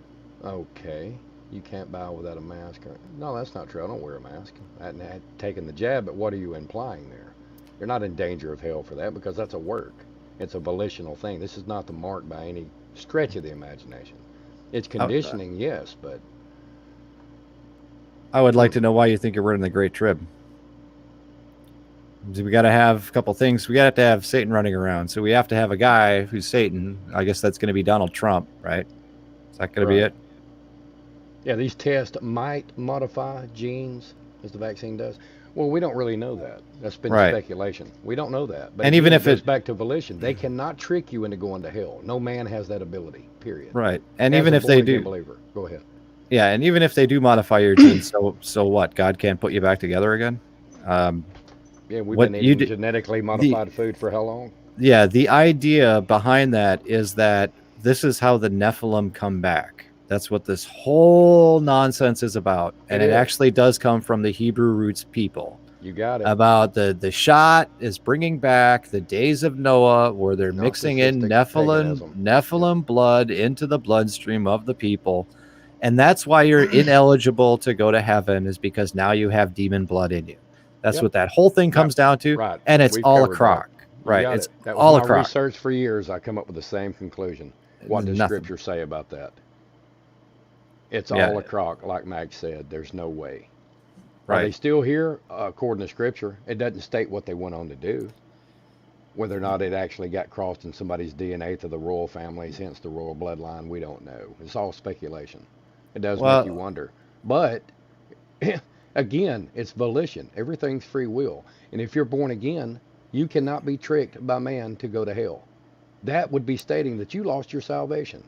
Okay. You can't bow without a mask. No, that's not true. I don't wear a mask. I hadn't taken the jab, but what are you implying there? You're not in danger of hell for that because that's a work. It's a volitional thing. This is not the mark by any stretch of the imagination. It's conditioning, yes, but... I would like to know why you think you're in the Great Trib. We got to have a couple things. We got to have Satan running around. So we have to have a guy who's Satan. I guess that's going to be Donald Trump, right? Is that going to be it? Yeah, these tests might modify genes as the vaccine does. Well, we don't really know that. That's been speculation. We don't know that. But and even if it goes back to volition, they cannot trick you into going to hell. No man has that ability, period. Right. And even if they do... believer. Go ahead. Yeah, and even if they do modify your genes, so what? God can't put you back together again? Yeah, we've been eating genetically modified food for how long? Yeah, the idea behind that is that this is how the Nephilim come back. That's what this whole nonsense is about. And it actually does come from the Hebrew roots people. You got it. About the shot is bringing back the days of Noah where they're mixing in Nephilim blood into the bloodstream of the people. And that's why you're ineligible to go to heaven, is because now you have demon blood in you. That's what that whole thing comes down to. Right. And it's all a crock. Right. It's that all was a my crock. Research for years. I come up with the same conclusion. What does Scripture say about that? It's all a crock, like Max said. There's no way. Are they still here? According to Scripture, it doesn't state what they went on to do. Whether or not it actually got crossed in somebody's DNA to the royal families, hence the royal bloodline, we don't know. It's all speculation. It does make you wonder. But, again, it's volition. Everything's free will. And if you're born again, you cannot be tricked by man to go to hell. That would be stating that you lost your salvation.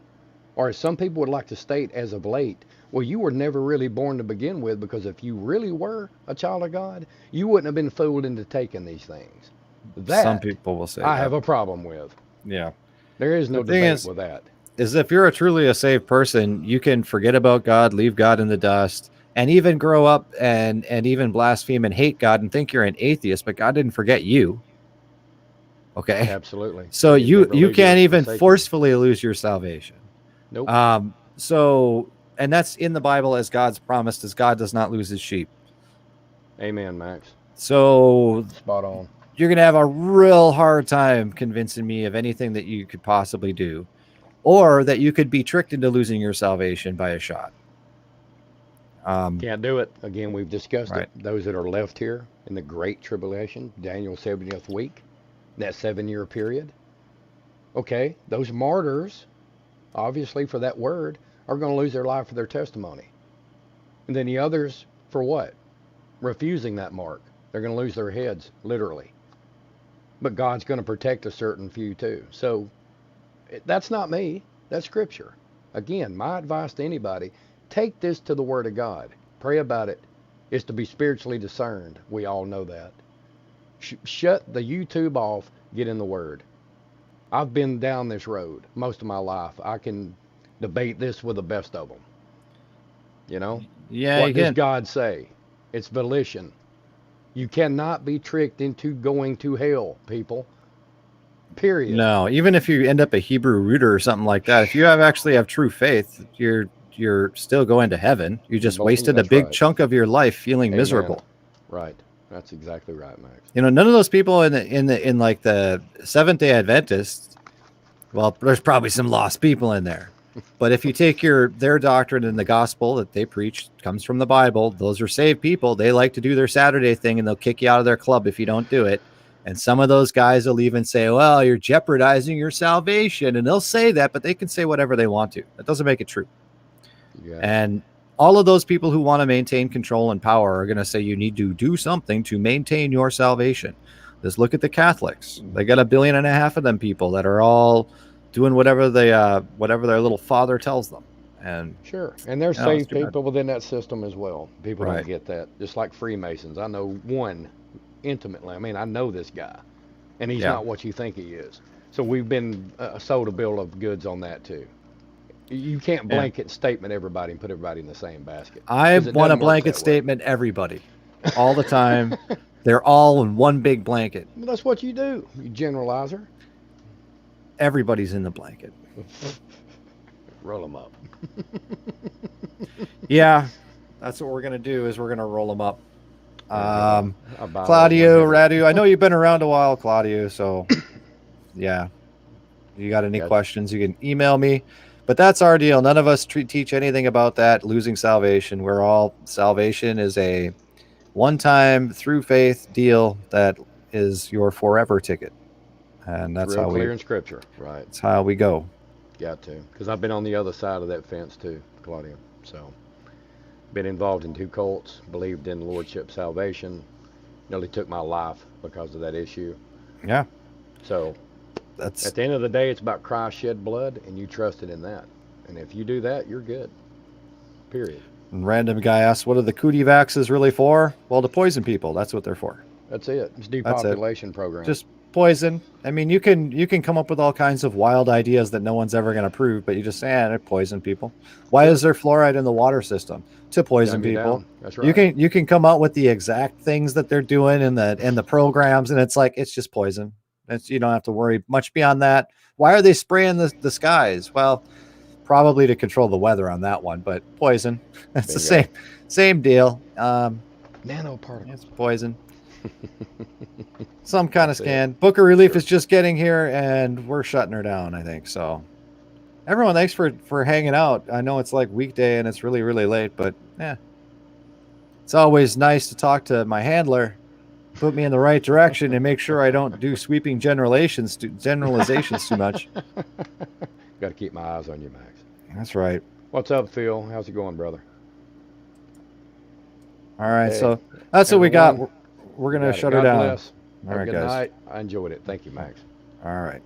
Or as some people would like to state as of late, well, you were never really born to begin with, because if you really were a child of God, you wouldn't have been fooled into taking these things. That some people will say I have a problem with. Yeah. There is no debate with that. Is if you're truly a saved person, you can forget about God, leave God in the dust, and even grow up and even blaspheme and hate God and think you're an atheist, but God didn't forget you. Okay. Absolutely. So you can't even forcefully lose your salvation. Nope. And that's in the Bible, as God's promised, as God does not lose his sheep. Amen, Max. So spot on. You're going to have a real hard time convincing me of anything that you could possibly do, or that you could be tricked into losing your salvation by a shot. Can't do it. Again, we've discussed it. Those that are left here in the Great Tribulation, Daniel's 70th week, that 7-year period. Okay, those martyrs, obviously for that word, are going to lose their life for their testimony. And then the others, for what? Refusing that mark. They're going to lose their heads, literally. But God's going to protect a certain few too. So that's not me. That's Scripture. Again, my advice to anybody, take this to the Word of God. Pray about it. It's to be spiritually discerned. We all know that. Shut the YouTube off. Get in the Word. I've been down this road most of my life. I can debate this with the best of them. You know? Yeah. What does God say? It's volition. You cannot be tricked into going to hell, people. Period. No, even if you end up a Hebrew rooter or something like that, if you actually have true faith, you're still going to heaven. You just wasted a big chunk of your life feeling miserable. Right. That's exactly right, Max. You know, none of those people in like the Seventh-day Adventists, well, there's probably some lost people in there. But if you take their doctrine and the gospel that they preach comes from the Bible, those are saved people. They like to do their Saturday thing, and they'll kick you out of their club if you don't do it. And some of those guys will even say, well, you're jeopardizing your salvation. And they'll say that, but they can say whatever they want to. That doesn't make it true. Yeah. And all of those people who want to maintain control and power are going to say you need to do something to maintain your salvation. Just look at the Catholics. They got 1.5 billion of them people that are all doing whatever whatever their little father tells them. And Sure. And there's saved people within that system as well. People don't get that. Just like Freemasons. I know one intimately. I mean, I know this guy, and he's not what you think he is. So we've been sold a bill of goods on that too. You can't blanket statement everybody and put everybody in the same basket. I want a blanket statement everybody all the time. They're all in one big blanket. Well, that's what you do, you generalizer. Everybody's in the blanket. Roll them up. Yeah, that's what we're going to do is we're going to roll them up. Claudio, Radu, I know you've been around a while, Claudio, so yeah. If you got any questions, you can email me. But that's our deal. None of us teach anything about that, losing salvation. We're all, salvation is a one-time through faith deal that is your forever ticket. And that's real clear in Scripture, right? That's how we go. Got to. Because I've been on the other side of that fence too, Claudia. So, been involved in 2 cults, believed in Lordship salvation, nearly took my life because of that issue. Yeah. So, that's at the end of the day, it's about Christ shed blood, and you trusted in that. And if you do that, you're good. Period. And random guy asks, what are the Cootie vaxes really for? Well, to poison people. That's what they're for. That's it. It's depopulation program. Just poison. I mean, you can come up with all kinds of wild ideas that no one's ever going to prove, but you just say, they poison people. Why is there fluoride in the water system? To poison people. That's right. You can come out with the exact things that they're doing in the programs, and it's like it's just poison. You don't have to worry much beyond that. Why are they spraying the skies? Well, probably to control the weather on that one, but poison. It's the same deal. Nanoparticles. It's poison. Some kind of scan. Book of Relief is just getting here, and we're shutting her down, I think. So, everyone, thanks for hanging out. I know it's like weekday and it's really, really late, but yeah, it's always nice to talk to my handler, put me in the right direction, and make sure I don't do sweeping generalizations too much. Got to keep my eyes on you, Max. That's right. What's up, Phil? How's it going, brother? All right, so that's what we got. We're going to shut her down. Bless. Have a good night. I enjoyed it. Thank you, Max. All right.